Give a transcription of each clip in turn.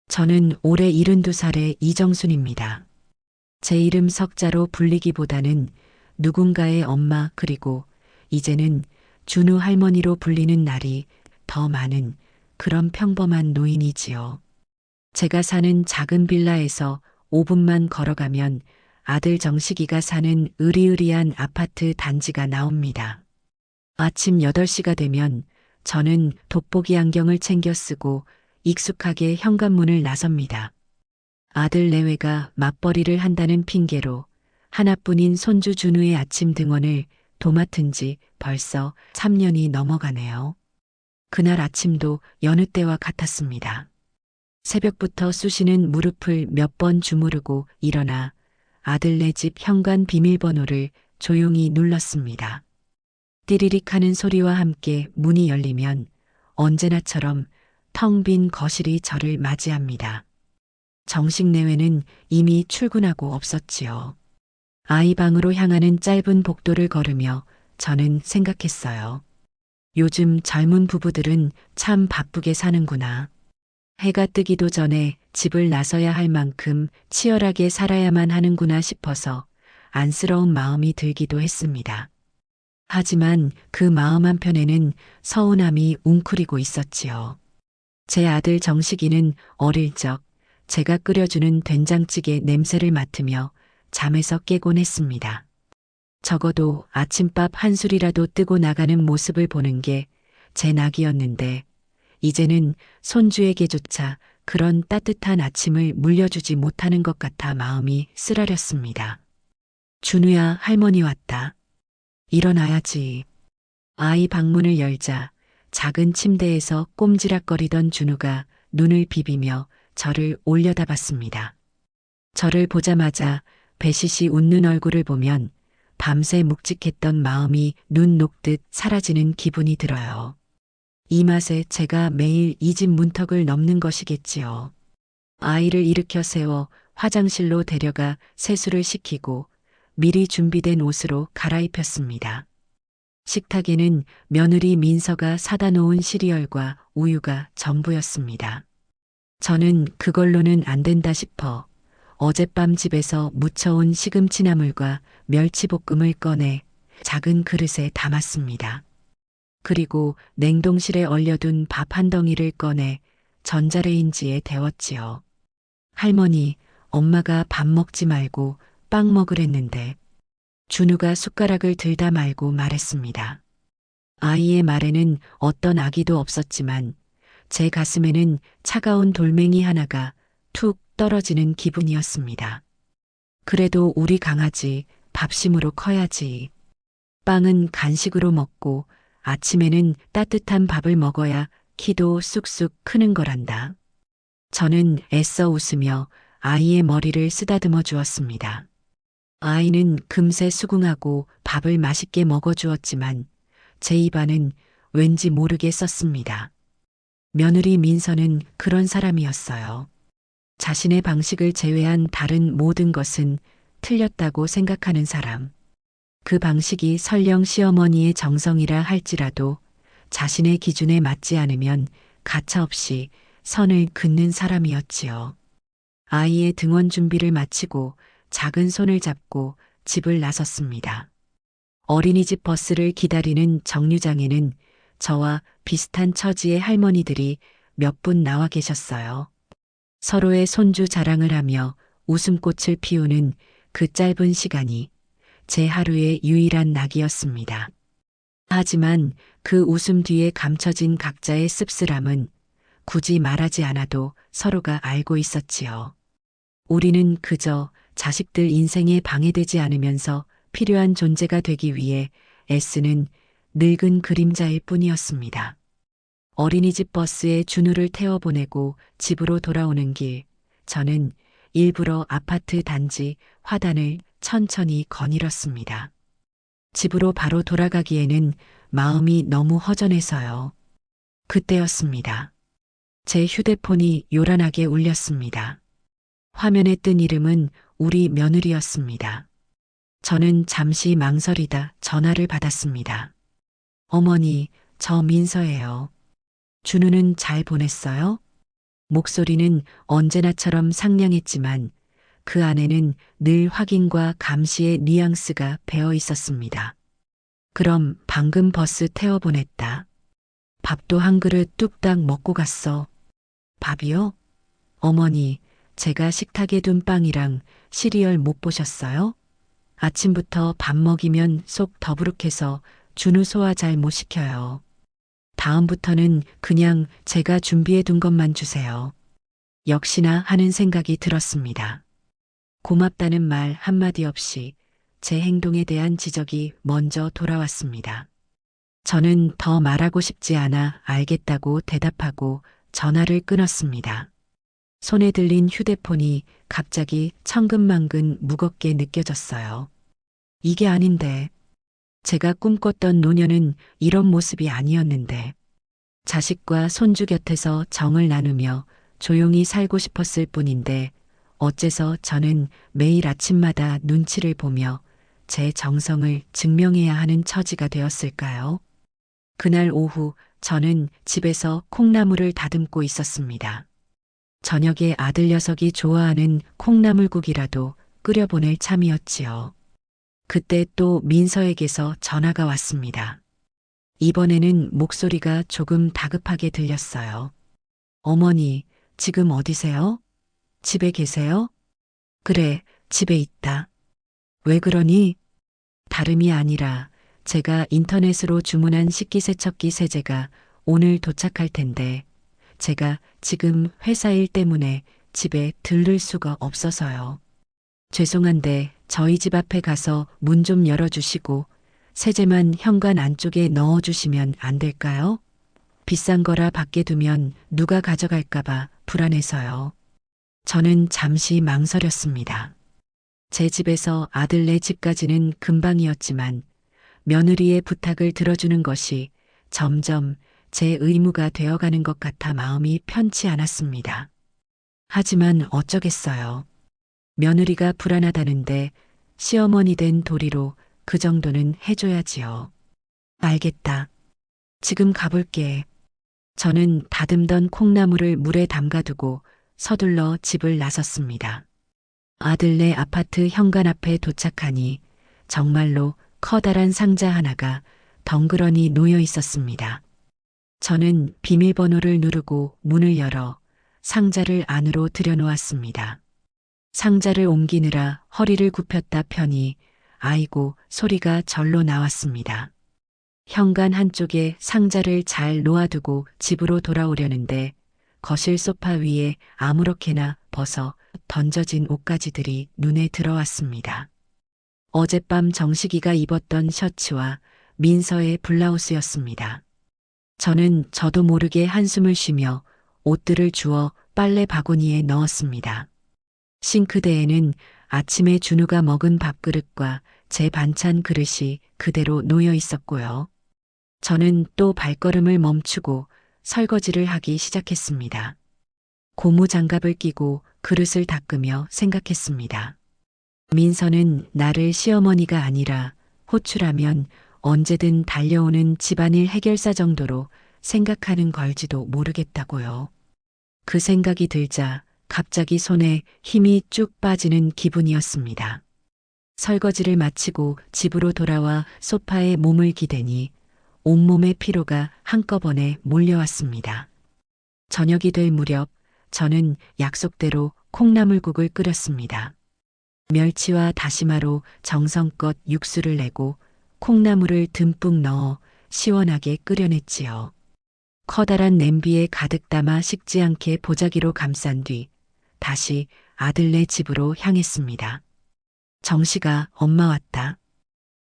저는 올해 72살의 이정순입니다. 제 이름 석자로 불리기보다는 누군가의 엄마 그리고 이제는 준우 할머니로 불리는 날이 더 많은 그런 평범한 노인이지요. 제가 사는 작은 빌라에서 5분만 걸어가면 아들 정식이가 사는 으리으리한 아파트 단지가 나옵니다. 아침 8시가 되면 저는 돋보기 안경을 챙겨 쓰고 익숙하게 현관문을 나섭니다. 아들 내외가 맞벌이를 한다는 핑계로 하나뿐인 손주 준우의 아침 등원을 도맡은 지 벌써 3년이 넘어가네요. 그날 아침도 여느 때와 같았습니다. 새벽부터 쑤시는 무릎을 몇 번 주무르고 일어나 아들네 집 현관 비밀번호를 조용히 눌렀습니다. 띠리릭 하는 소리와 함께 문이 열리면 언제나처럼 텅 빈 거실이 저를 맞이합니다. 정식 내외는 이미 출근하고 없었지요. 아이 방으로 향하는 짧은 복도를 걸으며 저는 생각했어요. 요즘 젊은 부부들은 참 바쁘게 사는구나. 해가 뜨기도 전에 집을 나서야 할 만큼 치열하게 살아야만 하는구나 싶어서 안쓰러운 마음이 들기도 했습니다. 하지만 그 마음 한편에는 서운함이 웅크리고 있었지요. 제 아들 정식이는 어릴 적 제가 끓여주는 된장찌개 냄새를 맡으며 잠에서 깨곤 했습니다. 적어도 아침밥 한 술이라도 뜨고 나가는 모습을 보는 게 제 낙이었는데 이제는 손주에게조차 그런 따뜻한 아침을 물려주지 못하는 것 같아 마음이 쓰라렸습니다. 준우야, 할머니 왔다. 일어나야지. 아이 방문을 열자 작은 침대에서 꼼지락거리던 준우가 눈을 비비며 저를 올려다봤습니다. 저를 보자마자 배시시 웃는 얼굴을 보면 밤새 묵직했던 마음이 눈 녹듯 사라지는 기분이 들어요. 이 맛에 제가 매일 이 집 문턱을 넘는 것이겠지요. 아이를 일으켜 세워 화장실로 데려가 세수를 시키고 미리 준비된 옷으로 갈아입혔습니다. 식탁에는 며느리 민서가 사다 놓은 시리얼과 우유가 전부였습니다. 저는 그걸로는 안 된다 싶어 어젯밤 집에서 무쳐온 시금치나물과 멸치볶음을 꺼내 작은 그릇에 담았습니다. 그리고 냉동실에 얼려둔 밥 한 덩이를 꺼내 전자레인지에 데웠지요. 할머니, 엄마가 밥 먹지 말고 빵 먹으랬는데 준우가 숟가락을 들다 말고 말했습니다. 아이의 말에는 어떤 악의도 없었지만 제 가슴에는 차가운 돌멩이 하나가 툭 떨어지는 기분이었습니다. 그래도 우리 강아지 밥심으로 커야지. 빵은 간식으로 먹고 아침에는 따뜻한 밥을 먹어야 키도 쑥쑥 크는 거란다. 저는 애써 웃으며 아이의 머리를 쓰다듬어 주었습니다. 아이는 금세 수긍하고 밥을 맛있게 먹어주었지만 제 입안은 왠지 모르게 썼습니다. 며느리 민서는 그런 사람이었어요. 자신의 방식을 제외한 다른 모든 것은 틀렸다고 생각하는 사람. 그 방식이 설령 시어머니의 정성이라 할지라도 자신의 기준에 맞지 않으면 가차없이 선을 긋는 사람이었지요. 아이의 등원 준비를 마치고 작은 손을 잡고 집을 나섰습니다. 어린이집 버스를 기다리는 정류장에는 저와 비슷한 처지의 할머니들이 몇 분 나와 계셨어요. 서로의 손주 자랑을 하며 웃음꽃을 피우는 그 짧은 시간이 제 하루의 유일한 낙이었습니다. 하지만 그 웃음 뒤에 감춰진 각자의 씁쓸함은 굳이 말하지 않아도 서로가 알고 있었지요. 우리는 그저 자식들 인생에 방해되지 않으면서 필요한 존재가 되기 위해 애쓰는 늙은 그림자일 뿐이었습니다. 어린이집 버스에 준우를 태워보내고 집으로 돌아오는 길, 저는 일부러 아파트 단지 화단을 천천히 거닐었습니다. 집으로 바로 돌아가기에는 마음이 너무 허전해서요. 그때였습니다. 제 휴대폰이 요란하게 울렸습니다. 화면에 뜬 이름은 우리 며느리였습니다. 저는 잠시 망설이다 전화를 받았습니다. 어머니, 저 민서예요. 준우는 잘 보냈어요? 목소리는 언제나처럼 상냥했지만 그 안에는 늘 확인과 감시의 뉘앙스가 배어 있었습니다. 그럼 방금 버스 태워보냈다. 밥도 한 그릇 뚝딱 먹고 갔어. 밥이요? 어머니, 제가 식탁에 둔 빵이랑 시리얼 못 보셨어요? 아침부터 밥 먹이면 속 더부룩해서 준우 소화 잘 못 시켜요. 다음부터는 그냥 제가 준비해 둔 것만 주세요. 역시나 하는 생각이 들었습니다. 고맙다는 말 한마디 없이 제 행동에 대한 지적이 먼저 돌아왔습니다. 저는 더 말하고 싶지 않아 알겠다고 대답하고 전화를 끊었습니다. 손에 들린 휴대폰이 갑자기 천근만근 무겁게 느껴졌어요. 이게 아닌데. 제가 꿈꿨던 노년은 이런 모습이 아니었는데. 자식과 손주 곁에서 정을 나누며 조용히 살고 싶었을 뿐인데 어째서 저는 매일 아침마다 눈치를 보며 제 정성을 증명해야 하는 처지가 되었을까요? 그날 오후 저는 집에서 콩나물을 다듬고 있었습니다. 저녁에 아들 녀석이 좋아하는 콩나물국이라도 끓여보낼 참이었지요. 그때 또 민서에게서 전화가 왔습니다. 이번에는 목소리가 조금 다급하게 들렸어요. 어머니, 지금 어디세요? 집에 계세요? 그래, 집에 있다. 왜 그러니? 다름이 아니라 제가 인터넷으로 주문한 식기세척기 세제가 오늘 도착할 텐데 제가 지금 회사 일 때문에 집에 들를 수가 없어서요. 죄송한데 저희 집 앞에 가서 문 좀 열어주시고 세제만 현관 안쪽에 넣어주시면 안 될까요? 비싼 거라 밖에 두면 누가 가져갈까봐 불안해서요. 저는 잠시 망설였습니다. 제 집에서 아들네 집까지는 금방이었지만 며느리의 부탁을 들어주는 것이 점점 제 의무가 되어가는 것 같아 마음이 편치 않았습니다. 하지만 어쩌겠어요. 며느리가 불안하다는데 시어머니 된 도리로 그 정도는 해줘야지요. 알겠다. 지금 가볼게. 저는 다듬던 콩나물을 물에 담가두고 서둘러 집을 나섰습니다. 아들네 아파트 현관 앞에 도착하니 정말로 커다란 상자 하나가 덩그러니 놓여 있었습니다. 저는 비밀번호를 누르고 문을 열어 상자를 안으로 들여놓았습니다. 상자를 옮기느라 허리를 굽혔다 펴니 아이고 소리가 절로 나왔습니다. 현관 한쪽에 상자를 잘 놓아두고 집으로 돌아오려는데 거실 소파 위에 아무렇게나 벗어 던져진 옷가지들이 눈에 들어왔습니다. 어젯밤 정식이가 입었던 셔츠와 민서의 블라우스였습니다. 저는 저도 모르게 한숨을 쉬며 옷들을 주워 빨래 바구니에 넣었습니다. 싱크대에는 아침에 준우가 먹은 밥그릇과 제 반찬 그릇이 그대로 놓여 있었고요. 저는 또 발걸음을 멈추고 설거지를 하기 시작했습니다. 고무장갑을 끼고 그릇을 닦으며 생각했습니다. 민서는 나를 시어머니가 아니라 호출하면 언제든 달려오는 집안일 해결사 정도로 생각하는 걸지도 모르겠다고요. 그 생각이 들자 갑자기 손에 힘이 쭉 빠지는 기분이었습니다. 설거지를 마치고 집으로 돌아와 소파에 몸을 기대니 온몸의 피로가 한꺼번에 몰려왔습니다. 저녁이 될 무렵 저는 약속대로 콩나물국을 끓였습니다. 멸치와 다시마로 정성껏 육수를 내고 콩나물을 듬뿍 넣어 시원하게 끓여냈지요. 커다란 냄비에 가득 담아 식지 않게 보자기로 감싼 뒤 다시 아들네 집으로 향했습니다. 정식아, 엄마 왔다.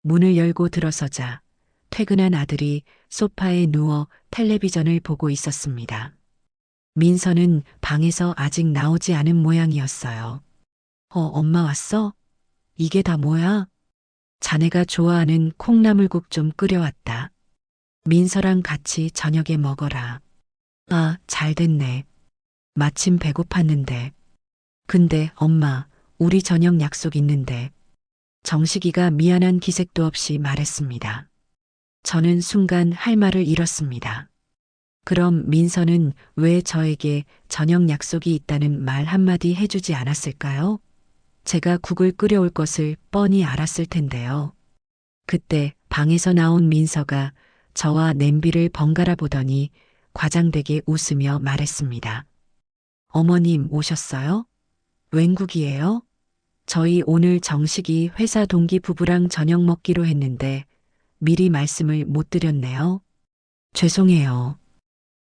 문을 열고 들어서자 퇴근한 아들이 소파에 누워 텔레비전을 보고 있었습니다. 민서는 방에서 아직 나오지 않은 모양이었어요. 엄마 왔어? 이게 다 뭐야? 자네가 좋아하는 콩나물국 좀 끓여왔다. 민서랑 같이 저녁에 먹어라. 아, 잘 됐네. 마침 배고팠는데. 근데 엄마, 우리 저녁 약속 있는데. 정식이가 미안한 기색도 없이 말했습니다. 저는 순간 할 말을 잃었습니다. 그럼 민서는 왜 저에게 저녁 약속이 있다는 말 한마디 해주지 않았을까요? 제가 국을 끓여올 것을 뻔히 알았을 텐데요. 그때 방에서 나온 민서가 저와 냄비를 번갈아 보더니 과장되게 웃으며 말했습니다. 어머님 오셨어요? 웬국이에요? 저희 오늘 정식이 회사 동기 부부랑 저녁 먹기로 했는데 미리 말씀을 못 드렸네요. 죄송해요.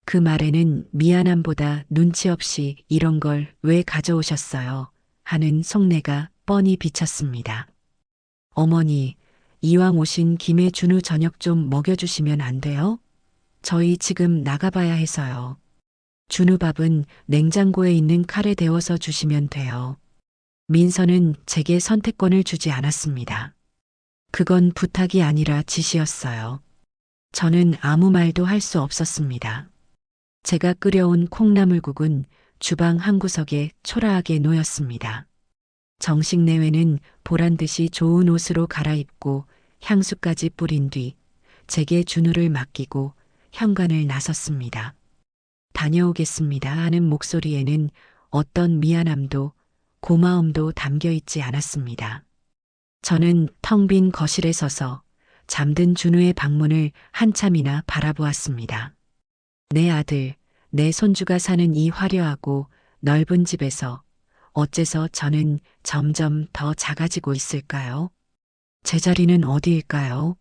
그 말에는 미안함보다 눈치 없이 이런 걸 왜 가져오셨어요? 하는 속내가 뻔히 비쳤습니다. 어머니, 이왕 오신 김에 준우 저녁 좀 먹여주시면 안 돼요? 저희 지금 나가봐야 해서요. 준우 밥은 냉장고에 있는 칼에 데워서 주시면 돼요. 민서는 제게 선택권을 주지 않았습니다. 그건 부탁이 아니라 지시였어요. 저는 아무 말도 할 수 없었습니다. 제가 끓여온 콩나물국은 주방 한 구석에 초라하게 놓였습니다. 정식 내외는 보란 듯이 좋은 옷으로 갈아입고 향수까지 뿌린 뒤 제게 준우를 맡기고 현관을 나섰습니다. 다녀오겠습니다 하는 목소리에는 어떤 미안함도 고마움도 담겨 있지 않았습니다. 저는 텅 빈 거실에 서서 잠든 준우의 방문을 한참이나 바라보았습니다. 내 아들, 내 손주가 사는 이 화려하고 넓은 집에서 어째서 저는 점점 더 작아지고 있을까요? 제 자리는 어디일까요?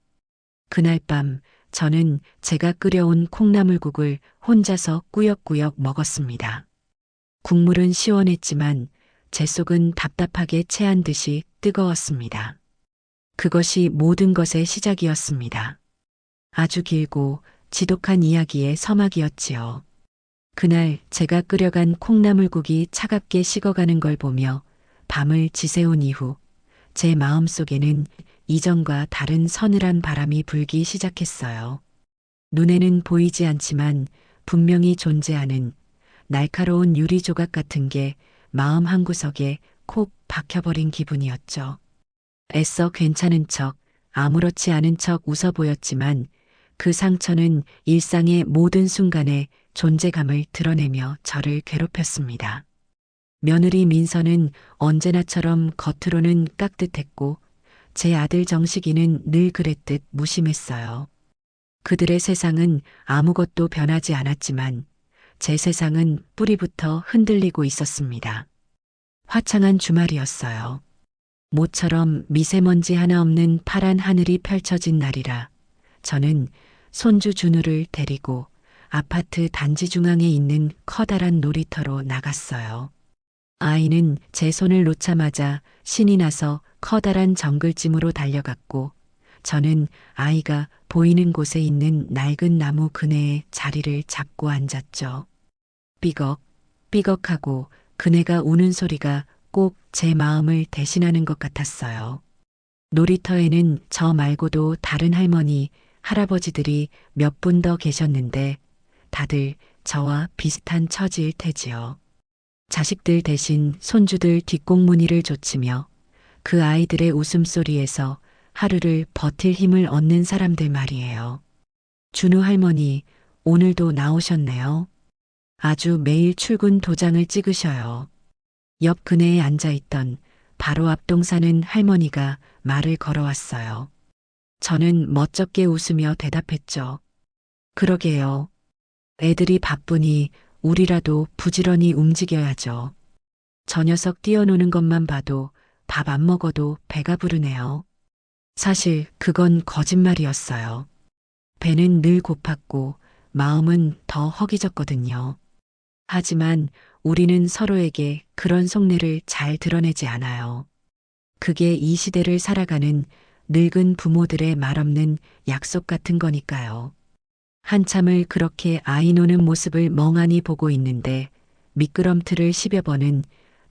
그날 밤 저는 제가 끓여온 콩나물국을 혼자서 꾸역꾸역 먹었습니다. 국물은 시원했지만 제 속은 답답하게 체한 듯이 뜨거웠습니다. 그것이 모든 것의 시작이었습니다. 아주 길고 지독한 이야기의 서막이었지요. 그날 제가 끓여간 콩나물국이 차갑게 식어가는 걸 보며 밤을 지새운 이후 제 마음속에는 이전과 다른 서늘한 바람이 불기 시작했어요. 눈에는 보이지 않지만 분명히 존재하는 날카로운 유리 조각 같은 게 마음 한구석에 콕 박혀버린 기분이었죠. 애써 괜찮은 척, 아무렇지 않은 척 웃어 보였지만 그 상처는 일상의 모든 순간에 존재감을 드러내며 저를 괴롭혔습니다. 며느리 민서는 언제나처럼 겉으로는 깍듯했고 제 아들 정식이는 늘 그랬듯 무심했어요. 그들의 세상은 아무것도 변하지 않았지만 제 세상은 뿌리부터 흔들리고 있었습니다. 화창한 주말이었어요. 모처럼 미세먼지 하나 없는 파란 하늘이 펼쳐진 날이라 저는 손주 준우를 데리고 아파트 단지 중앙에 있는 커다란 놀이터로 나갔어요. 아이는 제 손을 놓자마자 신이 나서 커다란 정글짐으로 달려갔고 저는 아이가 보이는 곳에 있는 낡은 나무 그네에 자리를 잡고 앉았죠. 삐걱, 삐걱하고 그네가 우는 소리가 꼭 제 마음을 대신하는 것 같았어요. 놀이터에는 저 말고도 다른 할머니, 할아버지들이 몇 분 더 계셨는데 다들 저와 비슷한 처지일 테지요. 자식들 대신 손주들 뒷공무니를 좇으며 그 아이들의 웃음소리에서 하루를 버틸 힘을 얻는 사람들 말이에요. 준우 할머니, 오늘도 나오셨네요. 아주 매일 출근 도장을 찍으셔요. 옆 그네에 앉아있던 바로 앞 동 사는 할머니가 말을 걸어왔어요. 저는 멋쩍게 웃으며 대답했죠. 그러게요. 애들이 바쁘니 우리라도 부지런히 움직여야죠. 저 녀석 뛰어노는 것만 봐도 밥 안 먹어도 배가 부르네요. 사실 그건 거짓말이었어요. 배는 늘 고팠고 마음은 더 허기졌거든요. 하지만 우리는 서로에게 그런 속내를 잘 드러내지 않아요. 그게 이 시대를 살아가는 늙은 부모들의 말없는 약속 같은 거니까요. 한참을 그렇게 아이 노는 모습을 멍하니 보고 있는데 미끄럼틀을 10여 번은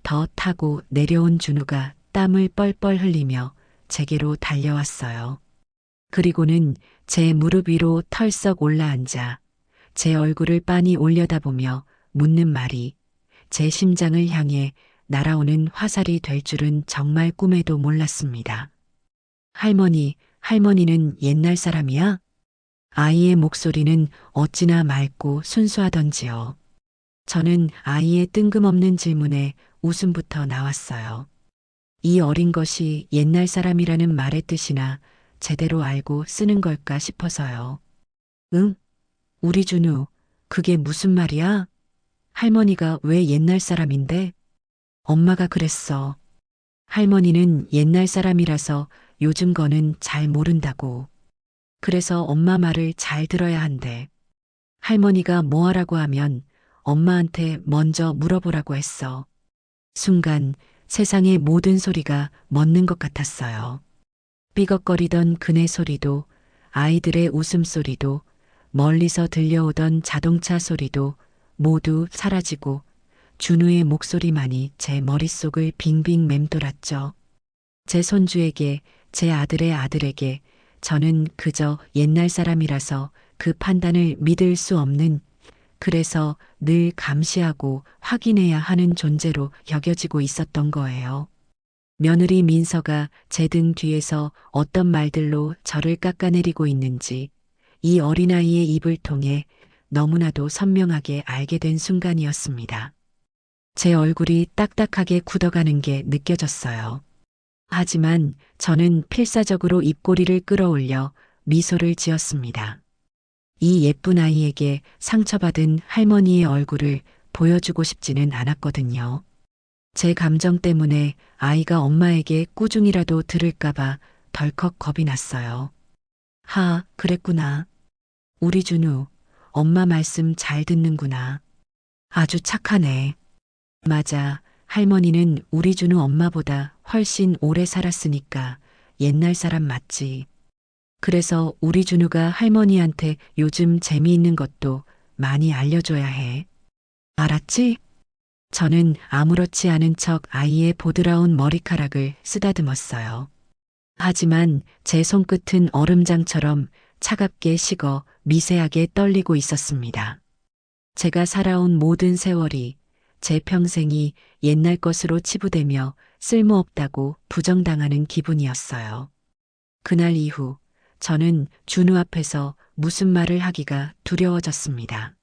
더 타고 내려온 준우가 땀을 뻘뻘 흘리며 제게로 달려왔어요. 그리고는 제 무릎 위로 털썩 올라앉아 제 얼굴을 빤히 올려다보며 묻는 말이 제 심장을 향해 날아오는 화살이 될 줄은 정말 꿈에도 몰랐습니다. 할머니, 할머니는 옛날 사람이야? 아이의 목소리는 어찌나 맑고 순수하던지요. 저는 아이의 뜬금없는 질문에 웃음부터 나왔어요. 이 어린 것이 옛날 사람이라는 말의 뜻이나 제대로 알고 쓰는 걸까 싶어서요. 응? 우리 준우, 그게 무슨 말이야? 할머니가 왜 옛날 사람인데? 엄마가 그랬어. 할머니는 옛날 사람이라서 요즘 거는 잘 모른다고. 그래서 엄마 말을 잘 들어야 한대. 할머니가 뭐 하라고 하면 엄마한테 먼저 물어보라고 했어. 순간 세상의 모든 소리가 멎는 것 같았어요. 삐걱거리던 그네 소리도, 아이들의 웃음소리도, 멀리서 들려오던 자동차 소리도 모두 사라지고 준우의 목소리만이 제 머릿속을 빙빙 맴돌았죠. 제 손주에게, 제 아들의 아들에게 저는 그저 옛날 사람이라서 그 판단을 믿을 수 없는, 그래서 늘 감시하고 확인해야 하는 존재로 여겨지고 있었던 거예요. 며느리 민서가 제 등 뒤에서 어떤 말들로 저를 깎아내리고 있는지 이 어린아이의 입을 통해 너무나도 선명하게 알게 된 순간이었습니다. 제 얼굴이 딱딱하게 굳어가는 게 느껴졌어요. 하지만 저는 필사적으로 입꼬리를 끌어올려 미소를 지었습니다. 이 예쁜 아이에게 상처받은 할머니의 얼굴을 보여주고 싶지는 않았거든요. 제 감정 때문에 아이가 엄마에게 꾸중이라도 들을까봐 덜컥 겁이 났어요. 그랬구나. 우리 준우, 엄마 말씀 잘 듣는구나. 아주 착하네. 맞아. 할머니는 우리 준우 엄마보다 훨씬 오래 살았으니까 옛날 사람 맞지. 그래서 우리 준우가 할머니한테 요즘 재미있는 것도 많이 알려줘야 해. 알았지? 저는 아무렇지 않은 척 아이의 보드라운 머리카락을 쓰다듬었어요. 하지만 제 손끝은 얼음장처럼 차갑게 식어 미세하게 떨리고 있었습니다. 제가 살아온 모든 세월이, 제 평생이 옛날 것으로 치부되며 쓸모없다고 부정당하는 기분이었어요. 그날 이후 저는 준우 앞에서 무슨 말을 하기가 두려워졌습니다.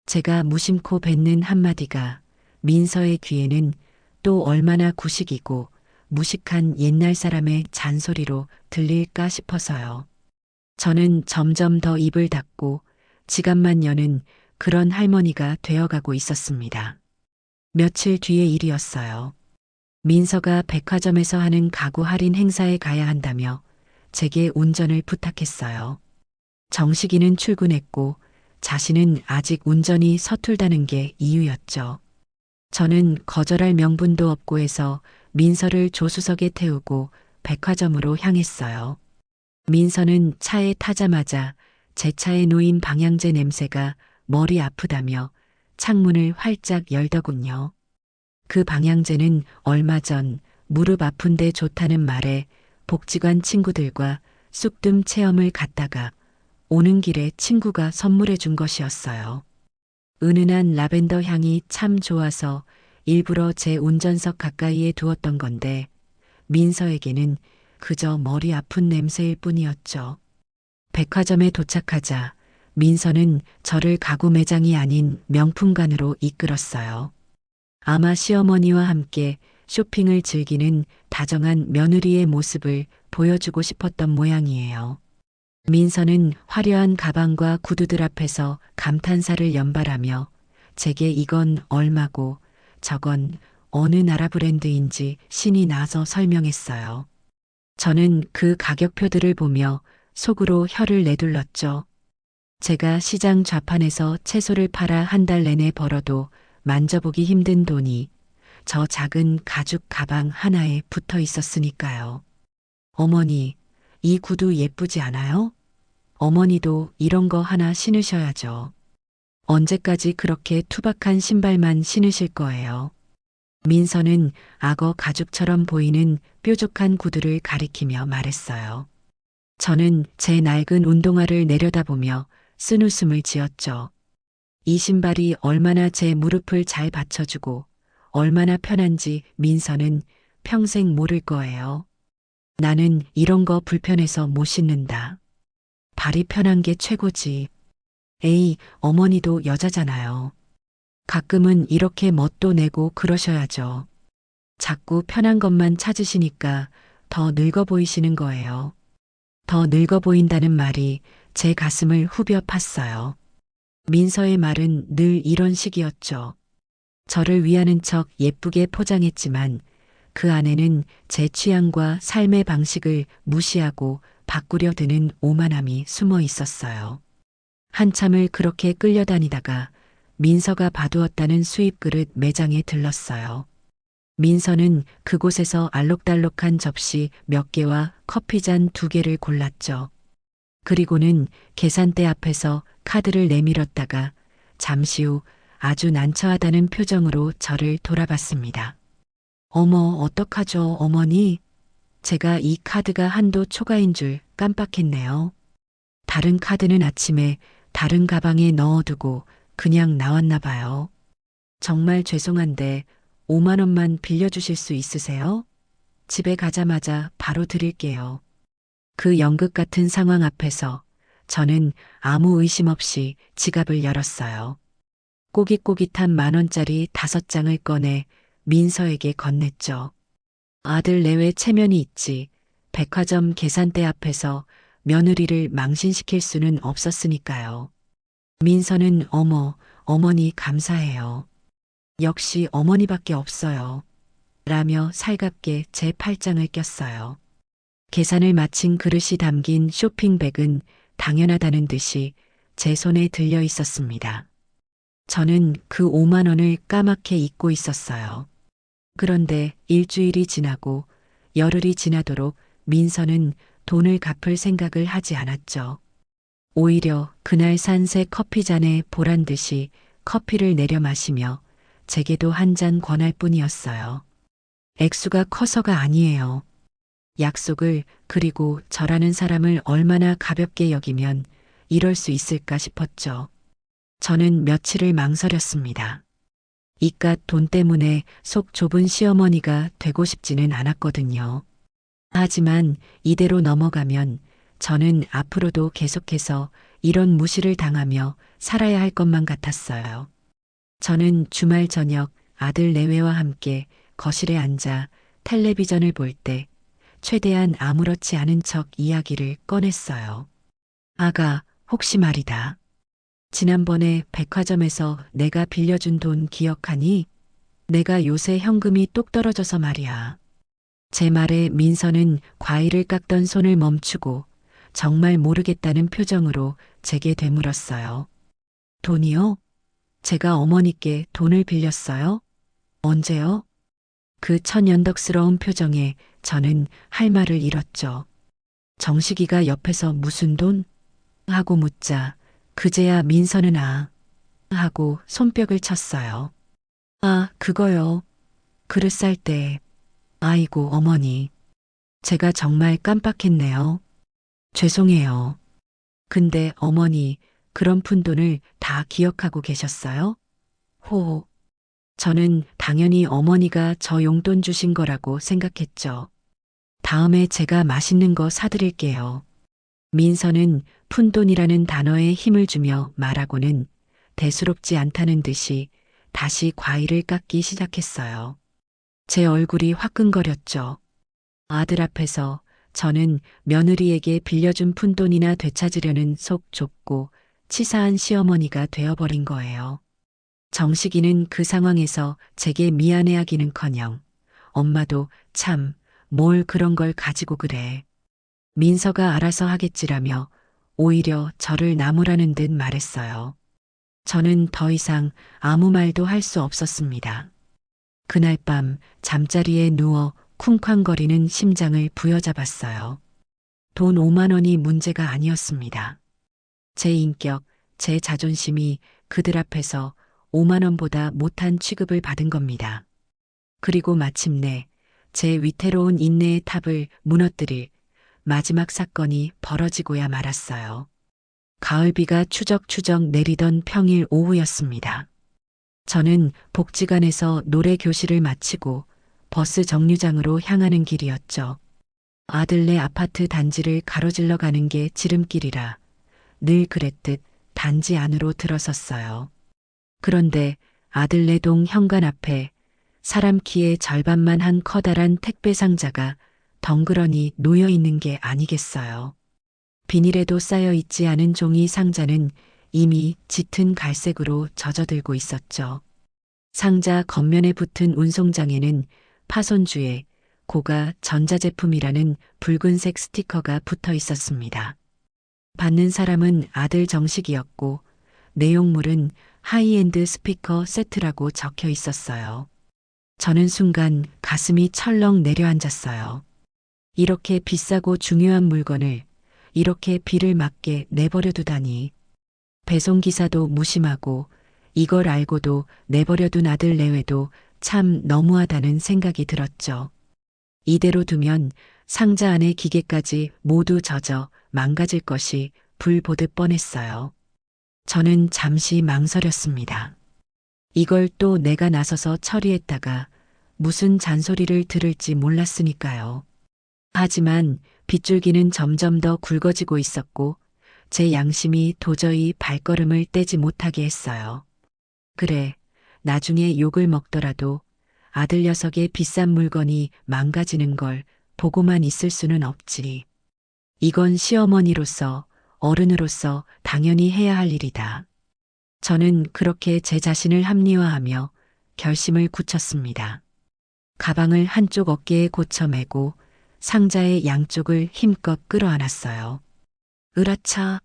제가 무심코 뱉는 한마디가 민서의 귀에는 또 얼마나 구식이고 무식한 옛날 사람의 잔소리로 들릴까 싶어서요. 저는 점점 더 입을 닫고 지갑만 여는 그런 할머니가 되어가고 있었습니다. 며칠 뒤의 일이었어요. 민서가 백화점에서 하는 가구 할인 행사에 가야 한다며 제게 운전을 부탁했어요. 정식이는 출근했고 자신은 아직 운전이 서툴다는 게 이유였죠. 저는 거절할 명분도 없고 해서 민서를 조수석에 태우고 백화점으로 향했어요. 민서는 차에 타자마자 제 차에 놓인 방향제 냄새가 머리 아프다며 창문을 활짝 열더군요. 그 방향제는 얼마 전 무릎 아픈데 좋다는 말에 복지관 친구들과 쑥뜸 체험을 갔다가 오는 길에 친구가 선물해 준 것이었어요. 은은한 라벤더 향이 참 좋아서 일부러 제 운전석 가까이에 두었던 건데 민서에게는 그저 머리 아픈 냄새일 뿐이었죠. 백화점에 도착하자 민서는 저를 가구 매장이 아닌 명품관으로 이끌었어요. 아마 시어머니와 함께 쇼핑을 즐기는 다정한 며느리의 모습을 보여주고 싶었던 모양이에요. 민서는 화려한 가방과 구두들 앞에서 감탄사를 연발하며 제게 이건 얼마고 저건 어느 나라 브랜드인지 신이 나서 설명했어요. 저는 그 가격표들을 보며 속으로 혀를 내둘렀죠. 제가 시장 좌판에서 채소를 팔아 한 달 내내 벌어도 만져보기 힘든 돈이 저 작은 가죽 가방 하나에 붙어 있었으니까요. 어머니, 이 구두 예쁘지 않아요? 어머니도 이런 거 하나 신으셔야죠. 언제까지 그렇게 투박한 신발만 신으실 거예요? 민서는 악어 가죽처럼 보이는 뾰족한 구두를 가리키며 말했어요. 저는 제 낡은 운동화를 내려다보며 쓴웃음을 지었죠. 이 신발이 얼마나 제 무릎을 잘 받쳐주고 얼마나 편한지 민서는 평생 모를 거예요. 나는 이런 거 불편해서 못 신는다. 발이 편한 게 최고지. 에이, 어머니도 여자잖아요. 가끔은 이렇게 멋도 내고 그러셔야죠. 자꾸 편한 것만 찾으시니까 더 늙어 보이시는 거예요. 더 늙어 보인다는 말이 제 가슴을 후벼 팠어요. 민서의 말은 늘 이런 식이었죠. 저를 위하는 척 예쁘게 포장했지만 그 안에는 제 취향과 삶의 방식을 무시하고 바꾸려 드는 오만함이 숨어 있었어요. 한참을 그렇게 끌려다니다가 민서가 봐두었다는 수입그릇 매장에 들렀어요. 민서는 그곳에서 알록달록한 접시 몇 개와 커피잔 2개를 골랐죠. 그리고는 계산대 앞에서 카드를 내밀었다가 잠시 후 아주 난처하다는 표정으로 저를 돌아봤습니다. 어머, 어떡하죠, 어머니? 제가 이 카드가 한도 초과인 줄 깜빡했네요. 다른 카드는 아침에 다른 가방에 넣어두고 그냥 나왔나 봐요. 정말 죄송한데 5만 원만 빌려주실 수 있으세요? 집에 가자마자 바로 드릴게요. 그 연극 같은 상황 앞에서 저는 아무 의심 없이 지갑을 열었어요. 꼬깃꼬깃한 10,000원짜리 5장을 꺼내 민서에게 건넸죠. 아들 내외 체면이 있지. 백화점 계산대 앞에서 며느리를 망신시킬 수는 없었으니까요. 민서는 어머니 감사해요. 역시 어머니밖에 없어요. 라며 살갑게 제 팔짱을 꼈어요. 계산을 마친 그릇이 담긴 쇼핑백은 당연하다는 듯이 제 손에 들려 있었습니다. 저는 그 5만 원을 까맣게 잊고 있었어요. 그런데 일주일이 지나고 열흘이 지나도록 민서는 돈을 갚을 생각을 하지 않았죠. 오히려 그날 산 새 커피잔에 보란 듯이 커피를 내려 마시며 제게도 한 잔 권할 뿐이었어요. 액수가 커서가 아니에요. 약속을 그리고 저라는 사람을 얼마나 가볍게 여기면 이럴 수 있을까 싶었죠. 저는 며칠을 망설였습니다. 이깟 돈 때문에 속 좁은 시어머니가 되고 싶지는 않았거든요. 하지만 이대로 넘어가면 저는 앞으로도 계속해서 이런 무시를 당하며 살아야 할 것만 같았어요. 저는 주말 저녁 아들 내외와 함께 거실에 앉아 텔레비전을 볼 때 최대한 아무렇지 않은 척 이야기를 꺼냈어요. 아가, 혹시 말이다. 지난번에 백화점에서 내가 빌려준 돈 기억하니? 내가 요새 현금이 똑 떨어져서 말이야. 제 말에 민서는 과일을 깎던 손을 멈추고 정말 모르겠다는 표정으로 제게 되물었어요. 돈이요? 제가 어머니께 돈을 빌렸어요? 언제요? 그 천연덕스러운 표정에 저는 할 말을 잃었죠. 정식이가 옆에서 무슨 돈? 하고 묻자 그제야 민서는 하고 손뼉을 쳤어요. 아, 그거요. 그릇 쌀 때. 아이고, 어머니. 제가 정말 깜빡했네요. 죄송해요. 근데 어머니, 그런 푼돈을 다 기억하고 계셨어요? 호. 저는 당연히 어머니가 저 용돈 주신 거라고 생각했죠. 다음에 제가 맛있는 거 사드릴게요. 민서는 푼돈이라는 단어에 힘을 주며 말하고는 대수롭지 않다는 듯이 다시 과일을 깎기 시작했어요. 제 얼굴이 화끈거렸죠. 아들 앞에서 저는 며느리에게 빌려준 푼돈이나 되찾으려는 속 좁고 치사한 시어머니가 되어버린 거예요. 정식이는 그 상황에서 제게 미안해하기는커녕 엄마도 참 뭘 그런 걸 가지고 그래. 민서가 알아서 하겠지라며 오히려 저를 나무라는 듯 말했어요. 저는 더 이상 아무 말도 할 수 없었습니다. 그날 밤 잠자리에 누워 쿵쾅거리는 심장을 부여잡았어요. 돈 5만 원이 문제가 아니었습니다. 제 인격, 제 자존심이 그들 앞에서 5만 원보다 못한 취급을 받은 겁니다. 그리고 마침내 제 위태로운 인내의 탑을 무너뜨릴 마지막 사건이 벌어지고야 말았어요. 가을비가 추적추적 내리던 평일 오후였습니다. 저는 복지관에서 노래 교실을 마치고 버스 정류장으로 향하는 길이었죠. 아들네 아파트 단지를 가로질러 가는 게 지름길이라 늘 그랬듯 단지 안으로 들어섰어요. 그런데 아들네 동 현관 앞에 사람 키의 절반만 한 커다란 택배 상자가 덩그러니 놓여 있는 게 아니겠어요. 비닐에도 쌓여 있지 않은 종이 상자는 이미 짙은 갈색으로 젖어들고 있었죠. 상자 겉면에 붙은 운송장에는 파손주에 고가 전자제품이라는 붉은색 스티커가 붙어 있었습니다. 받는 사람은 아들 정식이었고 내용물은 하이엔드 스피커 세트라고 적혀 있었어요. 저는 순간 가슴이 철렁 내려앉았어요. 이렇게 비싸고 중요한 물건을 이렇게 비를 맞게 내버려 두다니. 배송기사도 무심하고 이걸 알고도 내버려 둔 아들 내외도 참 너무하다는 생각이 들었죠. 이대로 두면 상자 안의 기계까지 모두 젖어 망가질 것이 불 보듯 뻔했어요. 저는 잠시 망설였습니다. 이걸 또 내가 나서서 처리했다가 무슨 잔소리를 들을지 몰랐으니까요. 하지만 빗줄기는 점점 더 굵어지고 있었고 제 양심이 도저히 발걸음을 떼지 못하게 했어요. 그래, 나중에 욕을 먹더라도 아들 녀석의 비싼 물건이 망가지는 걸 보고만 있을 수는 없지. 이건 시어머니로서, 어른으로서 당연히 해야 할 일이다. 저는 그렇게 제 자신을 합리화하며 결심을 굳혔습니다. 가방을 한쪽 어깨에 고쳐 메고 상자의 양쪽을 힘껏 끌어안았어요. 으라차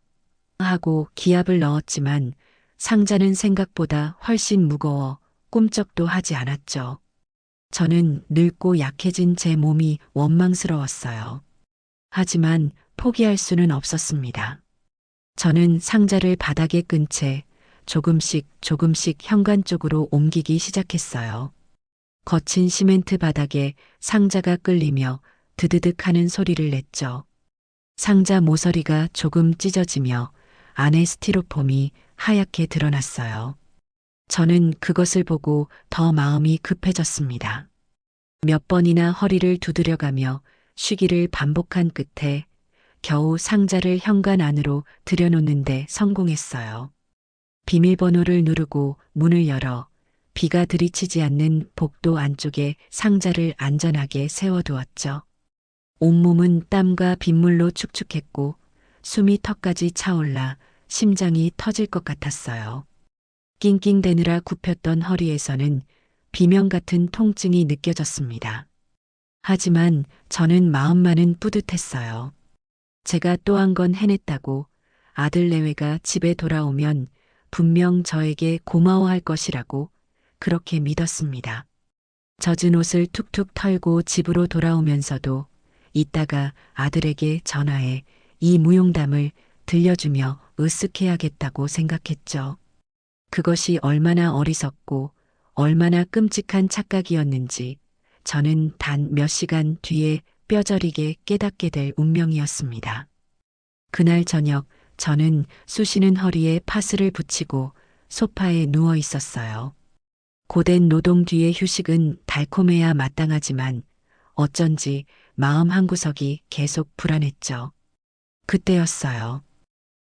하고 기압을 넣었지만 상자는 생각보다 훨씬 무거워 꼼짝도 하지 않았죠. 저는 늙고 약해진 제 몸이 원망스러웠어요. 하지만 포기할 수는 없었습니다. 저는 상자를 바닥에 끈 채 조금씩 현관 쪽으로 옮기기 시작했어요. 거친 시멘트 바닥에 상자가 끌리며 드드득 하는 소리를 냈죠. 상자 모서리가 조금 찢어지며 안에 스티로폼이 하얗게 드러났어요. 저는 그것을 보고 더 마음이 급해졌습니다. 몇 번이나 허리를 두드려가며 쉬기를 반복한 끝에 겨우 상자를 현관 안으로 들여놓는데 성공했어요. 비밀번호를 누르고 문을 열어 비가 들이치지 않는 복도 안쪽에 상자를 안전하게 세워두었죠. 온몸은 땀과 빗물로 축축했고 숨이 턱까지 차올라 심장이 터질 것 같았어요. 낑낑대느라 굽혔던 허리에서는 비명 같은 통증이 느껴졌습니다. 하지만 저는 마음만은 뿌듯했어요. 제가 또 한 건 해냈다고 아들 내외가 집에 돌아오면 분명 저에게 고마워할 것이라고 그렇게 믿었습니다. 젖은 옷을 툭툭 털고 집으로 돌아오면서도 이따가 아들에게 전화해 이 무용담을 들려주며 으쓱해야겠다고 생각했죠. 그것이 얼마나 어리석고 얼마나 끔찍한 착각이었는지 저는 단 몇 시간 뒤에 뼈저리게 깨닫게 될 운명이었습니다. 그날 저녁 저는 쑤시는 허리에 파스를 붙이고 소파에 누워 있었어요. 고된 노동 뒤의 휴식은 달콤해야 마땅하지만 어쩐지 마음 한구석이 계속 불안했죠. 그때였어요.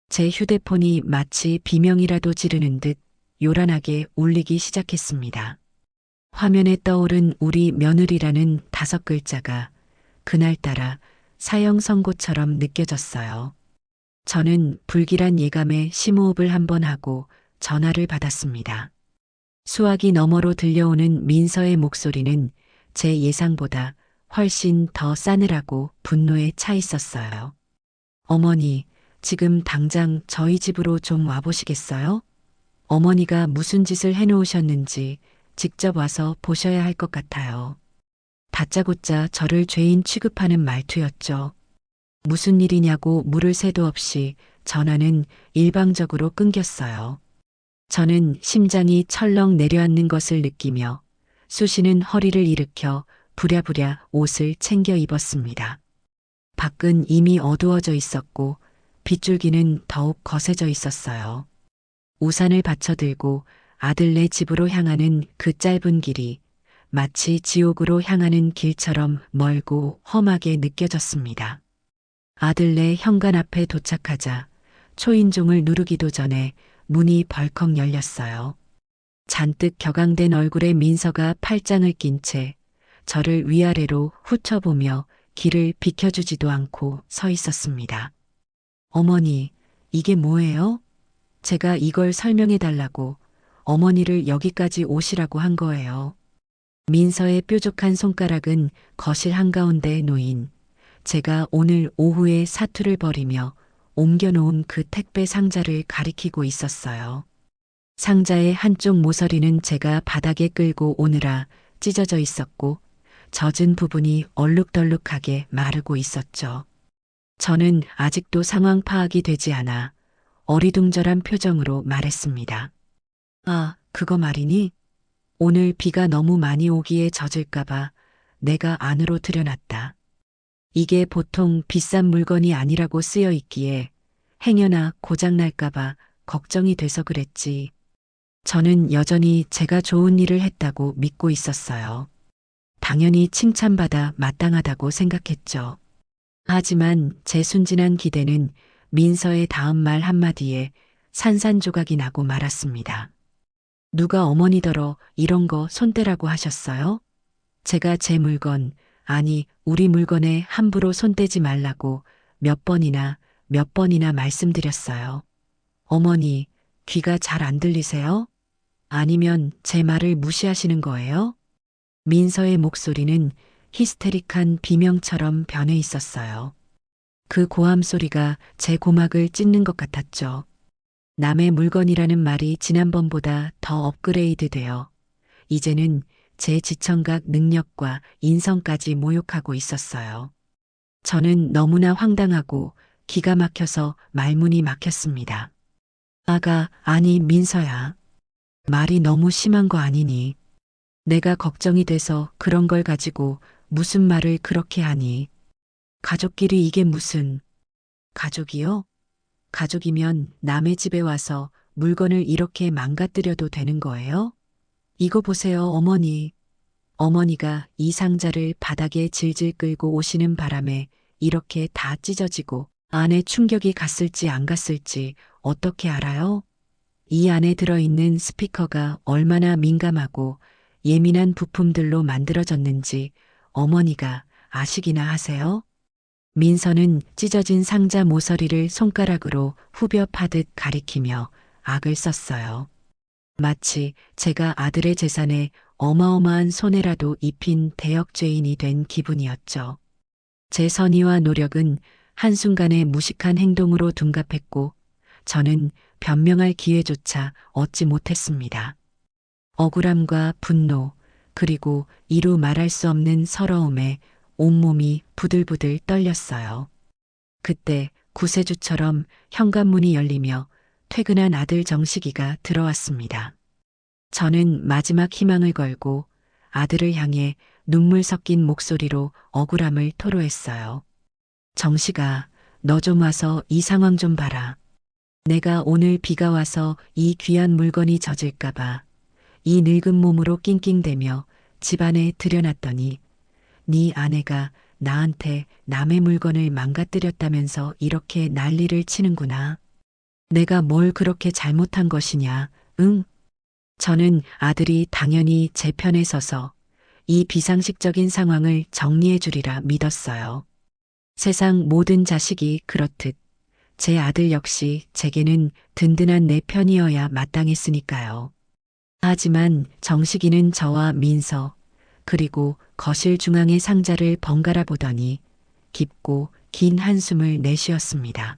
제 휴대폰이 마치 비명이라도 지르는 듯 요란하게 울리기 시작했습니다. 화면에 떠오른 우리 며느리라는 5글자가 그날따라 사형 선고처럼 느껴졌어요. 저는 불길한 예감에 심호흡을 한번 하고 전화를 받았습니다. 수화기 너머로 들려오는 민서의 목소리는 제 예상보다 훨씬 더 싸늘하고 분노에 차 있었어요. 어머니, 지금 당장 저희 집으로 좀 와보시겠어요? 어머니가 무슨 짓을 해놓으셨는지 직접 와서 보셔야 할 것 같아요. 다짜고짜 저를 죄인 취급하는 말투였죠. 무슨 일이냐고 물을 새도 없이 전화는 일방적으로 끊겼어요. 저는 심장이 철렁 내려앉는 것을 느끼며 쑤시는 허리를 일으켜 부랴부랴 옷을 챙겨 입었습니다. 밖은 이미 어두워져 있었고 빗줄기는 더욱 거세져 있었어요. 우산을 받쳐들고 아들네 집으로 향하는 그 짧은 길이 마치 지옥으로 향하는 길처럼 멀고 험하게 느껴졌습니다. 아들네 현관 앞에 도착하자 초인종을 누르기도 전에 문이 벌컥 열렸어요. 잔뜩 격앙된 얼굴에 민서가 팔짱을 낀 채 저를 위아래로 훑어보며 길을 비켜주지도 않고 서 있었습니다. 어머니, 이게 뭐예요? 제가 이걸 설명해 달라고 어머니를 여기까지 오시라고 한 거예요. 민서의 뾰족한 손가락은 거실 한가운데에 놓인 제가 오늘 오후에 사투를 벌이며 옮겨놓은 그 택배 상자를 가리키고 있었어요. 상자의 한쪽 모서리는 제가 바닥에 끌고 오느라 찢어져 있었고 젖은 부분이 얼룩덜룩하게 마르고 있었죠. 저는 아직도 상황 파악이 되지 않아 어리둥절한 표정으로 말했습니다. 아, 그거 말이니? 오늘 비가 너무 많이 오기에 젖을까봐 내가 안으로 들여놨다. 이게 보통 비싼 물건이 아니라고 쓰여 있기에 행여나 고장날까봐 걱정이 돼서 그랬지. 저는 여전히 제가 좋은 일을 했다고 믿고 있었어요. 당연히 칭찬받아 마땅하다고 생각했죠. 하지만 제 순진한 기대는 민서의 다음 말 한마디에 산산조각이 나고 말았습니다. 누가 어머니더러 이런 거 손대라고 하셨어요? 제가 제 물건, 아니 우리 물건에 함부로 손대지 말라고 몇 번이나 말씀드렸어요. 어머니, 귀가 잘 안 들리세요? 아니면 제 말을 무시하시는 거예요? 민서의 목소리는 히스테릭한 비명처럼 변해 있었어요. 그 고함 소리가 제 고막을 찢는 것 같았죠. 남의 물건이라는 말이 지난번보다 더 업그레이드 되어 이제는 제 지청각 능력과 인성까지 모욕하고 있었어요. 저는 너무나 황당하고 기가 막혀서 말문이 막혔습니다. 아니 민서야. 말이 너무 심한 거 아니니? 내가 걱정이 돼서 그런 걸 가지고 무슨 말을 그렇게 하니? 가족끼리 이게 무슨... 가족이요? 가족이면 남의 집에 와서 물건을 이렇게 망가뜨려도 되는 거예요? 이거 보세요, 어머니. 어머니가 이 상자를 바닥에 질질 끌고 오시는 바람에 이렇게 다 찢어지고 안에 충격이 갔을지 안 갔을지 어떻게 알아요? 이 안에 들어있는 스피커가 얼마나 민감하고 예민한 부품들로 만들어졌는지 어머니가 아시기나 하세요? 민서는 찢어진 상자 모서리를 손가락으로 후벼 파듯 가리키며 악을 썼어요. 마치 제가 아들의 재산에 어마어마한 손해라도 입힌 대역죄인이 된 기분이었죠. 제 선의와 노력은 한순간에 무식한 행동으로 둔갑했고 저는 변명할 기회조차 얻지 못했습니다. 억울함과 분노, 그리고 이루 말할 수 없는 서러움에 온몸이 부들부들 떨렸어요. 그때 구세주처럼 현관문이 열리며 퇴근한 아들 정식이가 들어왔습니다. 저는 마지막 희망을 걸고 아들을 향해 눈물 섞인 목소리로 억울함을 토로했어요. 정식아, 너 좀 와서 이 상황 좀 봐라. 내가 오늘 비가 와서 이 귀한 물건이 젖을까봐 이 늙은 몸으로 낑낑대며 집안에 들여놨더니 네 아내가 나한테 남의 물건을 망가뜨렸다면서 이렇게 난리를 치는구나. 내가 뭘 그렇게 잘못한 것이냐, 응? 저는 아들이 당연히 제 편에 서서 이 비상식적인 상황을 정리해 주리라 믿었어요. 세상 모든 자식이 그렇듯 제 아들 역시 제게는 든든한 내 편이어야 마땅했으니까요. 하지만 정식이는 저와 민서, 그리고 거실 중앙의 상자를 번갈아 보더니 깊고 긴 한숨을 내쉬었습니다.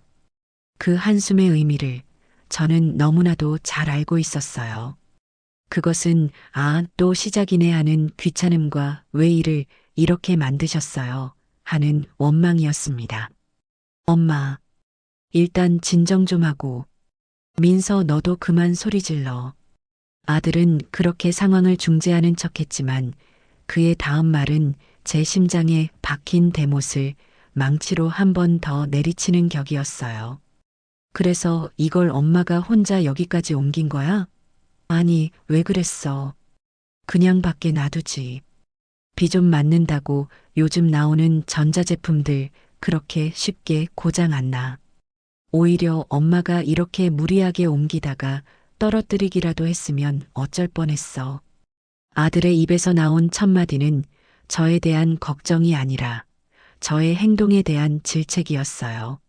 그 한숨의 의미를 저는 너무나도 잘 알고 있었어요. 그것은 또 시작이네 하는 귀찮음과 왜 이를 이렇게 만드셨어요 하는 원망이었습니다. 엄마, 일단 진정 좀 하고. 민서 너도 그만 소리 질러. 아들은 그렇게 상황을 중재하는 척했지만 그의 다음 말은 제 심장에 박힌 대못을 망치로 한 번 더 내리치는 격이었어요. 그래서 이걸 엄마가 혼자 여기까지 옮긴 거야? 아니, 왜 그랬어? 그냥 밖에 놔두지. 비 좀 맞는다고 요즘 나오는 전자제품들 그렇게 쉽게 고장 안 나. 오히려 엄마가 이렇게 무리하게 옮기다가 떨어뜨리기라도 했으면 어쩔 뻔했어. 아들의 입에서 나온 첫마디는 저에 대한 걱정이 아니라 저의 행동에 대한 질책이었어요.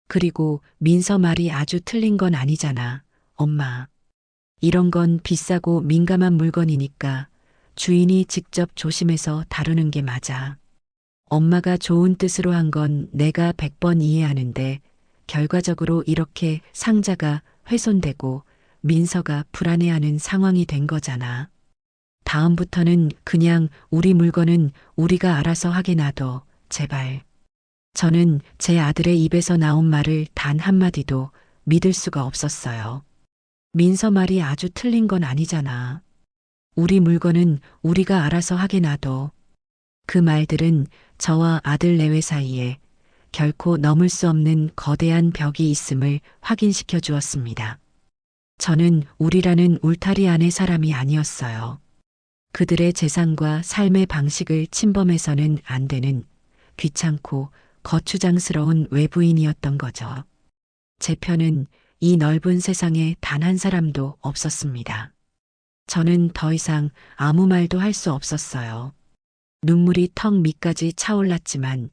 그리고 민서 말이 아주 틀린 건 아니잖아, 엄마. 이런 건 비싸고 민감한 물건이니까 주인이 직접 조심해서 다루는 게 맞아. 엄마가 좋은 뜻으로 한 건 내가 100번 이해하는데 결과적으로 이렇게 상자가 훼손되고 민서가 불안해하는 상황이 된 거잖아. 다음부터는 그냥 우리 물건은 우리가 알아서 하게 놔둬, 제발. 저는 제 아들의 입에서 나온 말을 단 한마디도 믿을 수가 없었어요. 민서 말이 아주 틀린 건 아니잖아. 우리 물건은 우리가 알아서 하게 놔둬. 그 말들은 저와 아들 내외 사이에 결코 넘을 수 없는 거대한 벽이 있음을 확인시켜 주었습니다. 저는 우리라는 울타리 안의 사람이 아니었어요. 그들의 재산과 삶의 방식을 침범해서는 안 되는 귀찮고 거추장스러운 외부인이었던 거죠. 제 편은 이 넓은 세상에 단 한 사람도 없었습니다. 저는 더 이상 아무 말도 할 수 없었어요. 눈물이 턱 밑까지 차올랐지만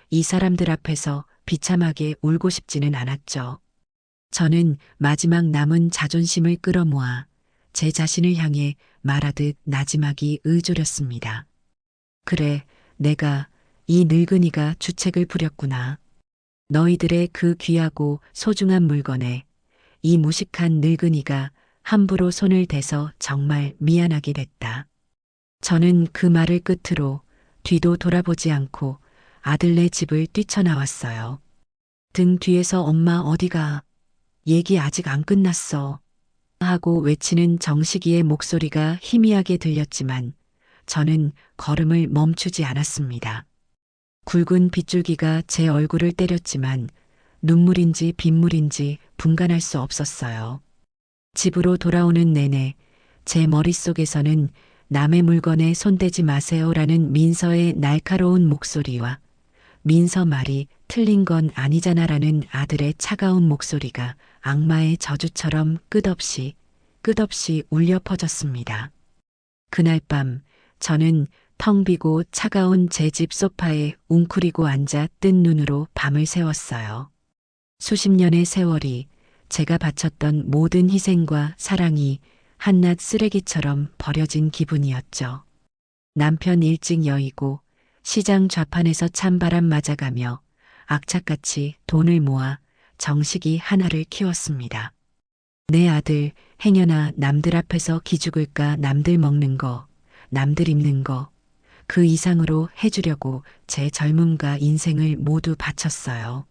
이 사람들 앞에서 비참하게 울고 싶지는 않았죠. 저는 마지막 남은 자존심을 끌어모아 제 자신을 향해 말하듯 나지막이 의졸였습니다. 그래, 내가 이 늙은이가 주책을 부렸구나. 너희들의 그 귀하고 소중한 물건에 이 무식한 늙은이가 함부로 손을 대서 정말 미안하게 됐다. 저는 그 말을 끝으로 뒤도 돌아보지 않고 아들네 집을 뛰쳐나왔어요. 등 뒤에서 엄마 어디가? 얘기 아직 안 끝났어. 하고 외치는 정식이의 목소리가 희미하게 들렸지만 저는 걸음을 멈추지 않았습니다. 굵은 빗줄기가 제 얼굴을 때렸지만 눈물인지 빗물인지 분간할 수 없었어요. 집으로 돌아오는 내내 제 머릿속에서는 남의 물건에 손대지 마세요라는 민서의 날카로운 목소리와 민서 말이 틀린 건 아니잖아라는 아들의 차가운 목소리가 악마의 저주처럼 끝없이 울려 퍼졌습니다. 그날 밤 저는 텅 비고 차가운 제 집 소파에 웅크리고 앉아 뜬 눈으로 밤을 새웠어요. 수십 년의 세월이 제가 바쳤던 모든 희생과 사랑이 한낱 쓰레기처럼 버려진 기분이었죠. 남편 일찍 여의고 시장 좌판에서 찬바람 맞아가며 악착같이 돈을 모아 정식이 하나를 키웠습니다. 내 아들 행여나 남들 앞에서 기죽을까 남들 먹는 거, 남들 입는 거, 그 이상으로 해주려고 제 젊음과 인생을 모두 바쳤어요.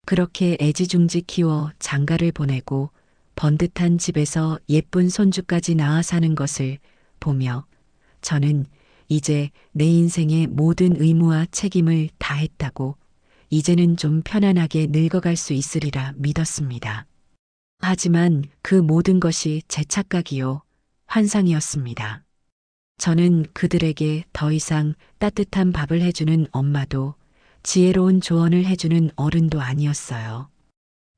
그렇게 애지중지 키워 장가를 보내고 번듯한 집에서 예쁜 손주까지 낳아 사는 것을 보며 저는 이제 내 인생의 모든 의무와 책임을 다했다고 이제는 좀 편안하게 늙어갈 수 있으리라 믿었습니다. 하지만 그 모든 것이 제 착각이요, 환상이었습니다. 저는 그들에게 더 이상 따뜻한 밥을 해주는 엄마도 지혜로운 조언을 해주는 어른도 아니었어요.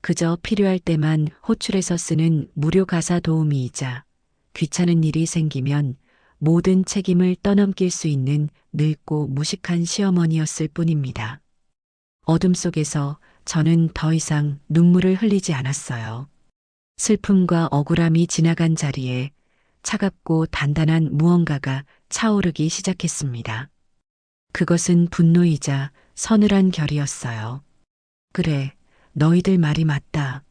그저 필요할 때만 호출해서 쓰는 무료 가사 도우미이자 귀찮은 일이 생기면 모든 책임을 떠넘길 수 있는 늙고 무식한 시어머니였을 뿐입니다. 어둠 속에서 저는 더 이상 눈물을 흘리지 않았어요. 슬픔과 억울함이 지나간 자리에 차갑고 단단한 무언가가 차오르기 시작했습니다. 그것은 분노이자 서늘한 결이었어요. 그래, 너희들 말이 맞다.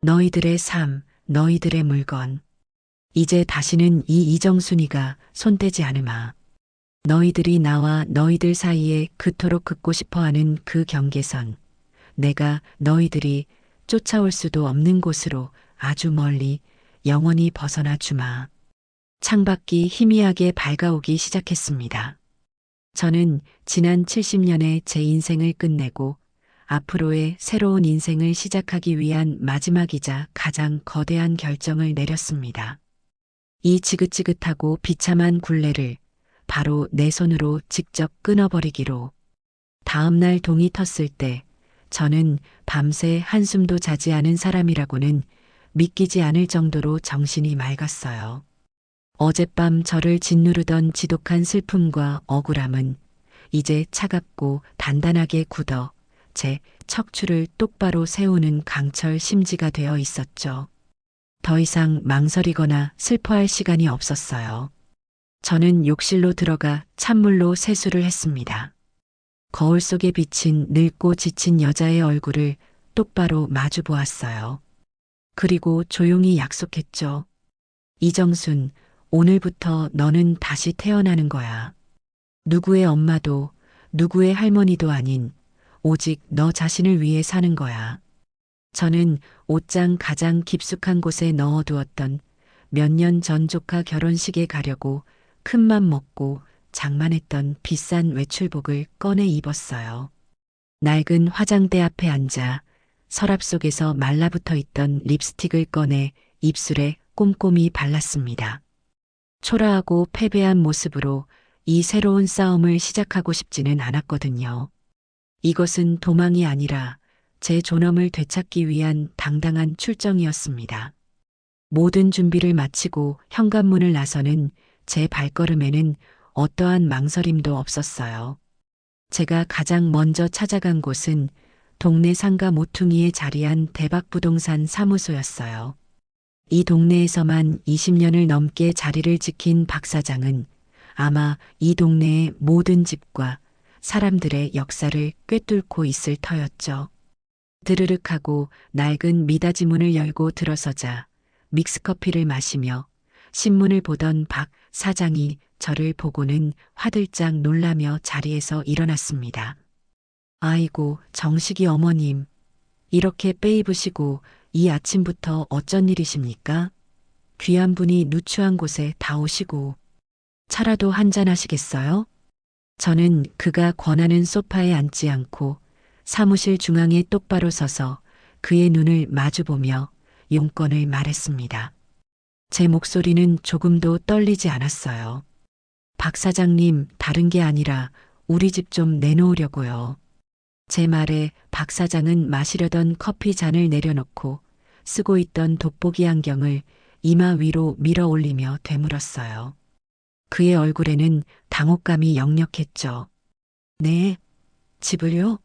너희들의 삶, 너희들의 물건. 이제 다시는 이 이정순이가 손대지 않으마. 너희들이 나와 너희들 사이에 그토록 긋고 싶어하는 그 경계선. 내가 너희들이 쫓아올 수도 없는 곳으로 아주 멀리 영원히 벗어나 주마. 창밖이 희미하게 밝아오기 시작했습니다. 저는 지난 70년의 제 인생을 끝내고 앞으로의 새로운 인생을 시작하기 위한 마지막이자 가장 거대한 결정을 내렸습니다. 이 지긋지긋하고 비참한 굴레를 바로 내 손으로 직접 끊어버리기로. 다음 날 동이 텄을 때 저는 밤새 한숨도 자지 않은 사람이라고는 믿기지 않을 정도로 정신이 맑았어요. 어젯밤 저를 짓누르던 지독한 슬픔과 억울함은 이제 차갑고 단단하게 굳어 제 척추를 똑바로 세우는 강철 심지가 되어 있었죠. 더 이상 망설이거나 슬퍼할 시간이 없었어요. 저는 욕실로 들어가 찬물로 세수를 했습니다. 거울 속에 비친 늙고 지친 여자의 얼굴을 똑바로 마주 보았어요. 그리고 조용히 약속했죠. 이정순, 오늘부터 너는 다시 태어나는 거야. 누구의 엄마도 누구의 할머니도 아닌 오직 너 자신을 위해 사는 거야. 저는 옷장 가장 깊숙한 곳에 넣어두었던 몇 년 전 조카 결혼식에 가려고 큰맘 먹고 장만했던 비싼 외출복을 꺼내 입었어요. 낡은 화장대 앞에 앉아 서랍 속에서 말라붙어 있던 립스틱을 꺼내 입술에 꼼꼼히 발랐습니다. 초라하고 패배한 모습으로 이 새로운 싸움을 시작하고 싶지는 않았거든요. 이것은 도망이 아니라 제 존엄을 되찾기 위한 당당한 출정이었습니다. 모든 준비를 마치고 현관문을 나서는 제 발걸음에는 어떠한 망설임도 없었어요. 제가 가장 먼저 찾아간 곳은 동네 상가 모퉁이에 자리한 대박부동산 사무소였어요. 이 동네에서만 20년을 넘게 자리를 지킨 박 사장은 아마 이 동네의 모든 집과 사람들의 역사를 꿰뚫고 있을 터였죠. 드르륵하고 낡은 미닫이 문을 열고 들어서자 믹스커피를 마시며 신문을 보던 박 사장이 저를 보고는 화들짝 놀라며 자리에서 일어났습니다. 아이고, 정식이 어머님. 이렇게 빼입으시고 이 아침부터 어쩐 일이십니까? 귀한 분이 누추한 곳에 다 오시고 차라도 한잔 하시겠어요? 저는 그가 권하는 소파에 앉지 않고 사무실 중앙에 똑바로 서서 그의 눈을 마주보며 용건을 말했습니다. 제 목소리는 조금도 떨리지 않았어요. 박 사장님, 다른 게 아니라 우리 집 좀 내놓으려고요. 제 말에 박 사장은 마시려던 커피 잔을 내려놓고 쓰고 있던 돋보기 안경을 이마 위로 밀어 올리며 되물었어요. 그의 얼굴에는 당혹감이 역력했죠. 네, 집을요?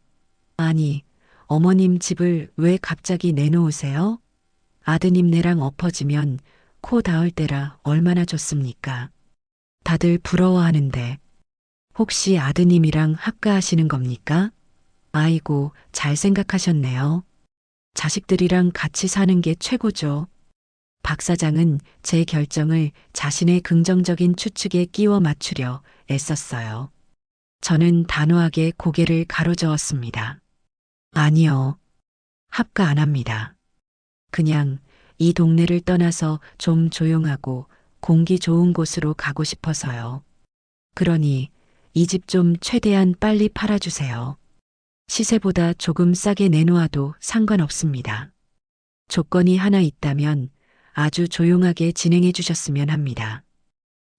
아니, 어머님 집을 왜 갑자기 내놓으세요? 아드님네랑 엎어지면 코 닿을 때라 얼마나 좋습니까? 다들 부러워하는데 혹시 아드님이랑 합가하시는 겁니까? 아이고, 잘 생각하셨네요. 자식들이랑 같이 사는 게 최고죠. 박 사장은 제 결정을 자신의 긍정적인 추측에 끼워 맞추려 애썼어요. 저는 단호하게 고개를 가로저었습니다. 아니요. 합가 안 합니다. 그냥 이 동네를 떠나서 좀 조용하고 공기 좋은 곳으로 가고 싶어서요. 그러니 이 집 좀 최대한 빨리 팔아주세요. 시세보다 조금 싸게 내놓아도 상관없습니다. 조건이 하나 있다면 아주 조용하게 진행해 주셨으면 합니다.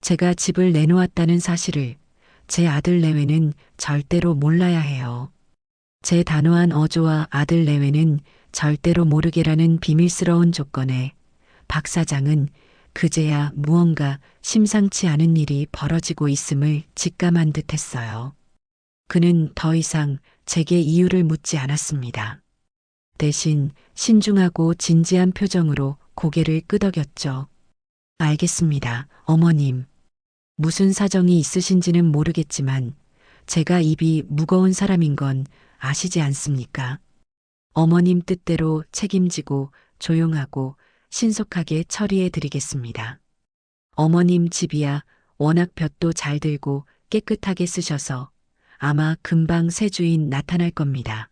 제가 집을 내놓았다는 사실을 제 아들 내외는 절대로 몰라야 해요. 제 단호한 어조와 아들 내외는 절대로 모르게라는 비밀스러운 조건에 박 사장은 그제야 무언가 심상치 않은 일이 벌어지고 있음을 직감한 듯 했어요. 그는 더 이상 제게 이유를 묻지 않았습니다. 대신 신중하고 진지한 표정으로 고개를 끄덕였죠. 알겠습니다, 어머님. 무슨 사정이 있으신지는 모르겠지만 제가 입이 무거운 사람인 건 아시지 않습니까? 어머님 뜻대로 책임지고 조용하고 신속하게 처리해 드리겠습니다. 어머님 집이야 워낙 볕도 잘 들고 깨끗하게 쓰셔서 아마 금방 새 주인 나타날 겁니다.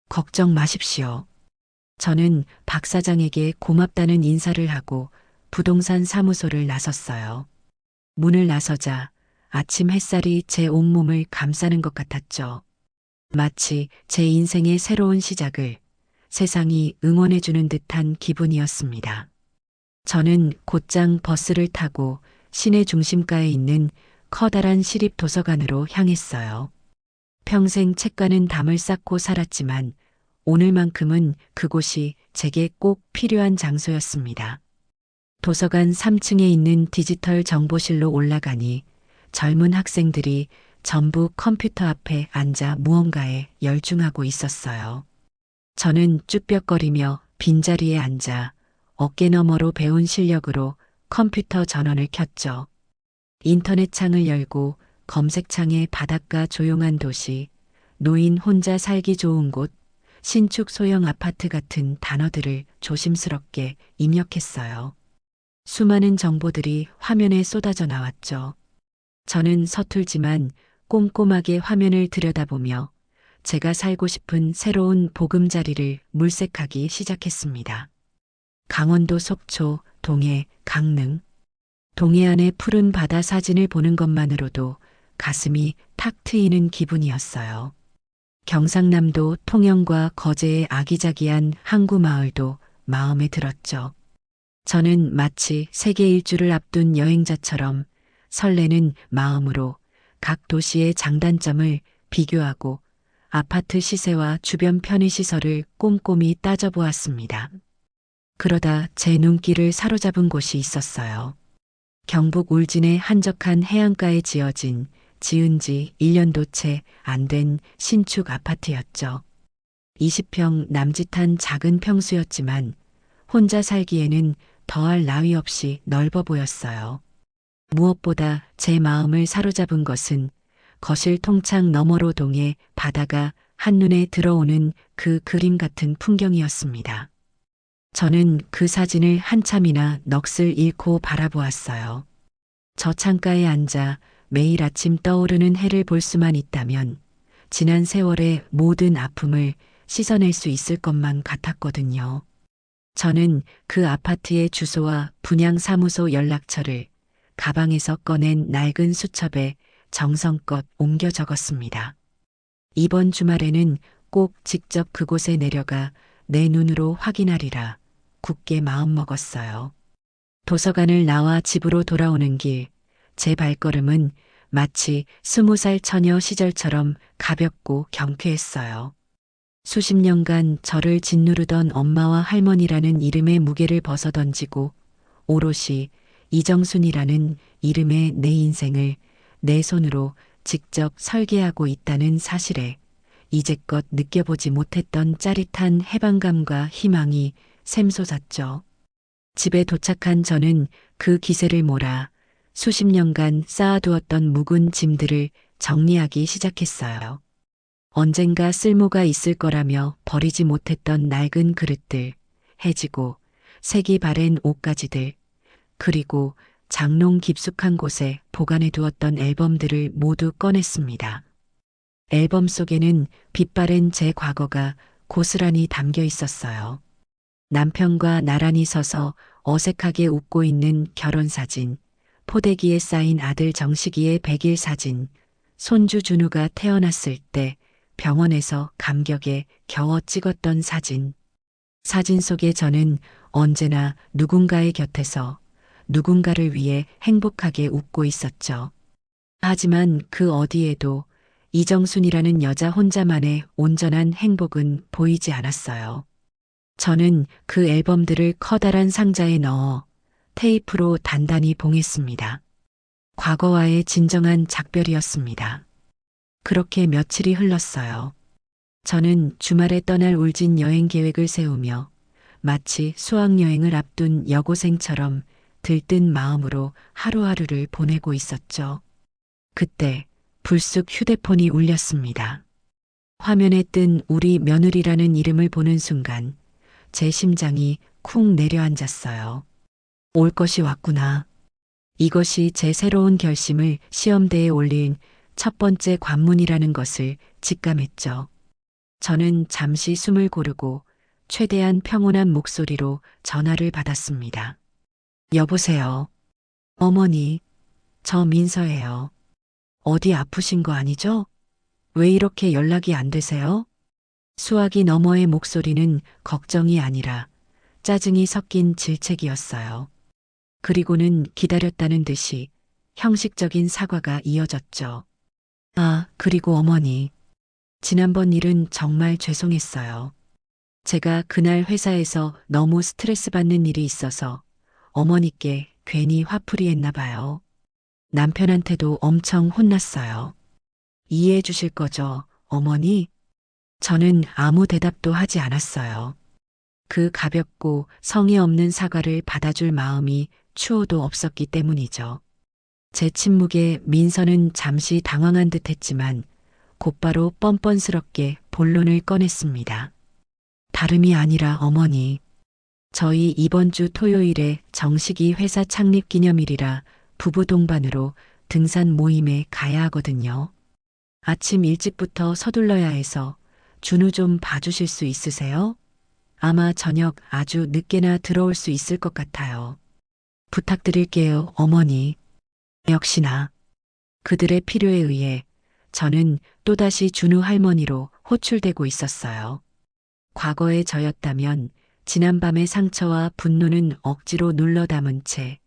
걱정 마십시오. 저는 박 사장에게 고맙다는 인사를 하고 부동산 사무소를 나섰어요. 문을 나서자 아침 햇살이 제 온몸을 감싸는 것 같았죠. 마치 제 인생의 새로운 시작을 세상이 응원해주는 듯한 기분이었습니다. 저는 곧장 버스를 타고 시내 중심가에 있는 커다란 시립 도서관으로 향했어요. 평생 책과는 담을 쌓고 살았지만 오늘만큼은 그곳이 제게 꼭 필요한 장소였습니다. 도서관 3층에 있는 디지털 정보실로 올라가니 젊은 학생들이 전부 컴퓨터 앞에 앉아 무언가에 열중하고 있었어요. 저는 쭈뼛거리며 빈자리에 앉아 어깨너머로 배운 실력으로 컴퓨터 전원을 켰죠. 인터넷 창을 열고 검색창에 바닷가 조용한 도시, 노인 혼자 살기 좋은 곳, 신축 소형 아파트 같은 단어들을 조심스럽게 입력했어요. 수많은 정보들이 화면에 쏟아져 나왔죠. 저는 서툴지만 꼼꼼하게 화면을 들여다보며 제가 살고 싶은 새로운 보금자리를 물색하기 시작했습니다. 강원도 속초, 동해, 강릉. 동해안의 푸른 바다 사진을 보는 것만으로도 가슴이 탁 트이는 기분이었어요. 경상남도 통영과 거제의 아기자기한 항구 마을도 마음에 들었죠. 저는 마치 세계 일주를 앞둔 여행자처럼 설레는 마음으로 각 도시의 장단점을 비교하고 아파트 시세와 주변 편의시설을 꼼꼼히 따져보았습니다. 그러다 제 눈길을 사로잡은 곳이 있었어요. 경북 울진의 한적한 해안가에 지은 지 1년도 채 안 된 신축 아파트였죠. 20평 남짓한 작은 평수였지만 혼자 살기에는 더할 나위 없이 넓어 보였어요. 무엇보다 제 마음을 사로잡은 것은 거실 통창 너머로 동해 바다가 한눈에 들어오는 그 그림 같은 풍경이었습니다. 저는 그 사진을 한참이나 넋을 잃고 바라보았어요. 저 창가에 앉아 매일 아침 떠오르는 해를 볼 수만 있다면 지난 세월의 모든 아픔을 씻어낼 수 있을 것만 같았거든요. 저는 그 아파트의 주소와 분양사무소 연락처를 가방에서 꺼낸 낡은 수첩에 정성껏 옮겨 적었습니다. 이번 주말에는 꼭 직접 그곳에 내려가 내 눈으로 확인하리라 굳게 마음먹었어요. 도서관을 나와 집으로 돌아오는 길, 제 발걸음은 마치 20살 처녀 시절처럼 가볍고 경쾌했어요. 수십 년간 저를 짓누르던 엄마와 할머니라는 이름의 무게를 벗어던지고 오롯이 이정순이라는 이름의 내 인생을 내 손으로 직접 설계하고 있다는 사실에 이제껏 느껴보지 못했던 짜릿한 해방감과 희망이 샘솟았죠. 집에 도착한 저는 그 기세를 몰아 수십 년간 쌓아두었던 묵은 짐들을 정리하기 시작했어요. 언젠가 쓸모가 있을 거라며 버리지 못했던 낡은 그릇들, 해지고 색이 바랜 옷가지들, 그리고 장롱 깊숙한 곳에 보관해 두었던 앨범들을 모두 꺼냈습니다. 앨범 속에는 빛바랜 제 과거가 고스란히 담겨 있었어요. 남편과 나란히 서서 어색하게 웃고 있는 결혼사진, 포대기에 쌓인 아들 정식이의 100일 사진, 손주 준우가 태어났을 때 병원에서 감격에 겨워 찍었던 사진. 사진 속에 저는 언제나 누군가의 곁에서 누군가를 위해 행복하게 웃고 있었죠. 하지만 그 어디에도 이정순이라는 여자 혼자만의 온전한 행복은 보이지 않았어요. 저는 그 앨범들을 커다란 상자에 넣어 테이프로 단단히 봉했습니다. 과거와의 진정한 작별이었습니다. 그렇게 며칠이 흘렀어요. 저는 주말에 떠날 울진 여행 계획을 세우며 마치 수학여행을 앞둔 여고생처럼 들뜬 마음으로 하루하루를 보내고 있었죠. 그때 불쑥 휴대폰이 울렸습니다. 화면에 뜬 우리 며느리라는 이름을 보는 순간 제 심장이 쿵 내려앉았어요. 올 것이 왔구나. 이것이 제 새로운 결심을 시험대에 올린 첫 번째 관문이라는 것을 직감했죠. 저는 잠시 숨을 고르고 최대한 평온한 목소리로 전화를 받았습니다. 여보세요. 어머니, 저 민서예요. 어디 아프신 거 아니죠? 왜 이렇게 연락이 안 되세요? 수화기 너머의 목소리는 걱정이 아니라 짜증이 섞인 질책이었어요. 그리고는 기다렸다는 듯이 형식적인 사과가 이어졌죠. 아, 그리고 어머니. 지난번 일은 정말 죄송했어요. 제가 그날 회사에서 너무 스트레스 받는 일이 있어서 어머니께 괜히 화풀이 했나 봐요. 남편한테도 엄청 혼났어요. 이해해 주실 거죠, 어머니? 저는 아무 대답도 하지 않았어요. 그 가볍고 성의 없는 사과를 받아줄 마음이 추호도 없었기 때문이죠. 제 침묵에 민서는 잠시 당황한 듯 했지만 곧바로 뻔뻔스럽게 본론을 꺼냈습니다. 다름이 아니라 어머니, 저희 이번 주 토요일에 정식이 회사 창립 기념일이라 부부 동반으로 등산 모임에 가야 하거든요. 아침 일찍부터 서둘러야 해서 준우 좀 봐주실 수 있으세요? 아마 저녁 아주 늦게나 들어올 수 있을 것 같아요. 부탁드릴게요, 어머니. 역시나 그들의 필요에 의해 저는 또다시 준우 할머니로 호출되고 있었어요. 과거의 저였다면 지난밤의 상처와 분노는 억지로 눌러 담은 채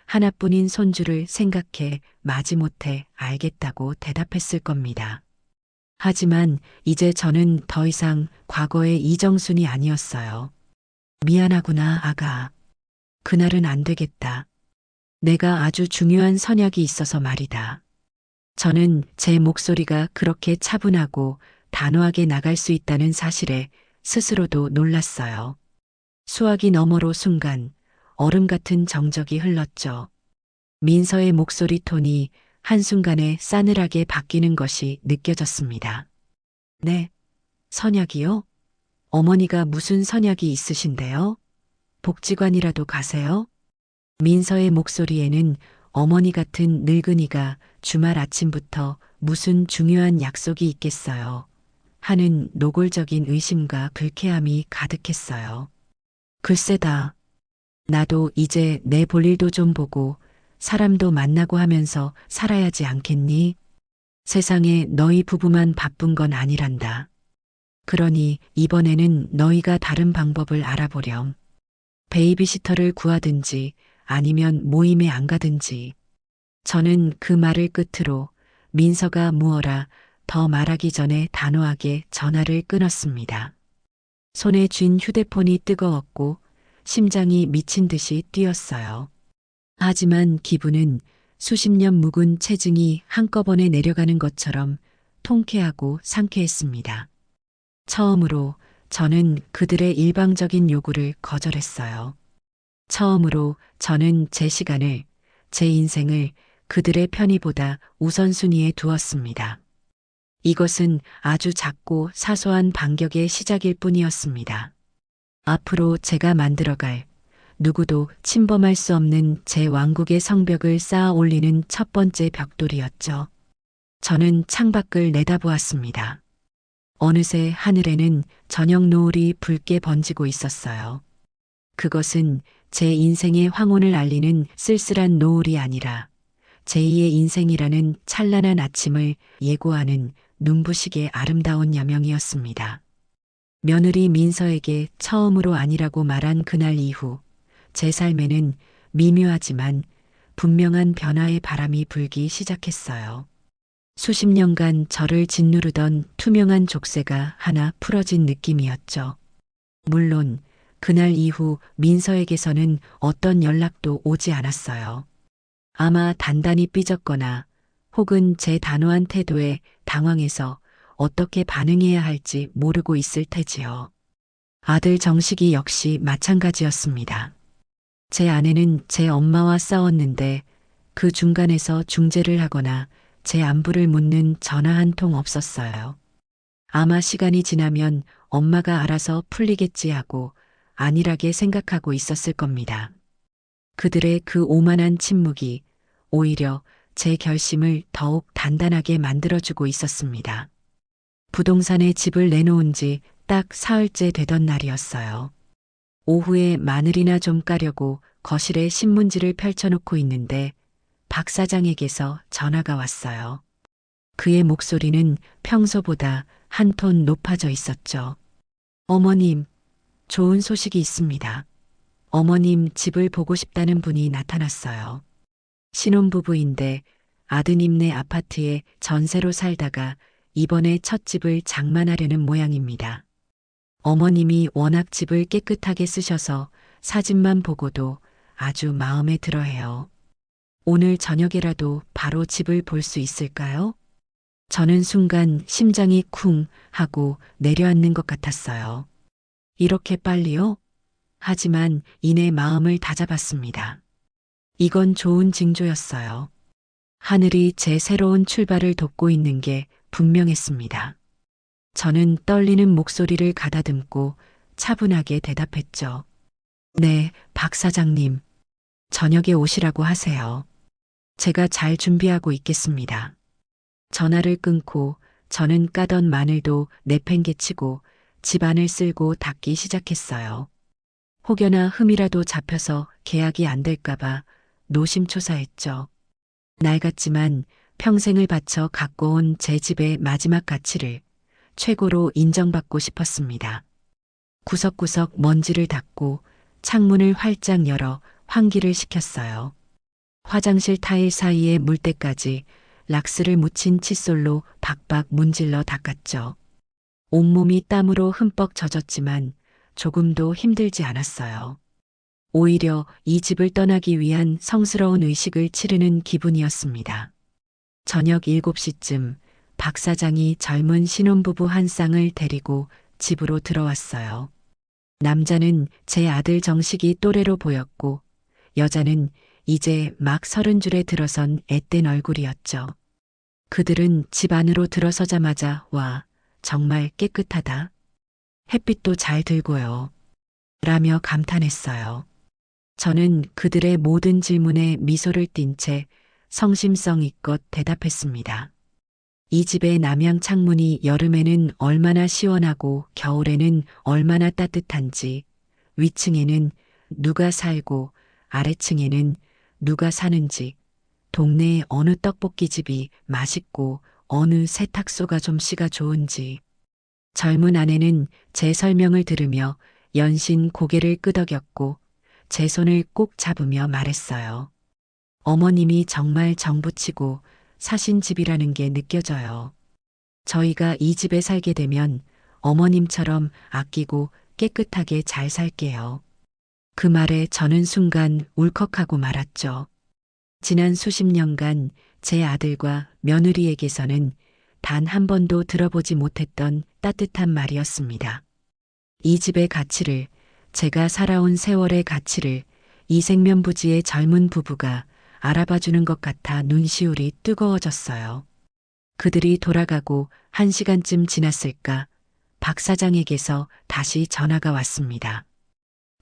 하나뿐인 손주를 생각해 마지못해 알겠다고 대답했을 겁니다. 하지만 이제 저는 더 이상 과거의 이정순이 아니었어요. 미안하구나, 아가. 그날은 안 되겠다. 내가 아주 중요한 선약이 있어서 말이다. 저는 제 목소리가 그렇게 차분하고 단호하게 나갈 수 있다는 사실에 스스로도 놀랐어요. 수화기 너머로 순간 얼음 같은 정적이 흘렀죠. 민서의 목소리 톤이 한순간에 싸늘하게 바뀌는 것이 느껴졌습니다. 네, 선약이요? 어머니가 무슨 선약이 있으신데요? 복지관이라도 가세요? 민서의 목소리에는 어머니 같은 늙은이가 주말 아침부터 무슨 중요한 약속이 있겠어요. 하는 노골적인 의심과 불쾌함이 가득했어요. 글쎄다. 나도 이제 내 볼일도 좀 보고 사람도 만나고 하면서 살아야지 않겠니? 세상에 너희 부부만 바쁜 건 아니란다. 그러니 이번에는 너희가 다른 방법을 알아보렴. 베이비시터를 구하든지 아니면 모임에 안 가든지. 저는 그 말을 끝으로 민서가 무어라 더 말하기 전에 단호하게 전화를 끊었습니다. 손에 쥔 휴대폰이 뜨거웠고 심장이 미친 듯이 뛰었어요. 하지만 기분은 수십 년 묵은 체증이 한꺼번에 내려가는 것처럼 통쾌하고 상쾌했습니다. 처음으로 저는 그들의 일방적인 요구를 거절했어요. 처음으로 저는 제 시간을, 제 인생을 그들의 편의보다 우선순위에 두었습니다. 이것은 아주 작고 사소한 반격의 시작일 뿐이었습니다. 앞으로 제가 만들어갈 누구도 침범할 수 없는 제 왕국의 성벽을 쌓아 올리는 첫 번째 벽돌이었죠. 저는 창밖을 내다보았습니다. 어느새 하늘에는 저녁 노을이 붉게 번지고 있었어요. 그것은 제 인생의 황혼을 알리는 쓸쓸한 노을이 아니라 제2의 인생이라는 찬란한 아침을 예고하는 눈부시게 아름다운 여명이었습니다. 며느리 민서에게 처음으로 아니라고 말한 그날 이후 제 삶에는 미묘하지만 분명한 변화의 바람이 불기 시작했어요. 수십 년간 저를 짓누르던 투명한 족쇄가 하나 풀어진 느낌이었죠. 물론 그날 이후 민서에게서는 어떤 연락도 오지 않았어요. 아마 단단히 삐졌거나 혹은 제 단호한 태도에 당황해서 어떻게 반응해야 할지 모르고 있을 테지요. 아들 정식이 역시 마찬가지였습니다. 제 아내는 제 엄마와 싸웠는데 그 중간에서 중재를 하거나 제 안부를 묻는 전화 한 통 없었어요. 아마 시간이 지나면 엄마가 알아서 풀리겠지 하고 안일하게 생각하고 있었을 겁니다. 그들의 그 오만한 침묵이 오히려 제 결심을 더욱 단단하게 만들어주고 있었습니다. 부동산에 집을 내놓은 지 딱 사흘째 되던 날이었어요. 오후에 마늘이나 좀 까려고 거실에 신문지를 펼쳐놓고 있는데 박 사장에게서 전화가 왔어요. 그의 목소리는 평소보다 한 톤 높아져 있었죠. 어머님, 좋은 소식이 있습니다. 어머님 집을 보고 싶다는 분이 나타났어요. 신혼부부인데 아드님네 아파트에 전세로 살다가 이번에 첫 집을 장만하려는 모양입니다. 어머님이 워낙 집을 깨끗하게 쓰셔서 사진만 보고도 아주 마음에 들어해요. 오늘 저녁에라도 바로 집을 볼 수 있을까요? 저는 순간 심장이 쿵 하고 내려앉는 것 같았어요. 이렇게 빨리요? 하지만 이내 마음을 다잡았습니다. 이건 좋은 징조였어요. 하늘이 제 새로운 출발을 돕고 있는 게 분명했습니다. 저는 떨리는 목소리를 가다듬고 차분하게 대답했죠. 네, 박 사장님. 저녁에 오시라고 하세요. 제가 잘 준비하고 있겠습니다. 전화를 끊고 저는 까던 마늘도 내팽개치고 집안을 쓸고 닦기 시작했어요. 혹여나 흠이라도 잡혀서 계약이 안 될까봐 노심초사했죠. 낡았지만 평생을 바쳐 갖고 온 제 집의 마지막 가치를 최고로 인정받고 싶었습니다. 구석구석 먼지를 닦고 창문을 활짝 열어 환기를 시켰어요. 화장실 타일 사이에 물때까지 락스를 묻힌 칫솔로 박박 문질러 닦았죠. 온몸이 땀으로 흠뻑 젖었지만 조금도 힘들지 않았어요. 오히려 이 집을 떠나기 위한 성스러운 의식을 치르는 기분이었습니다. 저녁 7시쯤 박 사장이 젊은 신혼부부 한 쌍을 데리고 집으로 들어왔어요. 남자는 제 아들 정식이 또래로 보였고 여자는 이제 막 30줄에 들어선 앳된 얼굴이었죠. 그들은 집 안으로 들어서자마자 와, 정말 깨끗하다. 햇빛도 잘 들고요. 라며 감탄했어요. 저는 그들의 모든 질문에 미소를 띤 채 성심성의껏 대답했습니다. 이 집의 남향 창문이 여름에는 얼마나 시원하고 겨울에는 얼마나 따뜻한지, 위층에는 누가 살고 아래층에는 누가 사는지, 동네의 어느 떡볶이집이 맛있고 어느 세탁소가 좀 씨가 좋은지. 젊은 아내는 제 설명을 들으며 연신 고개를 끄덕였고 제 손을 꼭 잡으며 말했어요. 어머님이 정말 정부치고 사신 집이라는 게 느껴져요. 저희가 이 집에 살게 되면 어머님처럼 아끼고 깨끗하게 잘 살게요. 그 말에 저는 순간 울컥하고 말았죠. 지난 수십 년간 제 아들과 며느리에게서는 단 한 번도 들어보지 못했던 따뜻한 말이었습니다. 이 집의 가치를, 제가 살아온 세월의 가치를 이생면부지의 젊은 부부가 알아봐주는 것 같아 눈시울이 뜨거워졌어요. 그들이 돌아가고 1시간쯤 지났을까 박 사장에게서 다시 전화가 왔습니다.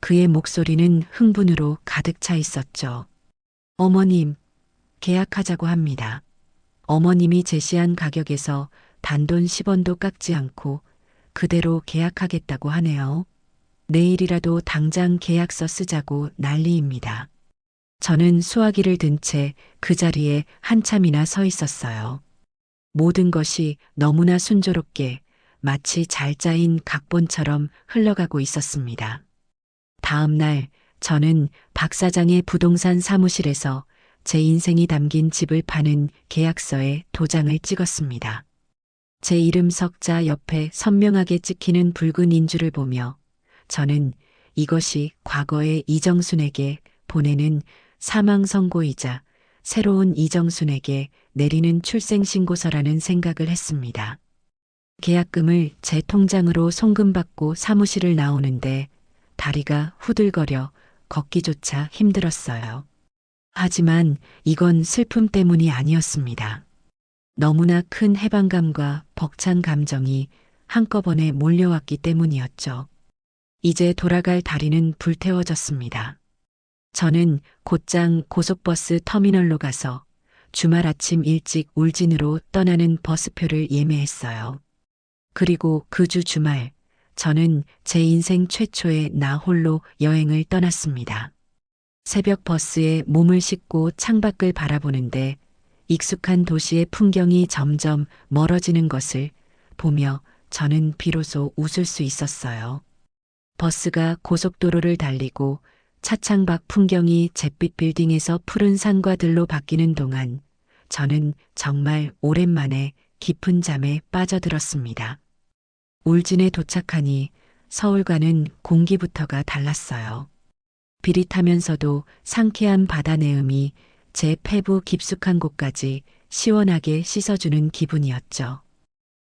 그의 목소리는 흥분으로 가득 차 있었죠. 어머님, 계약하자고 합니다. 어머님이 제시한 가격에서 단돈 10원도 깎지 않고 그대로 계약하겠다고 하네요. 내일이라도 당장 계약서 쓰자고 난리입니다. 저는 수화기를 든 채 그 자리에 한참이나 서 있었어요. 모든 것이 너무나 순조롭게 마치 잘 짜인 각본처럼 흘러가고 있었습니다. 다음 날 저는 박 사장의 부동산 사무실에서 제 인생이 담긴 집을 파는 계약서에 도장을 찍었습니다. 제 이름 석자 옆에 선명하게 찍히는 붉은 인주를 보며 저는 이것이 과거의 이정순에게 보내는 사망 선고이자 새로운 이정순에게 내리는 출생신고서라는 생각을 했습니다. 계약금을 제 통장으로 송금받고 사무실을 나오는데 다리가 후들거려 걷기조차 힘들었어요. 하지만 이건 슬픔 때문이 아니었습니다. 너무나 큰 해방감과 벅찬 감정이 한꺼번에 몰려왔기 때문이었죠. 이제 돌아갈 다리는 불태워졌습니다. 저는 곧장 고속버스 터미널로 가서 주말 아침 일찍 울진으로 떠나는 버스표를 예매했어요. 그리고 그 주 주말 저는 제 인생 최초의 나 홀로 여행을 떠났습니다. 새벽 버스에 몸을 싣고 창밖을 바라보는데 익숙한 도시의 풍경이 점점 멀어지는 것을 보며 저는 비로소 웃을 수 있었어요. 버스가 고속도로를 달리고 차창 밖 풍경이 잿빛 빌딩에서 푸른 산과 들로 바뀌는 동안 저는 정말 오랜만에 깊은 잠에 빠져들었습니다. 울진에 도착하니 서울과는 공기부터가 달랐어요. 비릿하면서도 상쾌한 바다 내음이 제 폐부 깊숙한 곳까지 시원하게 씻어주는 기분이었죠.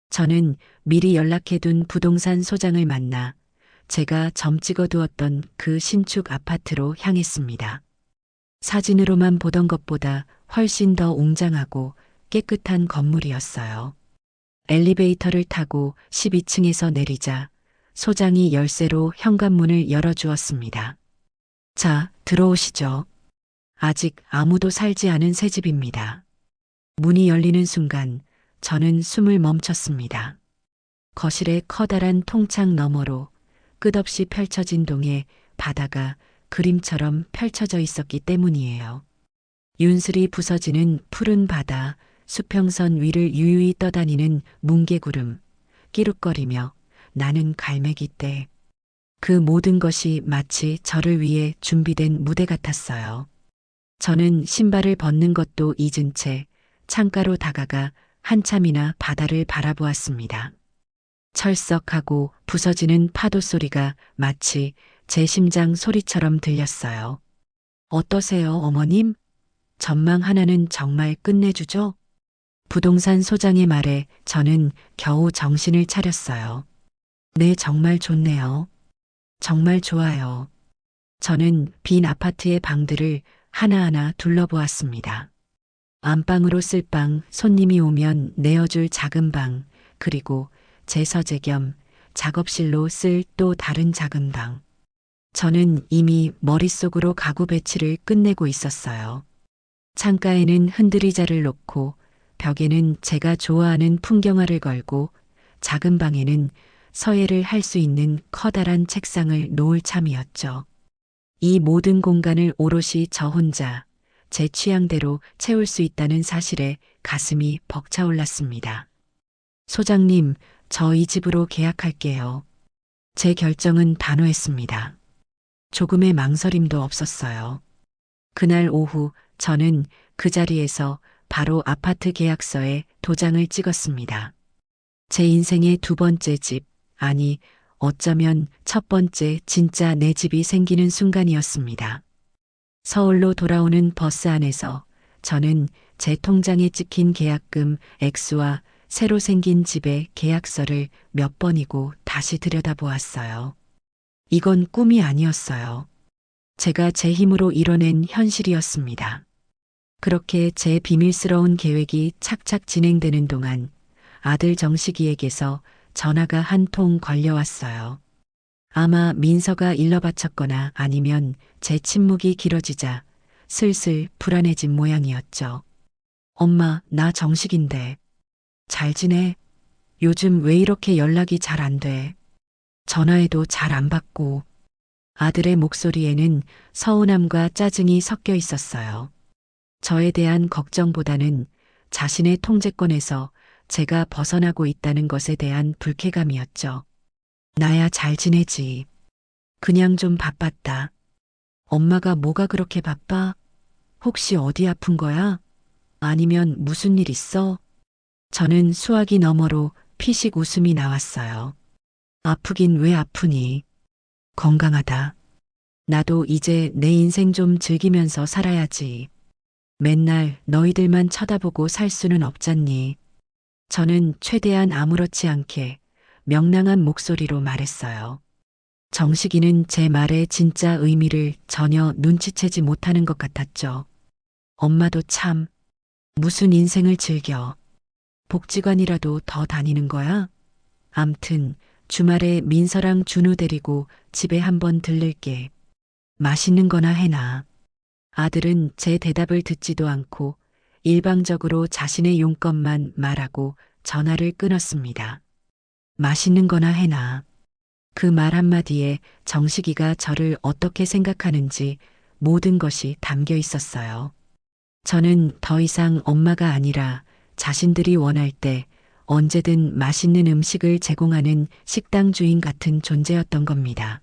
저는 미리 연락해둔 부동산 소장을 만나 제가 점 찍어두었던 그 신축 아파트로 향했습니다. 사진으로만 보던 것보다 훨씬 더 웅장하고 깨끗한 건물이었어요. 엘리베이터를 타고 12층에서 내리자 소장이 열쇠로 현관문을 열어주었습니다. 자, 들어오시죠. 아직 아무도 살지 않은 새 집입니다. 문이 열리는 순간 저는 숨을 멈췄습니다. 거실의 커다란 통창 너머로 끝없이 펼쳐진 동해 바다가 그림처럼 펼쳐져 있었기 때문이에요. 윤슬이 부서지는 푸른 바다, 수평선 위를 유유히 떠다니는 뭉게구름, 끼룩거리며 나는 갈매기떼. 그 모든 것이 마치 저를 위해 준비된 무대 같았어요. 저는 신발을 벗는 것도 잊은 채 창가로 다가가 한참이나 바다를 바라보았습니다. 철썩하고 부서지는 파도 소리가 마치 제 심장 소리처럼 들렸어요. 어떠세요, 어머님? 전망 하나는 정말 끝내주죠? 부동산 소장의 말에 저는 겨우 정신을 차렸어요. 네, 정말 좋네요. 정말 좋아요. 저는 빈 아파트의 방들을 하나하나 둘러보았습니다. 안방으로 쓸 방, 손님이 오면 내어줄 작은 방, 그리고 제 서재 겸 작업실로 쓸 또 다른 작은 방. 저는 이미 머릿속으로 가구 배치를 끝내고 있었어요. 창가에는 흔들의자를 놓고 벽에는 제가 좋아하는 풍경화를 걸고 작은 방에는 서예를 할 수 있는 커다란 책상을 놓을 참이었죠. 이 모든 공간을 오롯이 저 혼자 제 취향대로 채울 수 있다는 사실에 가슴이 벅차올랐습니다. 소장님, 저 이 집으로 계약할게요. 제 결정은 단호했습니다. 조금의 망설임도 없었어요. 그날 오후 저는 그 자리에서 바로 아파트 계약서에 도장을 찍었습니다. 제 인생의 두 번째 집, 아니, 어쩌면 첫 번째 진짜 내 집이 생기는 순간이었습니다. 서울로 돌아오는 버스 안에서 저는 제 통장에 찍힌 계약금 액수와 새로 생긴 집의 계약서를 몇 번이고 다시 들여다보았어요. 이건 꿈이 아니었어요. 제가 제 힘으로 이뤄낸 현실이었습니다. 그렇게 제 비밀스러운 계획이 착착 진행되는 동안 아들 정식이에게서 전화가 한 통 걸려왔어요. 아마 민서가 일러 바쳤거나 아니면 제 침묵이 길어지자 슬슬 불안해진 모양이었죠. 엄마, 나 정식인데. 잘 지내? 요즘 왜 이렇게 연락이 잘 안 돼? 전화해도 잘 안 받고. 아들의 목소리에는 서운함과 짜증이 섞여 있었어요. 저에 대한 걱정보다는 자신의 통제권에서 제가 벗어나고 있다는 것에 대한 불쾌감이었죠. 나야 잘 지내지. 그냥 좀 바빴다. 엄마가 뭐가 그렇게 바빠? 혹시 어디 아픈 거야? 아니면 무슨 일 있어? 저는 수화기 너머로 피식 웃음이 나왔어요. 아프긴 왜 아프니? 건강하다. 나도 이제 내 인생 좀 즐기면서 살아야지. 맨날 너희들만 쳐다보고 살 수는 없잖니. 저는 최대한 아무렇지 않게 명랑한 목소리로 말했어요. 정식이는 제 말의 진짜 의미를 전혀 눈치채지 못하는 것 같았죠. 엄마도 참, 무슨 인생을 즐겨. 복지관이라도 더 다니는 거야? 암튼 주말에 민서랑 준우 데리고 집에 한번 들를게. 맛있는 거나 해놔. 아들은 제 대답을 듣지도 않고 일방적으로 자신의 용건만 말하고 전화를 끊었습니다. 맛있는 거나 해놔. 그 말 한마디에 정식이가 저를 어떻게 생각하는지 모든 것이 담겨 있었어요. 저는 더 이상 엄마가 아니라 자신들이 원할 때 언제든 맛있는 음식을 제공하는 식당 주인 같은 존재였던 겁니다.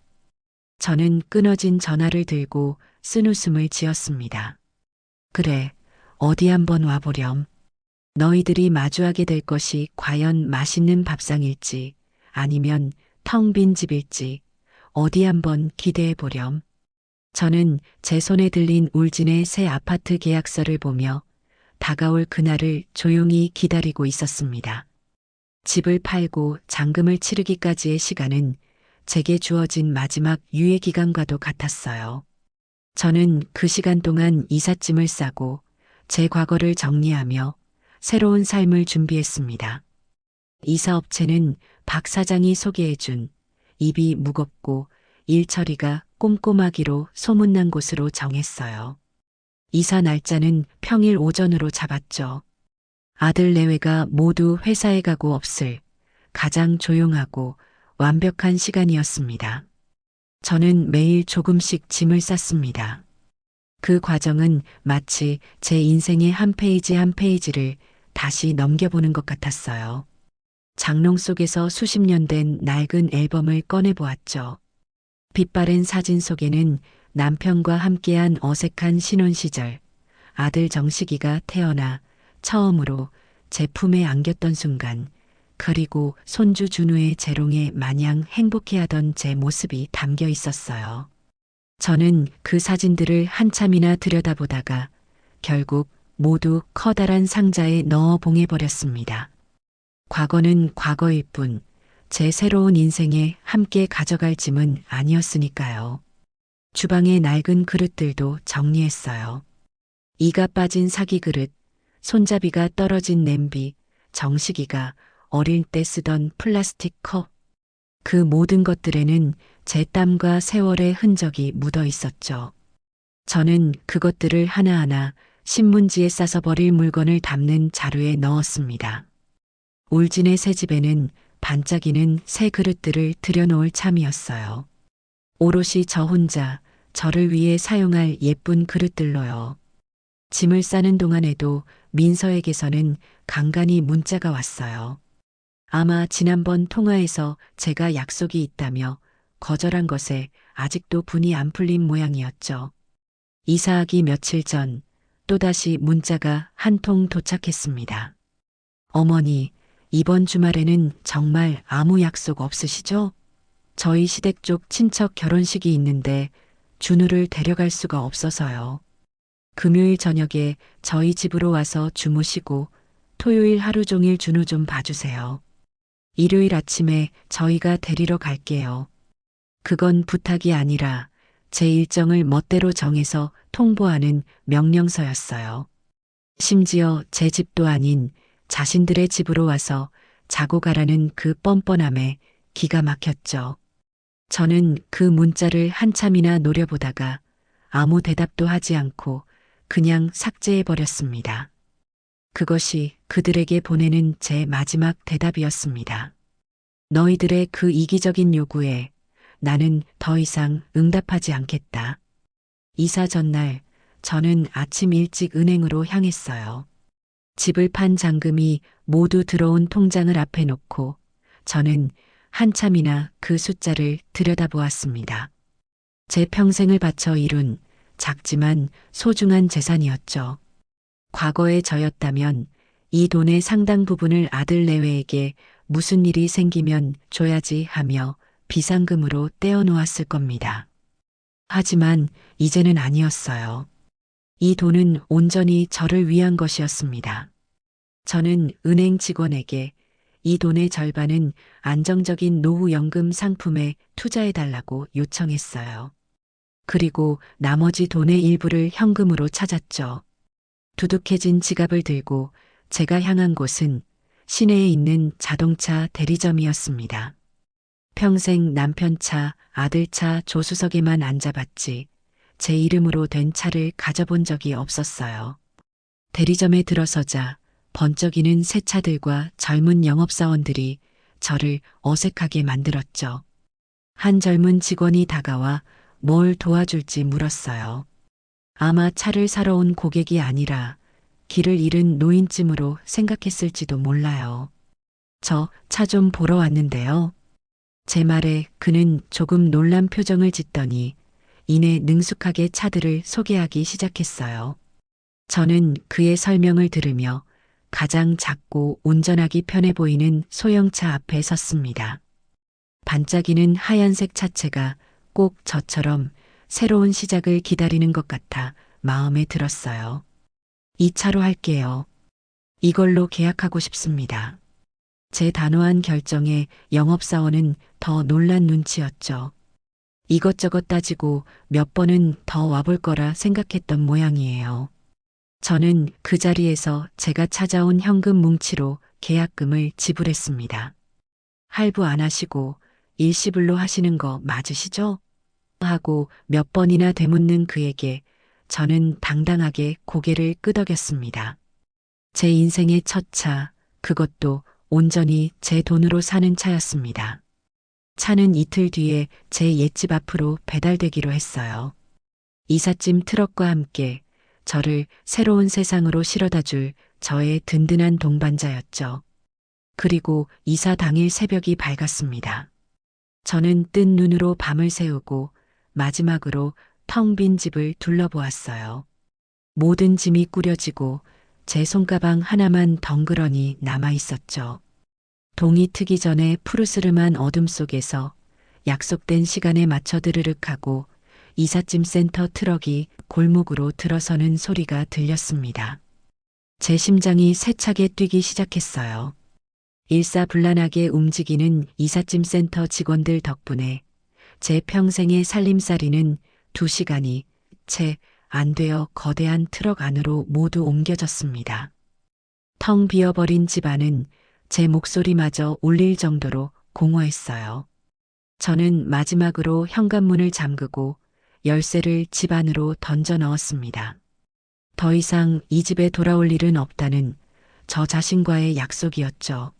저는 끊어진 전화를 들고 쓴웃음을 지었습니다. 그래, 어디 한번 와보렴. 너희들이 마주하게 될 것이 과연 맛있는 밥상일지 아니면 텅 빈 집일지 어디 한번 기대해 보렴. 저는 제 손에 들린 울진의 새 아파트 계약서를 보며 다가올 그날을 조용히 기다리고 있었습니다. 집을 팔고 잔금을 치르기까지의 시간은 제게 주어진 마지막 유예 기간과도 같았어요. 저는 그 시간 동안 이삿짐을 싸고 제 과거를 정리하며 새로운 삶을 준비했습니다. 이사업체는 박 사장이 소개해준 입이 무겁고 일 처리가 꼼꼼하기로 소문난 곳으로 정했어요. 이사 날짜는 평일 오전으로 잡았죠. 아들 내외가 모두 회사에 가고 없을 가장 조용하고 완벽한 시간이었습니다. 저는 매일 조금씩 짐을 쌌습니다. 그 과정은 마치 제 인생의 한 페이지 한 페이지를 다시 넘겨보는 것 같았어요. 장롱 속에서 수십 년 된 낡은 앨범을 꺼내보았죠. 빛바랜 사진 속에는 남편과 함께한 어색한 신혼 시절, 아들 정식이가 태어나 처음으로 제 품에 안겼던 순간, 그리고 손주 준우의 재롱에 마냥 행복해하던 제 모습이 담겨 있었어요. 저는 그 사진들을 한참이나 들여다보다가 결국 모두 커다란 상자에 넣어 봉해버렸습니다. 과거는 과거일 뿐, 제 새로운 인생에 함께 가져갈 짐은 아니었으니까요. 주방의 낡은 그릇들도 정리했어요. 이가 빠진 사기 그릇, 손잡이가 떨어진 냄비, 정식이가 어릴 때 쓰던 플라스틱 컵. 그 모든 것들에는 제 땀과 세월의 흔적이 묻어 있었죠. 저는 그것들을 하나하나 신문지에 싸서 버릴 물건을 담는 자루에 넣었습니다. 울진의 새 집에는 반짝이는 새 그릇들을 들여놓을 참이었어요. 오롯이 저 혼자 저를 위해 사용할 예쁜 그릇들로요. 짐을 싸는 동안에도 민서에게서는 간간히 문자가 왔어요. 아마 지난번 통화에서 제가 약속이 있다며 거절한 것에 아직도 분이 안 풀린 모양이었죠. 이사하기 며칠 전 또다시 문자가 한 통 도착했습니다. 어머니, 이번 주말에는 정말 아무 약속 없으시죠? 저희 시댁 쪽 친척 결혼식이 있는데 준우를 데려갈 수가 없어서요. 금요일 저녁에 저희 집으로 와서 주무시고 토요일 하루 종일 준우 좀 봐주세요. 일요일 아침에 저희가 데리러 갈게요. 그건 부탁이 아니라 제 일정을 멋대로 정해서 통보하는 명령서였어요. 심지어 제 집도 아닌 자신들의 집으로 와서 자고 가라는 그 뻔뻔함에 기가 막혔죠. 저는 그 문자를 한참이나 노려보다가 아무 대답도 하지 않고 그냥 삭제해버렸습니다. 그것이 그들에게 보내는 제 마지막 대답이었습니다. 너희들의 그 이기적인 요구에 나는 더 이상 응답하지 않겠다. 이사 전날 저는 아침 일찍 은행으로 향했어요. 집을 판 잔금이 모두 들어온 통장을 앞에 놓고 저는 한참이나 그 숫자를 들여다보았습니다. 제 평생을 바쳐 이룬 작지만 소중한 재산이었죠. 과거의 저였다면 이 돈의 상당 부분을 아들 내외에게 무슨 일이 생기면 줘야지 하며 비상금으로 떼어놓았을 겁니다. 하지만 이제는 아니었어요. 이 돈은 온전히 저를 위한 것이었습니다. 저는 은행 직원에게 이 돈의 절반은 안정적인 노후연금 상품에 투자해달라고 요청했어요. 그리고 나머지 돈의 일부를 현금으로 찾았죠. 두둑해진 지갑을 들고 제가 향한 곳은 시내에 있는 자동차 대리점이었습니다. 평생 남편 차, 아들 차 조수석에만 앉아봤지 제 이름으로 된 차를 가져본 적이 없었어요. 대리점에 들어서자 번쩍이는 새 차들과 젊은 영업사원들이 저를 어색하게 만들었죠. 한 젊은 직원이 다가와 뭘 도와줄지 물었어요. 아마 차를 사러 온 고객이 아니라 길을 잃은 노인쯤으로 생각했을지도 몰라요. 저 차 좀 보러 왔는데요. 제 말에 그는 조금 놀란 표정을 짓더니 이내 능숙하게 차들을 소개하기 시작했어요. 저는 그의 설명을 들으며 가장 작고 운전하기 편해 보이는 소형차 앞에 섰습니다. 반짝이는 하얀색 차체가 꼭 저처럼 새로운 시작을 기다리는 것 같아 마음에 들었어요. 이 차로 할게요. 이걸로 계약하고 싶습니다. 제 단호한 결정에 영업사원은 더 놀란 눈치였죠. 이것저것 따지고 몇 번은 더 와볼 거라 생각했던 모양이에요. 저는 그 자리에서 제가 찾아온 현금 뭉치로 계약금을 지불했습니다. 할부 안 하시고 일시불로 하시는 거 맞으시죠? 하고 몇 번이나 되묻는 그에게 저는 당당하게 고개를 끄덕였습니다. 제 인생의 첫 차, 그것도 온전히 제 돈으로 사는 차였습니다. 차는 이틀 뒤에 제 옛집 앞으로 배달되기로 했어요. 이삿짐 트럭과 함께 저를 새로운 세상으로 실어다 줄 저의 든든한 동반자였죠. 그리고 이사 당일 새벽이 밝았습니다. 저는 뜬 눈으로 밤을 새우고 마지막으로 텅 빈 집을 둘러보았어요. 모든 짐이 꾸려지고 제 손가방 하나만 덩그러니 남아 있었죠. 동이 트기 전에 푸르스름한 어둠 속에서 약속된 시간에 맞춰 드르륵하고 이삿짐 센터 트럭이 골목으로 들어서는 소리가 들렸습니다. 제 심장이 세차게 뛰기 시작했어요. 일사불란하게 움직이는 이삿짐 센터 직원들 덕분에 제 평생의 살림살이는 2시간이 채 안 되어 거대한 트럭 안으로 모두 옮겨졌습니다. 텅 비어버린 집 안은 제 목소리마저 울릴 정도로 공허했어요. 저는 마지막으로 현관문을 잠그고 열쇠를 집 안으로 던져 넣었습니다. 더 이상 이 집에 돌아올 일은 없다는 저 자신과의 약속이었죠.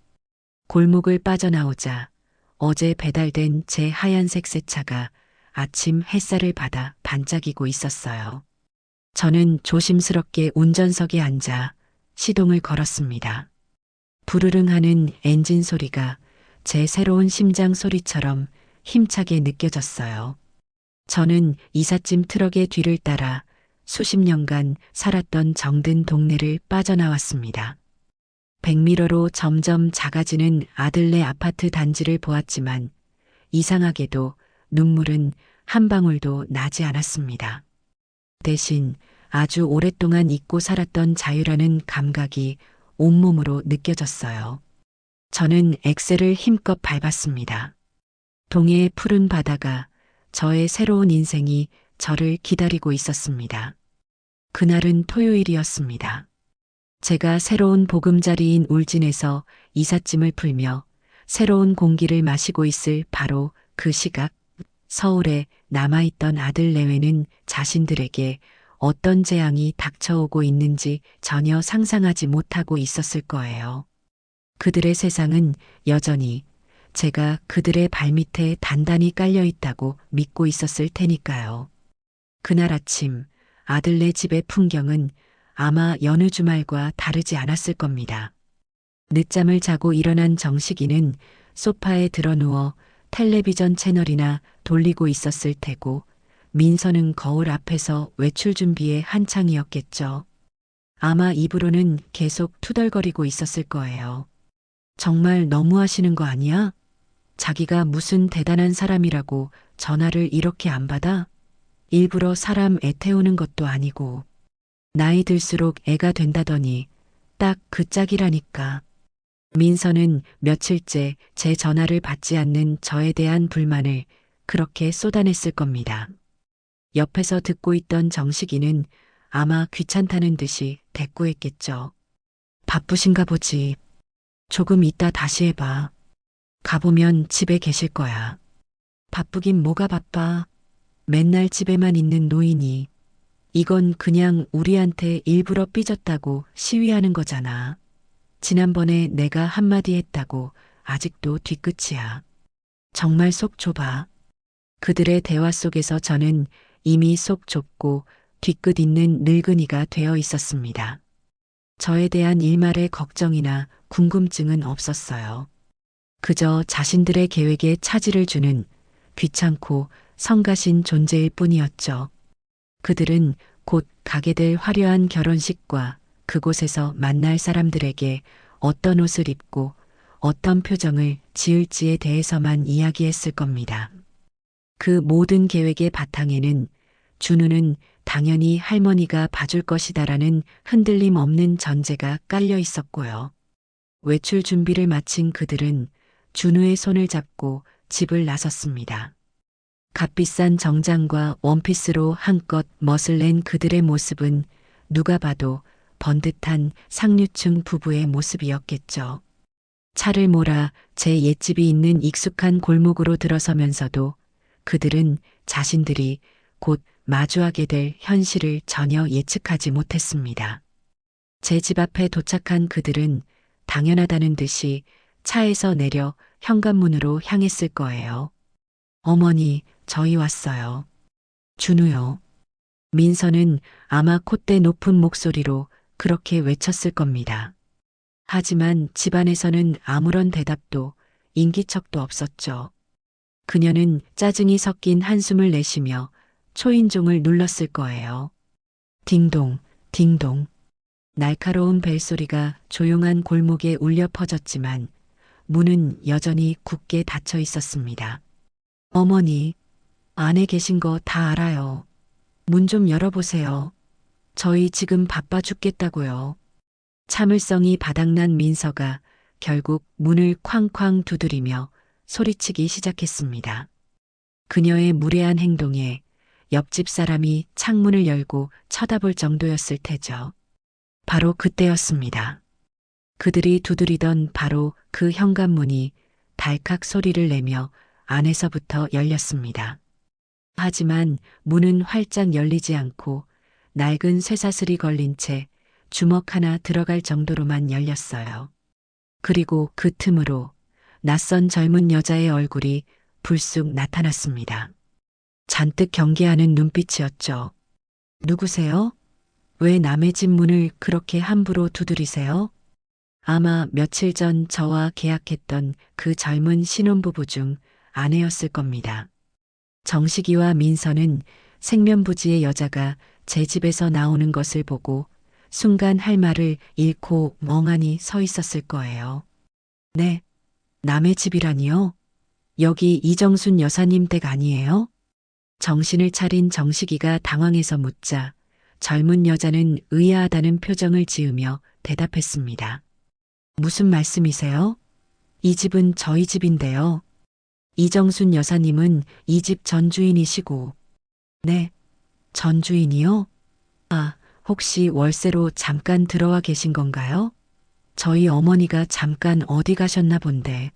골목을 빠져나오자 어제 배달된 제 하얀색 새 차가 아침 햇살을 받아 반짝이고 있었어요. 저는 조심스럽게 운전석에 앉아 시동을 걸었습니다. 부르릉 하는 엔진 소리가 제 새로운 심장 소리처럼 힘차게 느껴졌어요. 저는 이삿짐 트럭의 뒤를 따라 수십 년간 살았던 정든 동네를 빠져나왔습니다. 백미러로 점점 작아지는 아들네 아파트 단지를 보았지만 이상하게도 눈물은 한 방울도 나지 않았습니다. 대신 아주 오랫동안 잊고 살았던 자유라는 감각이 온몸으로 느껴졌어요. 저는 엑셀을 힘껏 밟았습니다. 동해의 푸른 바다가 저의 새로운 인생이 저를 기다리고 있었습니다. 그날은 토요일이었습니다. 제가 새로운 보금자리인 울진에서 이삿짐을 풀며 새로운 공기를 마시고 있을 바로 그 시각, 서울에 남아있던 아들 내외는 자신들에게 어떤 재앙이 닥쳐오고 있는지 전혀 상상하지 못하고 있었을 거예요. 그들의 세상은 여전히 제가 그들의 발밑에 단단히 깔려 있다고 믿고 있었을 테니까요. 그날 아침 아들네 집의 풍경은 아마 여느 주말과 다르지 않았을 겁니다. 늦잠을 자고 일어난 정식이는 소파에 드러누워 텔레비전 채널이나 돌리고 있었을 테고 민서는 거울 앞에서 외출 준비에 한창이었겠죠. 아마 입으로는 계속 투덜거리고 있었을 거예요. 정말 너무하시는 거 아니야? 자기가 무슨 대단한 사람이라고 전화를 이렇게 안 받아? 일부러 사람 애 태우는 것도 아니고. 나이 들수록 애가 된다더니 딱 그 짝이라니까. 민서는 며칠째 제 전화를 받지 않는 저에 대한 불만을 그렇게 쏟아냈을 겁니다. 옆에서 듣고 있던 정식이는 아마 귀찮다는 듯이 대꾸했겠죠. 바쁘신가 보지. 조금 이따 다시 해봐. 가보면 집에 계실 거야. 바쁘긴 뭐가 바빠. 맨날 집에만 있는 노인이. 이건 그냥 우리한테 일부러 삐졌다고 시위하는 거잖아. 지난번에 내가 한마디 했다고 아직도 뒤끝이야. 정말 속 좁아. 그들의 대화 속에서 저는 이미 속 좁고 뒤끝 있는 늙은이가 되어 있었습니다. 저에 대한 일말의 걱정이나 궁금증은 없었어요. 그저 자신들의 계획에 차질을 주는 귀찮고 성가신 존재일 뿐이었죠. 그들은 곧 가게 될 화려한 결혼식과 그곳에서 만날 사람들에게 어떤 옷을 입고 어떤 표정을 지을지에 대해서만 이야기했을 겁니다. 그 모든 계획의 바탕에는 준우는 당연히 할머니가 봐줄 것이다라는 흔들림 없는 전제가 깔려 있었고요. 외출 준비를 마친 그들은 준우의 손을 잡고 집을 나섰습니다. 값비싼 정장과 원피스로 한껏 멋을 낸 그들의 모습은 누가 봐도 번듯한 상류층 부부의 모습이었겠죠. 차를 몰아 제 옛집이 있는 익숙한 골목으로 들어서면서도 그들은 자신들이 곧 마주하게 될 현실을 전혀 예측하지 못했습니다. 제 집 앞에 도착한 그들은 당연하다는 듯이 차에서 내려 현관문으로 향했을 거예요. 어머니, 저희 왔어요. 준우요. 민서는 아마 콧대 높은 목소리로 그렇게 외쳤을 겁니다. 하지만 집안에서는 아무런 대답도 인기척도 없었죠. 그녀는 짜증이 섞인 한숨을 내쉬며 초인종을 눌렀을 거예요. 딩동, 딩동. 날카로운 벨소리가 조용한 골목에 울려 퍼졌지만 문은 여전히 굳게 닫혀 있었습니다. 어머니, 안에 계신 거 다 알아요. 문 좀 열어보세요. 저희 지금 바빠 죽겠다고요. 참을성이 바닥난 민서가 결국 문을 쾅쾅 두드리며 소리치기 시작했습니다. 그녀의 무례한 행동에 옆집 사람이 창문을 열고 쳐다볼 정도였을 테죠. 바로 그때였습니다. 그들이 두드리던 바로 그 현관문이 달칵 소리를 내며 안에서부터 열렸습니다. 하지만 문은 활짝 열리지 않고 낡은 쇠사슬이 걸린 채 주먹 하나 들어갈 정도로만 열렸어요. 그리고 그 틈으로 낯선 젊은 여자의 얼굴이 불쑥 나타났습니다. 잔뜩 경계하는 눈빛이었죠. 누구세요? 왜 남의 집 문을 그렇게 함부로 두드리세요? 아마 며칠 전 저와 계약했던 그 젊은 신혼부부 중 아내였을 겁니다. 정식이와 민서는 생면부지의 여자가 제 집에서 나오는 것을 보고 순간 할 말을 잃고 멍하니 서 있었을 거예요. 네, 남의 집이라니요? 여기 이정순 여사님 댁 아니에요? 정신을 차린 정식이가 당황해서 묻자 젊은 여자는 의아하다는 표정을 지으며 대답했습니다. 무슨 말씀이세요? 이 집은 저희 집인데요. 이정순 여사님은 이 집 전주인이시고. 네, 전주인이요? 아, 혹시 월세로 잠깐 들어와 계신 건가요? 저희 어머니가 잠깐 어디 가셨나 본데.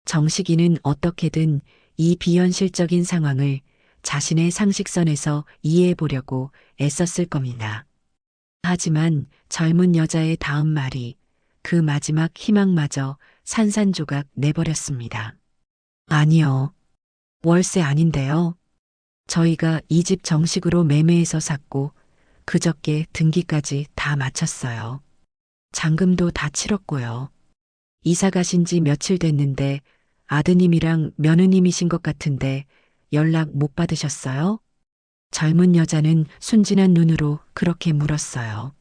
정식이는 어떻게든 이 비현실적인 상황을 자신의 상식선에서 이해해 보려고 애썼을 겁니다. 하지만 젊은 여자의 다음 말이 그 마지막 희망마저 산산조각 내버렸습니다. 아니요. 월세 아닌데요. 저희가 이 집 정식으로 매매해서 샀고 그저께 등기까지 다 마쳤어요. 잔금도 다 치렀고요. 이사 가신 지 며칠 됐는데 아드님이랑 며느님이신 것 같은데 연락 못 받으셨어요? 젊은 여자는 순진한 눈으로 그렇게 물었어요.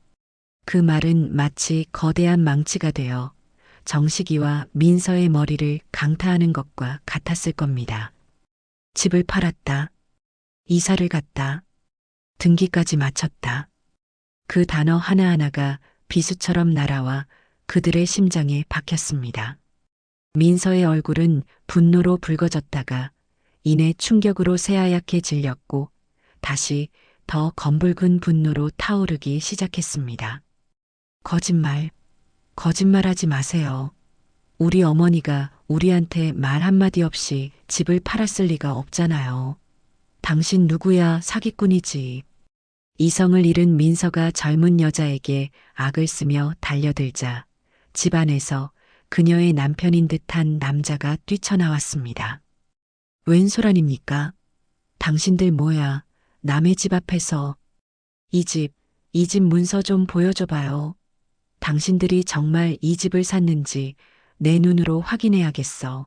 그 말은 마치 거대한 망치가 되어 정식이와 민서의 머리를 강타하는 것과 같았을 겁니다. 집을 팔았다. 이사를 갔다. 등기까지 마쳤다. 그 단어 하나하나가 비수처럼 날아와 그들의 심장에 박혔습니다. 민서의 얼굴은 분노로 붉어졌다가 이내 충격으로 새하얗게 질렸고 다시 더 검붉은 분노로 타오르기 시작했습니다. 거짓말, 거짓말하지 마세요. 우리 어머니가 우리한테 말 한마디 없이 집을 팔았을 리가 없잖아요. 당신 누구야, 사기꾼이지. 이성을 잃은 민서가 젊은 여자에게 악을 쓰며 달려들자 집 안에서 그녀의 남편인 듯한 남자가 뛰쳐나왔습니다. 웬 소란입니까? 당신들 뭐야, 남의 집 앞에서. 이 집 문서 좀 보여줘봐요. 당신들이 정말 이 집을 샀는지 내 눈으로 확인해야겠어.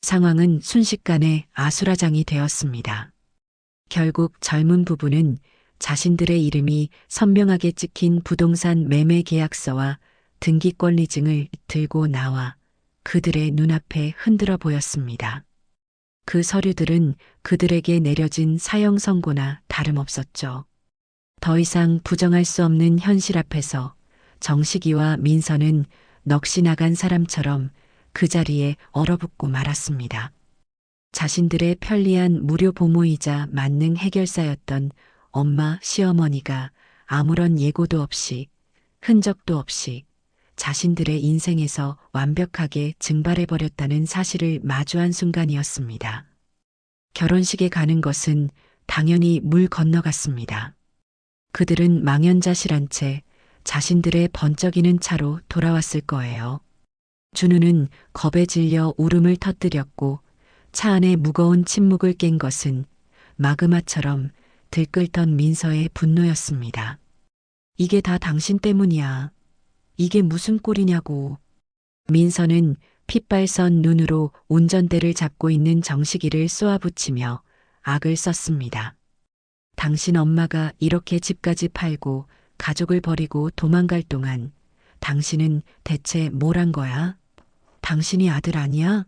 상황은 순식간에 아수라장이 되었습니다. 결국 젊은 부부는 자신들의 이름이 선명하게 찍힌 부동산 매매 계약서와 등기권리증을 들고 나와 그들의 눈앞에 흔들어 보였습니다. 그 서류들은 그들에게 내려진 사형 선고나 다름없었죠. 더 이상 부정할 수 없는 현실 앞에서 정식이와 민서는 넋이 나간 사람처럼 그 자리에 얼어붙고 말았습니다. 자신들의 편리한 무료 보모이자 만능 해결사였던 엄마, 시어머니가 아무런 예고도 없이 흔적도 없이 자신들의 인생에서 완벽하게 증발해버렸다는 사실을 마주한 순간이었습니다. 결혼식에 가는 것은 당연히 물 건너갔습니다. 그들은 망연자실한 채 자신들의 번쩍이는 차로 돌아왔을 거예요. 준우는 겁에 질려 울음을 터뜨렸고 차 안에 무거운 침묵을 깬 것은 마그마처럼 들끓던 민서의 분노였습니다. 이게 다 당신 때문이야. 이게 무슨 꼴이냐고. 민서는 핏발선 눈으로 운전대를 잡고 있는 정식이를 쏘아붙이며 악을 썼습니다. 당신 엄마가 이렇게 집까지 팔고 가족을 버리고 도망갈 동안 당신은 대체 뭘 한 거야? 당신이 아들 아니야?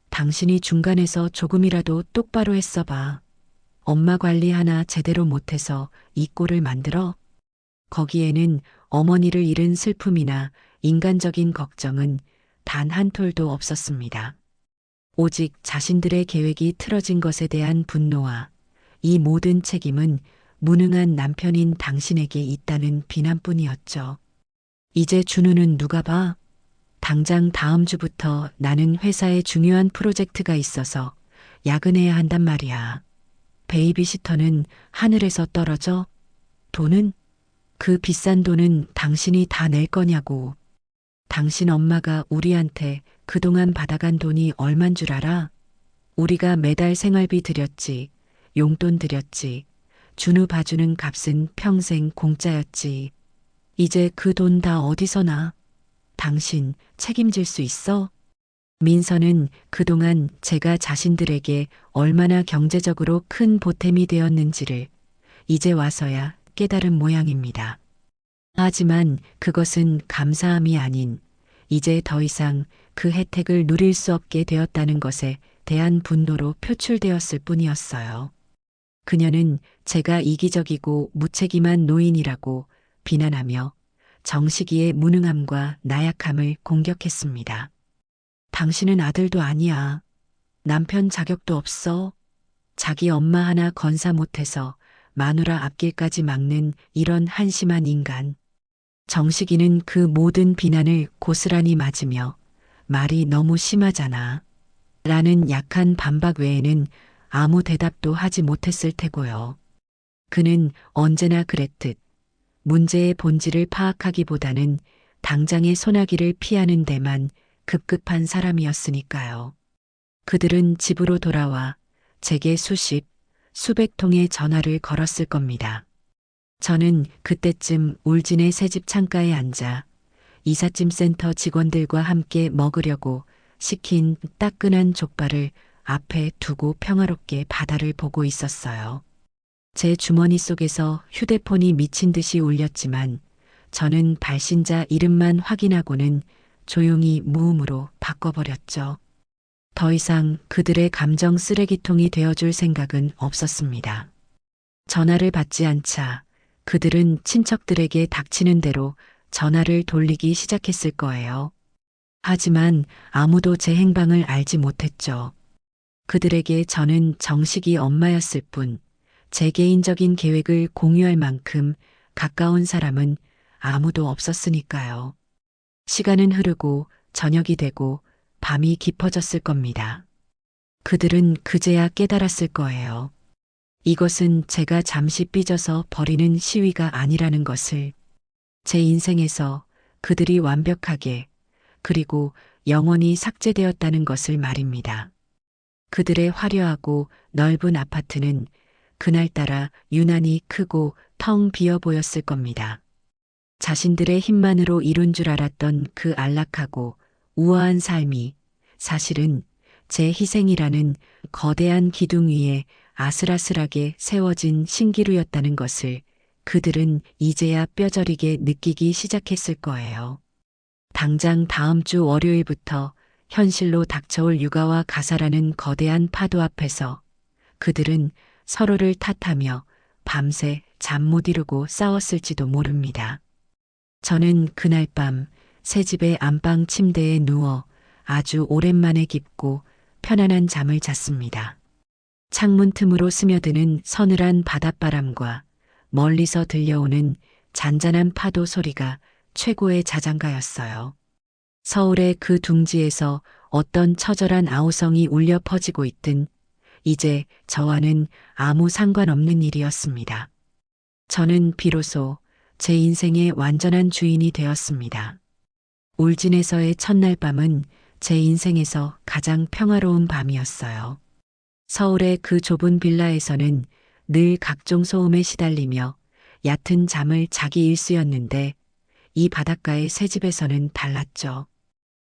당신이 중간에서 조금이라도 똑바로 했어 봐. 엄마 관리 하나 제대로 못해서 이 꼴을 만들어? 거기에는 어머니를 잃은 슬픔이나 인간적인 걱정은 단 한 톨도 없었습니다. 오직 자신들의 계획이 틀어진 것에 대한 분노와 이 모든 책임은 무능한 남편인 당신에게 있다는 비난뿐이었죠. 이제 준우는 누가 봐? 당장 다음 주부터 나는 회사에 중요한 프로젝트가 있어서 야근해야 한단 말이야. 베이비시터는 하늘에서 떨어져? 돈은? 그 비싼 돈은 당신이 다 낼 거냐고. 당신 엄마가 우리한테 그동안 받아간 돈이 얼만 줄 알아? 우리가 매달 생활비 드렸지, 용돈 드렸지, 준우 봐주는 값은 평생 공짜였지. 이제 그 돈 다 어디서 나? 당신 책임질 수 있어? 민서는 그동안 제가 자신들에게 얼마나 경제적으로 큰 보탬이 되었는지를 이제 와서야 깨달은 모양입니다. 하지만 그것은 감사함이 아닌 이제 더 이상 그 혜택을 누릴 수 없게 되었다는 것에 대한 분노로 표출되었을 뿐이었어요. 그녀는 제가 이기적이고 무책임한 노인이라고 비난하며 정식이의 무능함과 나약함을 공격했습니다. 당신은 아들도 아니야. 남편 자격도 없어. 자기 엄마 하나 건사 못해서 마누라 앞길까지 막는 이런 한심한 인간. 정식이는 그 모든 비난을 고스란히 맞으며 말이 너무 심하잖아. 라는 약한 반박 외에는 아무 대답도 하지 못했을 테고요. 그는 언제나 그랬듯 문제의 본질을 파악하기보다는 당장의 소나기를 피하는 데만 급급한 사람이었으니까요. 그들은 집으로 돌아와 제게 수십, 수백 통의 전화를 걸었을 겁니다. 저는 그때쯤 울진의 새집 창가에 앉아 이삿짐 센터 직원들과 함께 먹으려고 시킨 따끈한 족발을 앞에 두고 평화롭게 바다를 보고 있었어요. 제 주머니 속에서 휴대폰이 미친 듯이 울렸지만 저는 발신자 이름만 확인하고는 조용히 무음으로 바꿔버렸죠. 더 이상 그들의 감정 쓰레기통이 되어줄 생각은 없었습니다. 전화를 받지 않자 그들은 친척들에게 닥치는 대로 전화를 돌리기 시작했을 거예요. 하지만 아무도 제 행방을 알지 못했죠. 그들에게 저는 정식이 엄마였을 뿐 제 개인적인 계획을 공유할 만큼 가까운 사람은 아무도 없었으니까요. 시간은 흐르고 저녁이 되고 밤이 깊어졌을 겁니다. 그들은 그제야 깨달았을 거예요. 이것은 제가 잠시 삐져서 벌이는 시위가 아니라는 것을. 제 인생에서 그들이 완벽하게 그리고 영원히 삭제되었다는 것을 말입니다. 그들의 화려하고 넓은 아파트는 그날따라 유난히 크고 텅 비어 보였을 겁니다. 자신들의 힘만으로 이룬 줄 알았던 그 안락하고 우아한 삶이 사실은 제 희생이라는 거대한 기둥 위에 아슬아슬하게 세워진 신기루였다는 것을 그들은 이제야 뼈저리게 느끼기 시작했을 거예요. 당장 다음 주 월요일부터 현실로 닥쳐올 육아와 가사라는 거대한 파도 앞에서 그들은 서로를 탓하며 밤새 잠 못 이루고 싸웠을지도 모릅니다. 저는 그날 밤 새 집의 안방 침대에 누워 아주 오랜만에 깊고 편안한 잠을 잤습니다. 창문 틈으로 스며드는 서늘한 바닷바람과 멀리서 들려오는 잔잔한 파도 소리가 최고의 자장가였어요. 서울의 그 둥지에서 어떤 처절한 아우성이 울려 퍼지고 있든 이제 저와는 아무 상관없는 일이었습니다. 저는 비로소 제 인생의 완전한 주인이 되었습니다. 울진에서의 첫날 밤은 제 인생에서 가장 평화로운 밤이었어요. 서울의 그 좁은 빌라에서는 늘 각종 소음에 시달리며 얕은 잠을 자기 일쑤였는데 이 바닷가의 새 집에서는 달랐죠.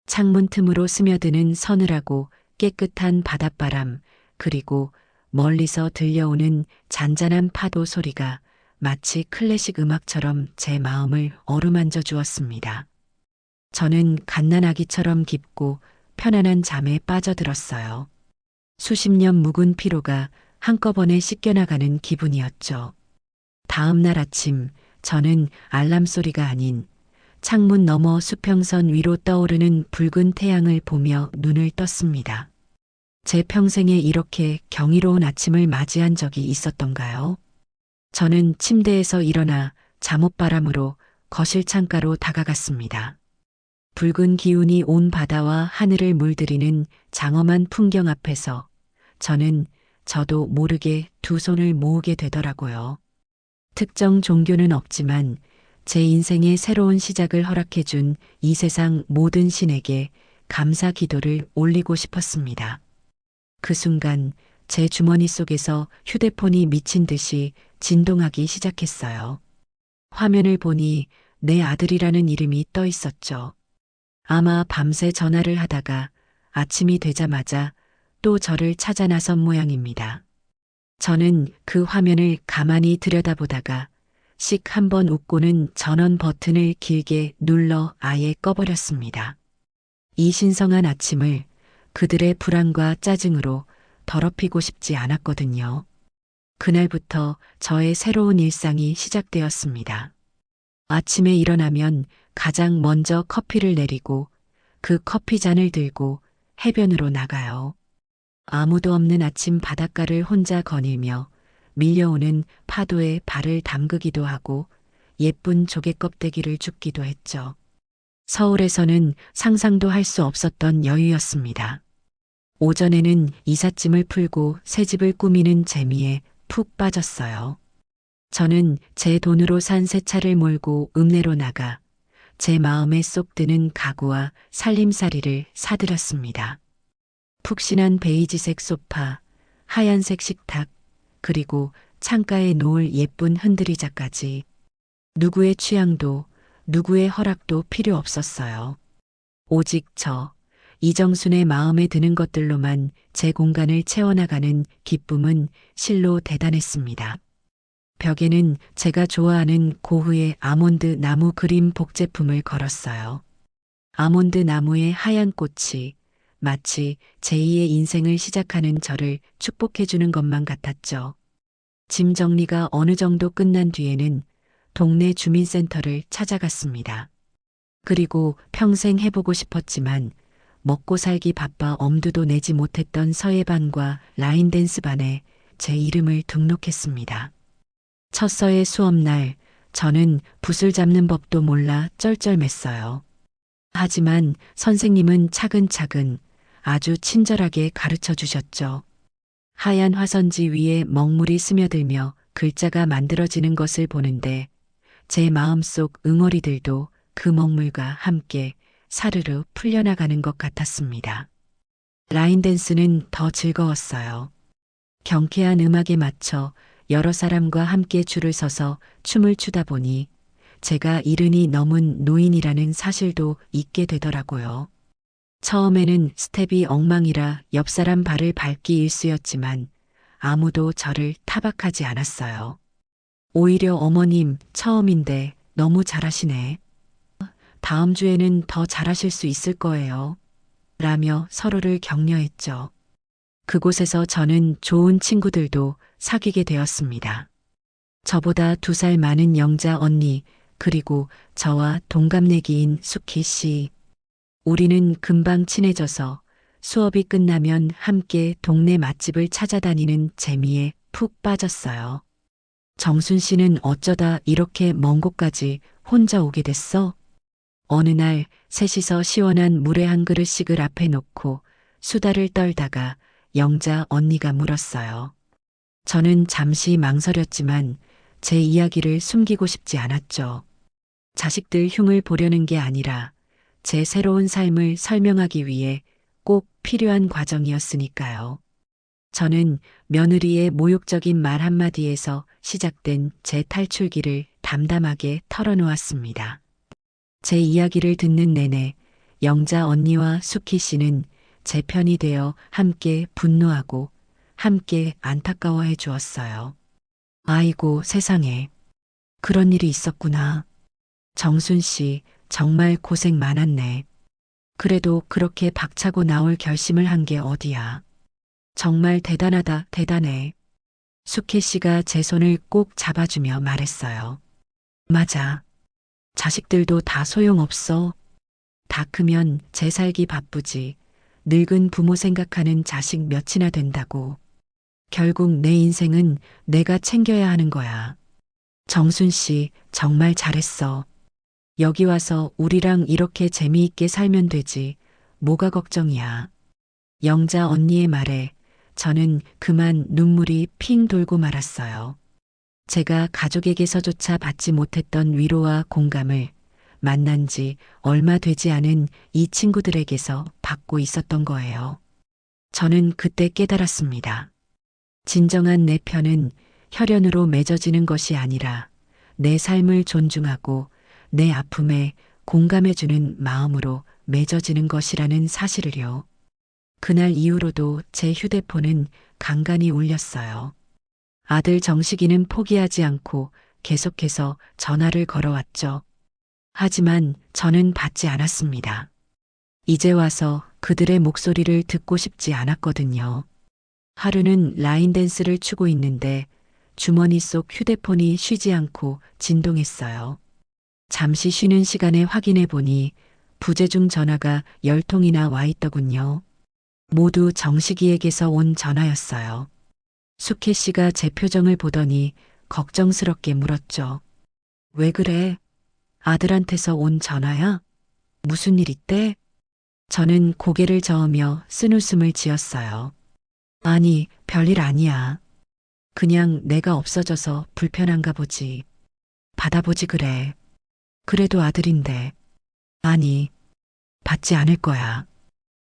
창문 틈으로 스며드는 서늘하고 깨끗한 바닷바람, 그리고 멀리서 들려오는 잔잔한 파도 소리가 마치 클래식 음악처럼 제 마음을 어루만져 주었습니다. 저는 갓난아기처럼 깊고 편안한 잠에 빠져들었어요. 수십 년 묵은 피로가 한꺼번에 씻겨나가는 기분이었죠. 다음 날 아침 저는 알람 소리가 아닌 창문 너머 수평선 위로 떠오르는 붉은 태양을 보며 눈을 떴습니다. 제 평생에 이렇게 경이로운 아침을 맞이한 적이 있었던가요? 저는 침대에서 일어나 잠옷바람으로 거실 창가로 다가갔습니다. 붉은 기운이 온 바다와 하늘을 물들이는 장엄한 풍경 앞에서 저도 모르게 두 손을 모으게 되더라고요. 특정 종교는 없지만 제 인생의 새로운 시작을 허락해준 이 세상 모든 신에게 감사 기도를 올리고 싶었습니다. 그 순간 제 주머니 속에서 휴대폰이 미친 듯이 진동하기 시작했어요. 화면을 보니 내 아들이라는 이름이 떠 있었죠. 아마 밤새 전화를 하다가 아침이 되자마자 또 저를 찾아 나선 모양입니다. 저는 그 화면을 가만히 들여다보다가 씩 한번 웃고는 전원 버튼을 길게 눌러 아예 꺼버렸습니다. 이 신성한 아침을 그들의 불안과 짜증으로 더럽히고 싶지 않았거든요. 그날부터 저의 새로운 일상이 시작되었습니다. 아침에 일어나면 가장 먼저 커피를 내리고 그 커피 잔을 들고 해변으로 나가요. 아무도 없는 아침 바닷가를 혼자 거닐며 밀려오는 파도에 발을 담그기도 하고 예쁜 조개 껍데기를 줍기도 했죠. 서울에서는 상상도 할 수 없었던 여유였습니다. 오전에는 이삿짐을 풀고 새 집을 꾸미는 재미에 푹 빠졌어요. 저는 제 돈으로 산 새 차를 몰고 읍내로 나가 제 마음에 쏙 드는 가구와 살림살이를 사들였습니다. 푹신한 베이지색 소파, 하얀색 식탁, 그리고 창가에 놓을 예쁜 흔들의자까지 누구의 취향도 누구의 허락도 필요 없었어요. 오직 이정순의 마음에 드는 것들로만 제 공간을 채워나가는 기쁨은 실로 대단했습니다. 벽에는 제가 좋아하는 고흐의 아몬드 나무 그림 복제품을 걸었어요. 아몬드 나무의 하얀 꽃이 마치 제2의 인생을 시작하는 저를 축복해주는 것만 같았죠. 짐 정리가 어느 정도 끝난 뒤에는 동네 주민센터를 찾아갔습니다. 그리고 평생 해보고 싶었지만 먹고 살기 바빠 엄두도 내지 못했던 서예반과 라인댄스반에 제 이름을 등록했습니다. 첫 서예 수업날 저는 붓을 잡는 법도 몰라 쩔쩔맸어요. 하지만 선생님은 차근차근 아주 친절하게 가르쳐 주셨죠. 하얀 화선지 위에 먹물이 스며들며 글자가 만들어지는 것을 보는데 제 마음속 응어리들도 그 먹물과 함께 사르르 풀려나가는 것 같았습니다. 라인댄스는 더 즐거웠어요. 경쾌한 음악에 맞춰 여러 사람과 함께 줄을 서서 춤을 추다 보니 제가 이른이 넘은 노인이라는 사실도 잊게 되더라고요. 처음에는 스텝이 엉망이라 옆 사람 발을 밟기 일쑤였지만 아무도 저를 타박하지 않았어요. 오히려 어머님 처음인데 너무 잘하시네. 다음 주에는 더 잘하실 수 있을 거예요. 라며 서로를 격려했죠. 그곳에서 저는 좋은 친구들도 사귀게 되었습니다. 저보다 2살 많은 영자 언니, 그리고 저와 동갑내기인 수키 씨. 우리는 금방 친해져서 수업이 끝나면 함께 동네 맛집을 찾아다니는 재미에 푹 빠졌어요. 정순 씨는 어쩌다 이렇게 먼 곳까지 혼자 오게 됐어? 어느 날 셋이서 시원한 물에 한 그릇씩을 앞에 놓고 수다를 떨다가 영자 언니가 물었어요. 저는 잠시 망설였지만 제 이야기를 숨기고 싶지 않았죠. 자식들 흉을 보려는 게 아니라 제 새로운 삶을 설명하기 위해 꼭 필요한 과정이었으니까요. 저는 며느리의 모욕적인 말 한마디에서 시작된 제 탈출기를 담담하게 털어놓았습니다. 제 이야기를 듣는 내내 영자 언니와 수키 씨는 제 편이 되어 함께 분노하고 함께 안타까워해 주었어요. 아이고 세상에. 그런 일이 있었구나. 정순 씨 정말 고생 많았네. 그래도 그렇게 박차고 나올 결심을 한 게 어디야. 정말 대단하다, 대단해. 수케 씨가 제 손을 꼭 잡아주며 말했어요. 맞아. 자식들도 다 소용없어. 다 크면 제 살기 바쁘지. 늙은 부모 생각하는 자식 몇이나 된다고. 결국 내 인생은 내가 챙겨야 하는 거야. 정순 씨 정말 잘했어. 여기 와서 우리랑 이렇게 재미있게 살면 되지. 뭐가 걱정이야. 영자 언니의 말에 저는 그만 눈물이 핑 돌고 말았어요. 제가 가족에게서조차 받지 못했던 위로와 공감을 만난 지 얼마 되지 않은 이 친구들에게서 받고 있었던 거예요. 저는 그때 깨달았습니다. 진정한 내 편은 혈연으로 맺어지는 것이 아니라 내 삶을 존중하고 내 아픔에 공감해주는 마음으로 맺어지는 것이라는 사실을요. 그날 이후로도 제 휴대폰은 간간히 울렸어요. 아들 정식이는 포기하지 않고 계속해서 전화를 걸어왔죠. 하지만 저는 받지 않았습니다. 이제 와서 그들의 목소리를 듣고 싶지 않았거든요. 하루는 라인 댄스를 추고 있는데 주머니 속 휴대폰이 쉬지 않고 진동했어요. 잠시 쉬는 시간에 확인해 보니 부재중 전화가 10통이나 와 있더군요. 모두 정식이에게서 온 전화였어요. 수케 씨가 제 표정을 보더니 걱정스럽게 물었죠. 왜 그래? 아들한테서 온 전화야? 무슨 일 있대? 저는 고개를 저으며 쓴웃음을 지었어요. 아니, 별일 아니야. 그냥 내가 없어져서 불편한가 보지. 받아보지 그래. 그래도 아들인데. 아니, 받지 않을 거야.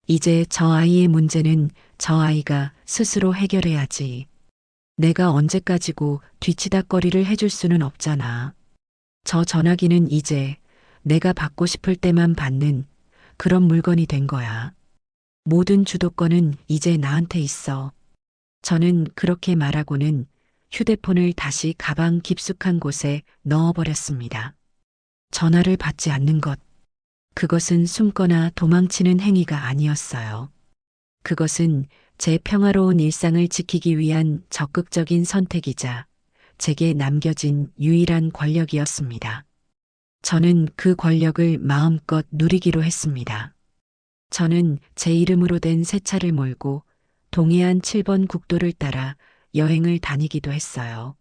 이제 저 아이의 문제는 저 아이가 스스로 해결해야지. 내가 언제까지고 뒤치다꺼리를 해줄 수는 없잖아. 저 전화기는 이제 내가 받고 싶을 때만 받는 그런 물건이 된 거야. 모든 주도권은 이제 나한테 있어. 저는 그렇게 말하고는 휴대폰을 다시 가방 깊숙한 곳에 넣어버렸습니다. 전화를 받지 않는 것. 그것은 숨거나 도망치는 행위가 아니었어요. 그것은 제 평화로운 일상을 지키기 위한 적극적인 선택이자 제게 남겨진 유일한 권력이었습니다. 저는 그 권력을 마음껏 누리기로 했습니다. 저는 제 이름으로 된 새 차를 몰고 동해안 7번 국도를 따라 여행을 다니기도 했어요.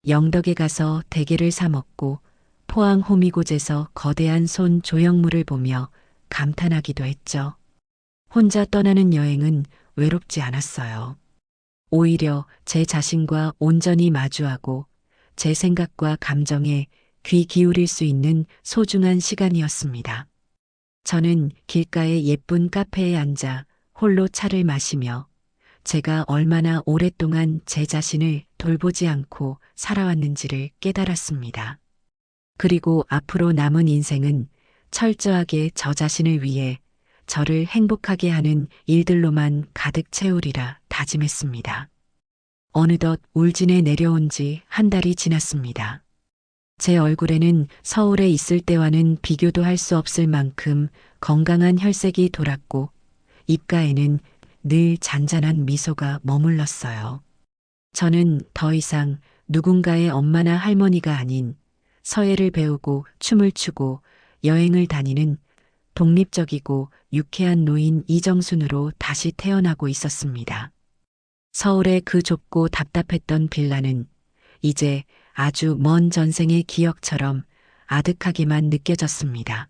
영덕에 가서 대게를 사 먹고 포항 호미곶에서 거대한 손 조형물을 보며 감탄하기도 했죠. 혼자 떠나는 여행은 외롭지 않았어요. 오히려 제 자신과 온전히 마주하고 제 생각과 감정에 귀 기울일 수 있는 소중한 시간이었습니다. 저는 길가의 예쁜 카페에 앉아 홀로 차를 마시며 제가 얼마나 오랫동안 제 자신을 돌보지 않고 살아왔는지를 깨달았습니다. 그리고 앞으로 남은 인생은 철저하게 저 자신을 위해 저를 행복하게 하는 일들로만 가득 채우리라 다짐했습니다. 어느덧 울진에 내려온 지 한 달이 지났습니다. 제 얼굴에는 서울에 있을 때와는 비교도 할 수 없을 만큼 건강한 혈색이 돌았고 입가에는 늘 잔잔한 미소가 머물렀어요. 저는 더 이상 누군가의 엄마나 할머니가 아닌 서예를 배우고 춤을 추고 여행을 다니는 독립적이고 유쾌한 노인 이정순으로 다시 태어나고 있었습니다. 서울의 그 좁고 답답했던 빌라는 이제 아주 먼 전생의 기억처럼 아득하게만 느껴졌습니다.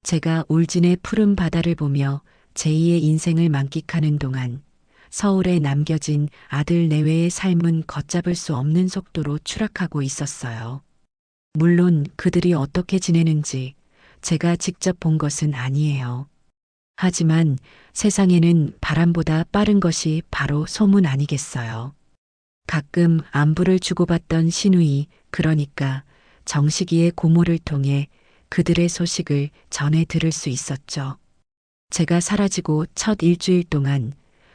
제가 울진의 푸른 바다를 보며 제2의 인생을 만끽하는 동안 서울에 남겨진 아들 내외의 삶은 걷잡을 수 없는 속도로 추락하고 있었어요. 물론 그들이 어떻게 지내는지 제가 직접 본 것은 아니에요. 하지만 세상에는 바람보다 빠른 것이 바로 소문 아니겠어요. 가끔 안부를 주고받던 시누이, 그러니까 정식이의 고모를 통해 그들의 소식을 전해 들을 수 있었죠. 제가 사라지고 첫 일주일 동안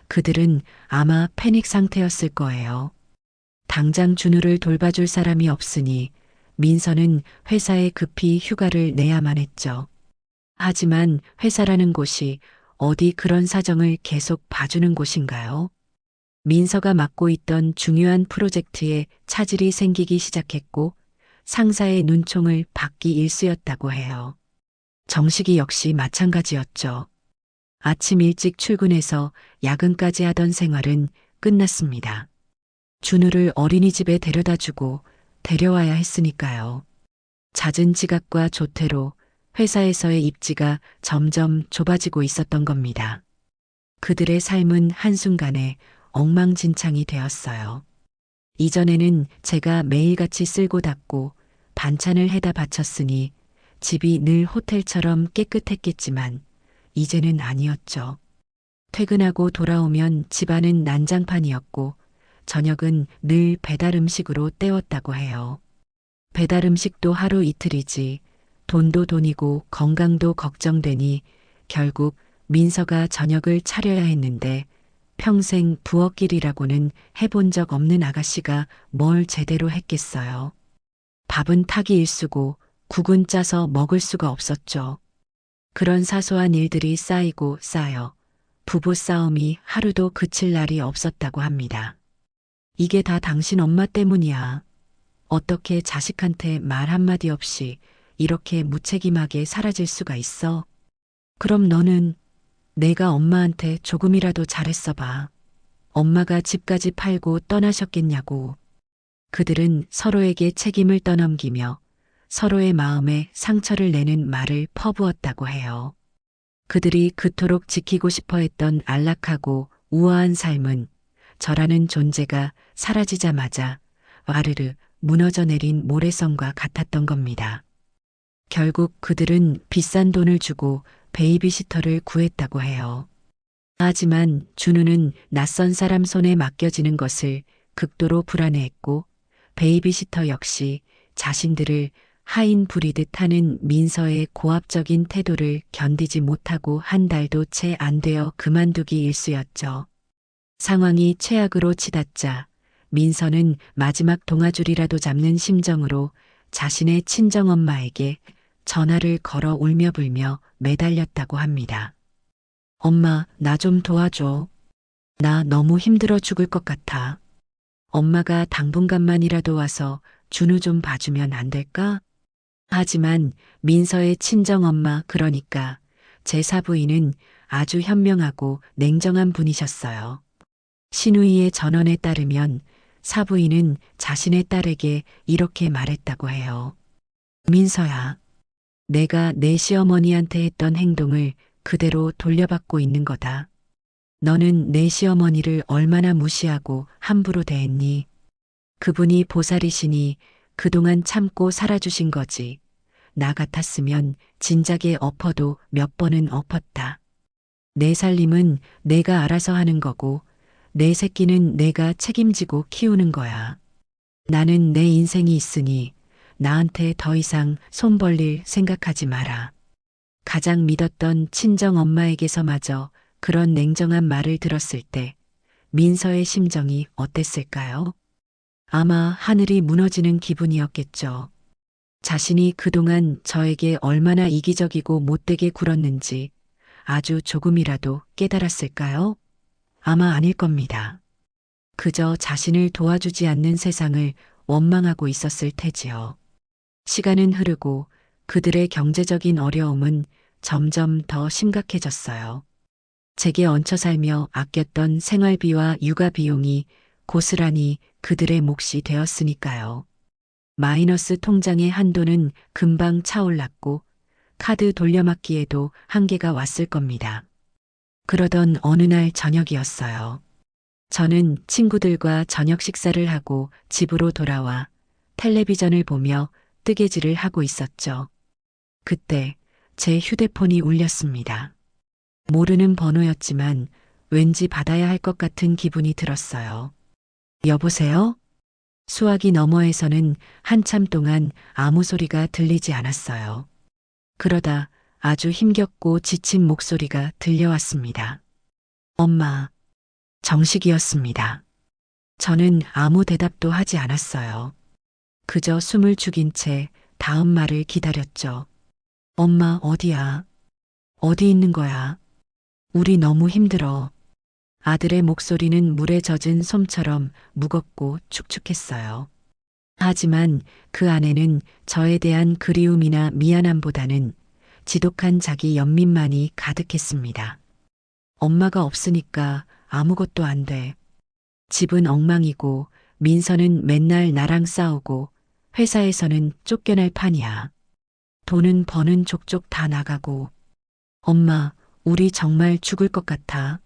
그들은 아마 패닉 상태였을 거예요. 당장 준우를 돌봐줄 사람이 없으니 민서는 회사에 급히 휴가를 내야만 했죠. 하지만 회사라는 곳이 어디 그런 사정을 계속 봐주는 곳인가요? 민서가 맡고 있던 중요한 프로젝트에 차질이 생기기 시작했고 상사의 눈총을 받기 일쑤였다고 해요. 정식이 역시 마찬가지였죠. 아침 일찍 출근해서 야근까지 하던 생활은 끝났습니다. 준우를 어린이집에 데려다주고 데려와야 했으니까요. 잦은 지각과 조퇴로 회사에서의 입지가 점점 좁아지고 있었던 겁니다. 그들의 삶은 한순간에 엉망진창이 되었어요. 이전에는 제가 매일같이 쓸고 닦고 반찬을 해다 바쳤으니 집이 늘 호텔처럼 깨끗했겠지만 이제는 아니었죠. 퇴근하고 돌아오면 집안은 난장판이었고 저녁은 늘 배달 음식으로 때웠다고 해요. 배달 음식도 하루 이틀이지 돈도 돈이고 건강도 걱정되니 결국 민서가 저녁을 차려야 했는데 평생 부엌일이라고는 해본 적 없는 아가씨가 뭘 제대로 했겠어요. 밥은 타기 일쑤고 국은 짜서 먹을 수가 없었죠. 그런 사소한 일들이 쌓이고 쌓여 부부 싸움이 하루도 그칠 날이 없었다고 합니다. 이게 다 당신 엄마 때문이야. 어떻게 자식한테 말 한마디 없이 이렇게 무책임하게 사라질 수가 있어? 그럼 너는 내가 엄마한테 조금이라도 잘했어 봐. 엄마가 집까지 팔고 떠나셨겠냐고. 그들은 서로에게 책임을 떠넘기며 서로의 마음에 상처를 내는 말을 퍼부었다고 해요. 그들이 그토록 지키고 싶어 했던 안락하고 우아한 삶은 저라는 존재가 사라지자마자 와르르 무너져 내린 모래성과 같았던 겁니다. 결국 그들은 비싼 돈을 주고 베이비시터를 구했다고 해요. 하지만 준우는 낯선 사람 손에 맡겨지는 것을 극도로 불안해했고 베이비시터 역시 자신들을 하인 부리듯 하는 민서의 고압적인 태도를 견디지 못하고 한 달도 채 안 되어 그만두기 일쑤였죠. 상황이 최악으로 치닫자 민서는 마지막 동아줄이라도 잡는 심정으로 자신의 친정엄마에게 전화를 걸어 울며 불며 매달렸다고 합니다. 엄마, 나 좀 도와줘. 나 너무 힘들어 죽을 것 같아. 엄마가 당분간만이라도 와서 준우 좀 봐주면 안 될까? 하지만 민서의 친정엄마, 그러니까 제 사부인은 아주 현명하고 냉정한 분이셨어요. 시누이의 전언에 따르면 사부인은 자신의 딸에게 이렇게 말했다고 해요. 민서야, 내가 내 시어머니한테 했던 행동을 그대로 돌려받고 있는 거다. 너는 내 시어머니를 얼마나 무시하고 함부로 대했니? 그분이 보살이시니 그동안 참고 살아주신 거지. 나 같았으면 진작에 엎어도 몇 번은 엎었다. 내 살림은 내가 알아서 하는 거고 내 새끼는 내가 책임지고 키우는 거야. 나는 내 인생이 있으니 나한테 더 이상 손 벌릴 생각하지 마라. 가장 믿었던 친정 엄마에게서마저 그런 냉정한 말을 들었을 때 민서의 심정이 어땠을까요? 아마 하늘이 무너지는 기분이었겠죠. 자신이 그동안 저에게 얼마나 이기적이고 못되게 굴었는지 아주 조금이라도 깨달았을까요? 아마 아닐 겁니다. 그저 자신을 도와주지 않는 세상을 원망하고 있었을 테지요. 시간은 흐르고 그들의 경제적인 어려움은 점점 더 심각해졌어요. 제게 얹혀 살며 아꼈던 생활비와 육아 비용이 고스란히 그들의 몫이 되었으니까요. 마이너스 통장의 한도는 금방 차올랐고 카드 돌려막기에도 한계가 왔을 겁니다. 그러던 어느 날 저녁이었어요. 저는 친구들과 저녁 식사를 하고 집으로 돌아와 텔레비전을 보며 뜨개질을 하고 있었죠. 그때 제 휴대폰이 울렸습니다. 모르는 번호였지만 왠지 받아야 할 것 같은 기분이 들었어요. 여보세요? 수화기 너머에서는 한참 동안 아무 소리가 들리지 않았어요. 그러다 아주 힘겹고 지친 목소리가 들려왔습니다. 엄마, 정식이었습니다. 저는 아무 대답도 하지 않았어요. 그저 숨을 죽인 채 다음 말을 기다렸죠. 엄마, 어디야? 어디 있는 거야? 우리 너무 힘들어. 아들의 목소리는 물에 젖은 솜처럼 무겁고 축축했어요. 하지만 그 안에는 저에 대한 그리움이나 미안함보다는 지독한 자기 연민만이 가득했습니다. 엄마가 없으니까 아무것도 안 돼. 집은 엉망이고 민서는 맨날 나랑 싸우고 회사에서는 쫓겨날 판이야. 돈은 버는 족족 다 나가고. 엄마, 우리 정말 죽을 것 같아.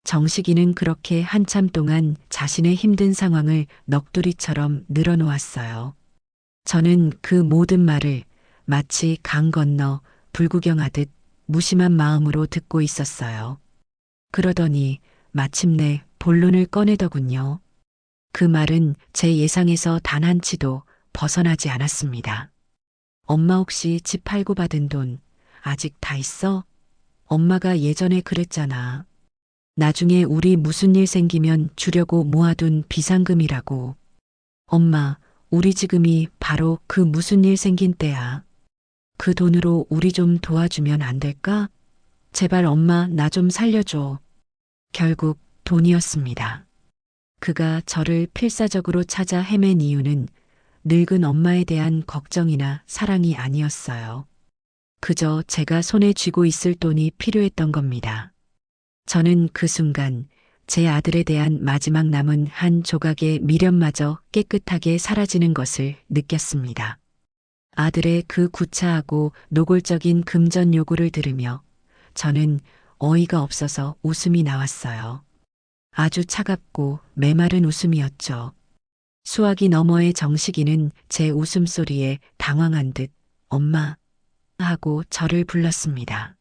정식이는 그렇게 한참 동안 자신의 힘든 상황을 넋두리처럼 늘어놓았어요. 저는 그 모든 말을 마치 강 건너 불구경하듯 무심한 마음으로 듣고 있었어요. 그러더니 마침내 본론을 꺼내더군요. 그 말은 제 예상에서 단 한치도 벗어나지 않았습니다. 엄마 혹시 집 팔고 받은 돈 아직 다 있어? 엄마가 예전에 그랬잖아. 나중에 우리 무슨 일 생기면 주려고 모아둔 비상금이라고. 엄마, 우리 지금이 바로 그 무슨 일 생긴 때야. 그 돈으로 우리 좀 도와주면 안 될까? 제발 엄마 나 좀 살려줘. 결국 돈이었습니다. 그가 저를 필사적으로 찾아 헤맨 이유는 늙은 엄마에 대한 걱정이나 사랑이 아니었어요. 그저 제가 손에 쥐고 있을 돈이 필요했던 겁니다. 저는 그 순간 제 아들에 대한 마지막 남은 한 조각의 미련마저 깨끗하게 사라지는 것을 느꼈습니다. 아들의 그 구차하고 노골적인 금전 요구를 들으며 저는 어이가 없어서 웃음이 나왔어요. 아주 차갑고 메마른 웃음이었죠. 수화기 너머의 정식이는 제 웃음소리에 당황한 듯 엄마 하고 저를 불렀습니다.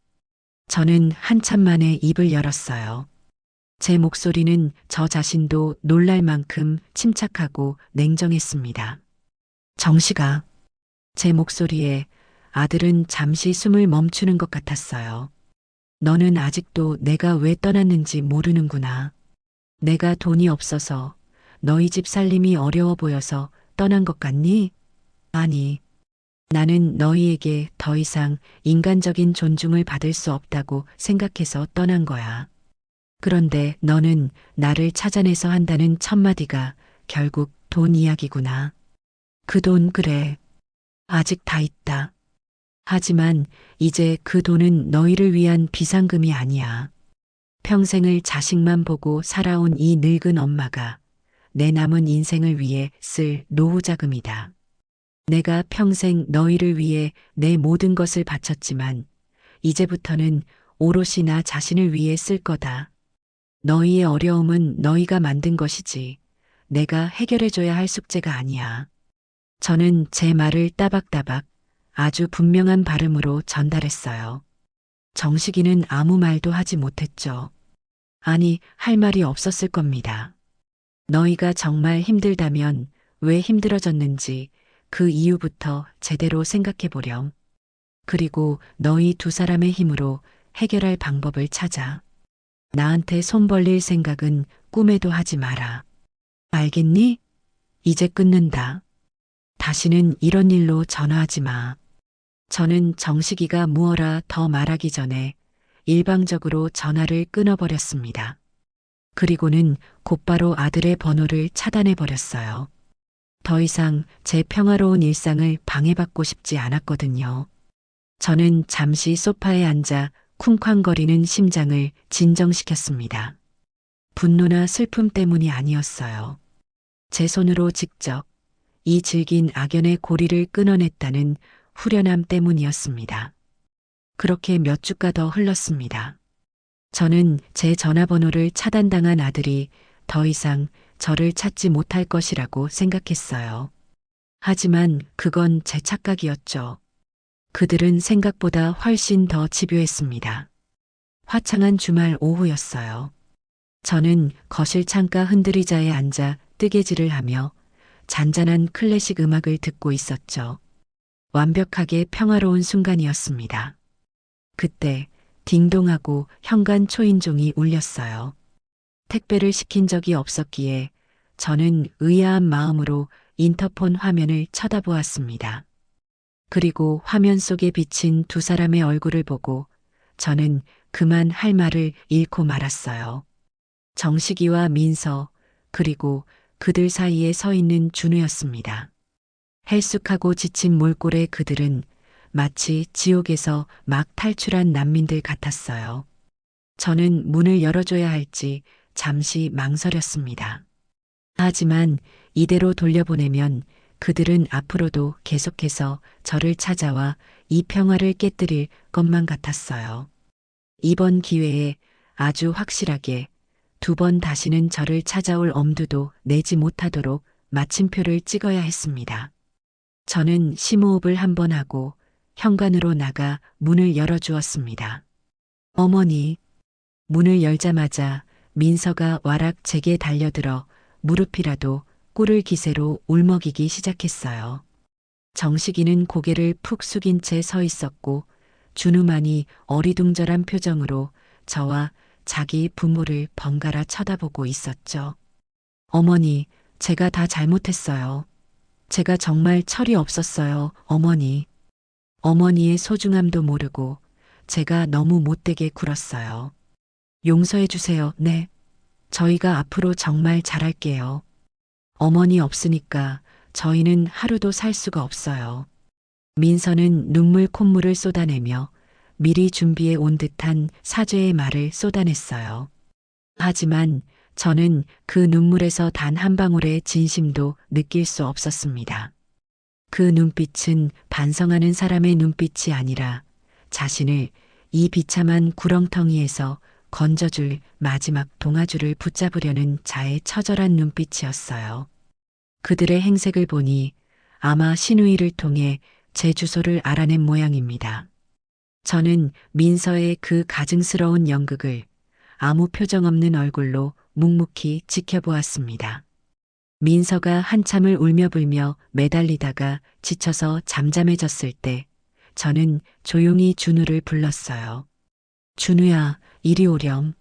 저는 한참 만에 입을 열었어요. 제 목소리는 저 자신도 놀랄 만큼 침착하고 냉정했습니다. 정식아. 제 목소리에 아들은 잠시 숨을 멈추는 것 같았어요. 너는 아직도 내가 왜 떠났는지 모르는구나. 내가 돈이 없어서 너희 집 살림이 어려워 보여서 떠난 것 같니? 아니. 나는 너희에게 더 이상 인간적인 존중을 받을 수 없다고 생각해서 떠난 거야. 그런데 너는 나를 찾아내서 한다는 첫마디가 결국 돈 이야기구나. 그 돈 그래. 아직 다 있다. 하지만 이제 그 돈은 너희를 위한 비상금이 아니야. 평생을 자식만 보고 살아온 이 늙은 엄마가 내 남은 인생을 위해 쓸 노후 자금이다. 내가 평생 너희를 위해 내 모든 것을 바쳤지만 이제부터는 오롯이 나 자신을 위해 쓸 거다. 너희의 어려움은 너희가 만든 것이지 내가 해결해줘야 할 숙제가 아니야. 저는 제 말을 따박따박 아주 분명한 발음으로 전달했어요. 정식이는 아무 말도 하지 못했죠. 아니, 할 말이 없었을 겁니다. 너희가 정말 힘들다면 왜 힘들어졌는지 그 이유부터 제대로 생각해 보렴. 그리고 너희 두 사람의 힘으로 해결할 방법을 찾아. 나한테 손 벌릴 생각은 꿈에도 하지 마라. 알겠니? 이제 끊는다. 다시는 이런 일로 전화하지 마. 저는 정식이가 무어라 더 말하기 전에 일방적으로 전화를 끊어버렸습니다. 그리고는 곧바로 아들의 번호를 차단해버렸어요. 더 이상 제 평화로운 일상을 방해받고 싶지 않았거든요. 저는 잠시 소파에 앉아 쿵쾅거리는 심장을 진정시켰습니다. 분노나 슬픔 때문이 아니었어요. 제 손으로 직접 이 질긴 악연의 고리를 끊어냈다는 후련함 때문이었습니다. 그렇게 몇 주가 더 흘렀습니다. 저는 제 전화번호를 차단당한 아들이 더 이상 저를 찾지 못할 것이라고 생각했어요. 하지만 그건 제 착각이었죠. 그들은 생각보다 훨씬 더 집요했습니다. 화창한 주말 오후였어요. 저는 거실 창가 흔들의자에 앉아 뜨개질을 하며 잔잔한 클래식 음악을 듣고 있었죠. 완벽하게 평화로운 순간이었습니다. 그때 딩동하고 현관 초인종이 울렸어요. 택배를 시킨 적이 없었기에 저는 의아한 마음으로 인터폰 화면을 쳐다보았습니다. 그리고 화면 속에 비친 두 사람의 얼굴을 보고 저는 그만 할 말을 잃고 말았어요. 정식이와 민서, 그리고 그들 사이에 서 있는 준우였습니다. 헬쑥하고 지친 몰골의 그들은 마치 지옥에서 막 탈출한 난민들 같았어요. 저는 문을 열어줘야 할지 잠시 망설였습니다. 하지만 이대로 돌려보내면 그들은 앞으로도 계속해서 저를 찾아와 이 평화를 깨뜨릴 것만 같았어요. 이번 기회에 아주 확실하게 두 번 다시는 저를 찾아올 엄두도 내지 못하도록 마침표를 찍어야 했습니다. 저는 심호흡을 한 번 하고 현관으로 나가 문을 열어주었습니다. 어머니, 문을 열자마자 민서가 와락 제게 달려들어 무릎이라도 꿇을 기세로 울먹이기 시작했어요. 정식이는 고개를 푹 숙인 채 서 있었고 준우만이 어리둥절한 표정으로 저와 자기 부모를 번갈아 쳐다보고 있었죠. 어머니, 제가 다 잘못했어요. 제가 정말 철이 없었어요, 어머니. 어머니의 소중함도 모르고 제가 너무 못되게 굴었어요. 용서해 주세요, 네. 저희가 앞으로 정말 잘할게요. 어머니 없으니까 저희는 하루도 살 수가 없어요. 민서는 눈물 콧물을 쏟아내며 미리 준비해 온 듯한 사죄의 말을 쏟아냈어요. 하지만 저는 그 눈물에서 단 한 방울의 진심도 느낄 수 없었습니다. 그 눈빛은 반성하는 사람의 눈빛이 아니라 자신을 이 비참한 구렁텅이에서 건져줄 마지막 동아줄을 붙잡으려는 자의 처절한 눈빛이었어요. 그들의 행색을 보니 아마 신우이를 통해 제 주소를 알아낸 모양입니다. 저는 민서의 그 가증스러운 연극을 아무 표정 없는 얼굴로 묵묵히 지켜보았습니다. 민서가 한참을 울며불며 매달리다가 지쳐서 잠잠해졌을 때 저는 조용히 준우를 불렀어요. 준우야, 이리 오렴.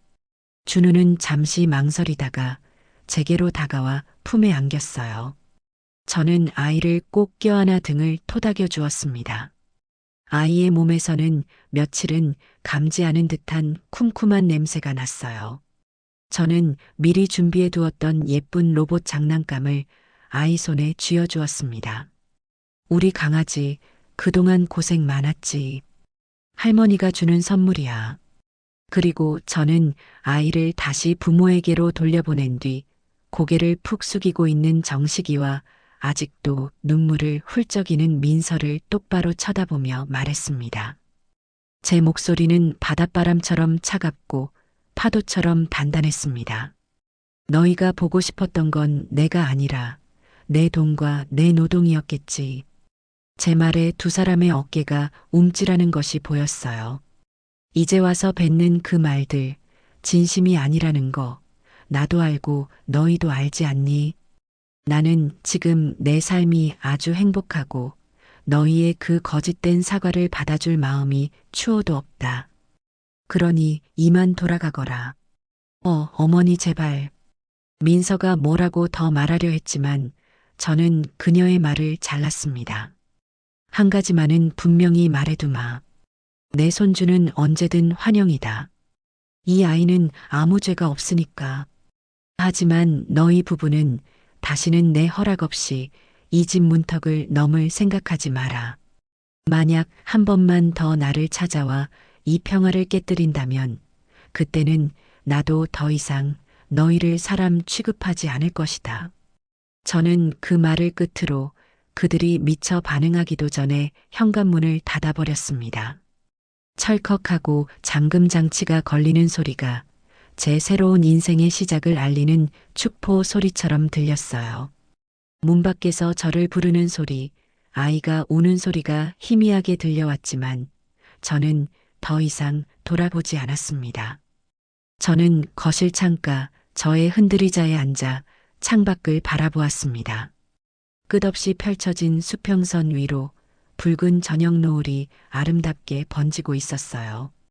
준우는 잠시 망설이다가 제게로 다가와 품에 안겼어요. 저는 아이를 꼭 껴안아 등을 토닥여 주었습니다. 아이의 몸에서는 며칠은 감지 않은 듯한 쿰쿰한 냄새가 났어요. 저는 미리 준비해 두었던 예쁜 로봇 장난감을 아이 손에 쥐어주었습니다. 우리 강아지, 그동안 고생 많았지. 할머니가 주는 선물이야. 그리고 저는 아이를 다시 부모에게로 돌려보낸 뒤 고개를 푹 숙이고 있는 정식이와 아직도 눈물을 훌쩍이는 민서를 똑바로 쳐다보며 말했습니다. 제 목소리는 바닷바람처럼 차갑고 파도처럼 단단했습니다. 너희가 보고 싶었던 건 내가 아니라 내 돈과 내 노동이었겠지. 제 말에 두 사람의 어깨가 움찔하는 것이 보였어요. 이제 와서 뱉는 그 말들, 진심이 아니라는 거, 나도 알고 너희도 알지 않니? 나는 지금 내 삶이 아주 행복하고 너희의 그 거짓된 사과를 받아줄 마음이 추호도 없다. 그러니 이만 돌아가거라. 어머니 제발. 민서가 뭐라고 더 말하려 했지만 저는 그녀의 말을 잘랐습니다. 한 가지만은 분명히 말해두마. 내 손주는 언제든 환영이다. 이 아이는 아무 죄가 없으니까. 하지만 너희 부부는 다시는 내 허락 없이 이 집 문턱을 넘을 생각하지 마라. 만약 한 번만 더 나를 찾아와 이 평화를 깨뜨린다면 그때는 나도 더 이상 너희를 사람 취급하지 않을 것이다. 저는 그 말을 끝으로 그들이 미처 반응하기도 전에 현관문을 닫아버렸습니다. 철컥하고 잠금 장치가 걸리는 소리가 제 새로운 인생의 시작을 알리는 축포 소리처럼 들렸어요. 문 밖에서 저를 부르는 소리, 아이가 우는 소리가 희미하게 들려왔지만 저는 더 이상 돌아보지 않았습니다. 저는 거실 창가 저의 흔들의자에 앉아 창밖을 바라보았습니다. 끝없이 펼쳐진 수평선 위로 붉은 저녁 노을이 아름답게 번지고 있었어요.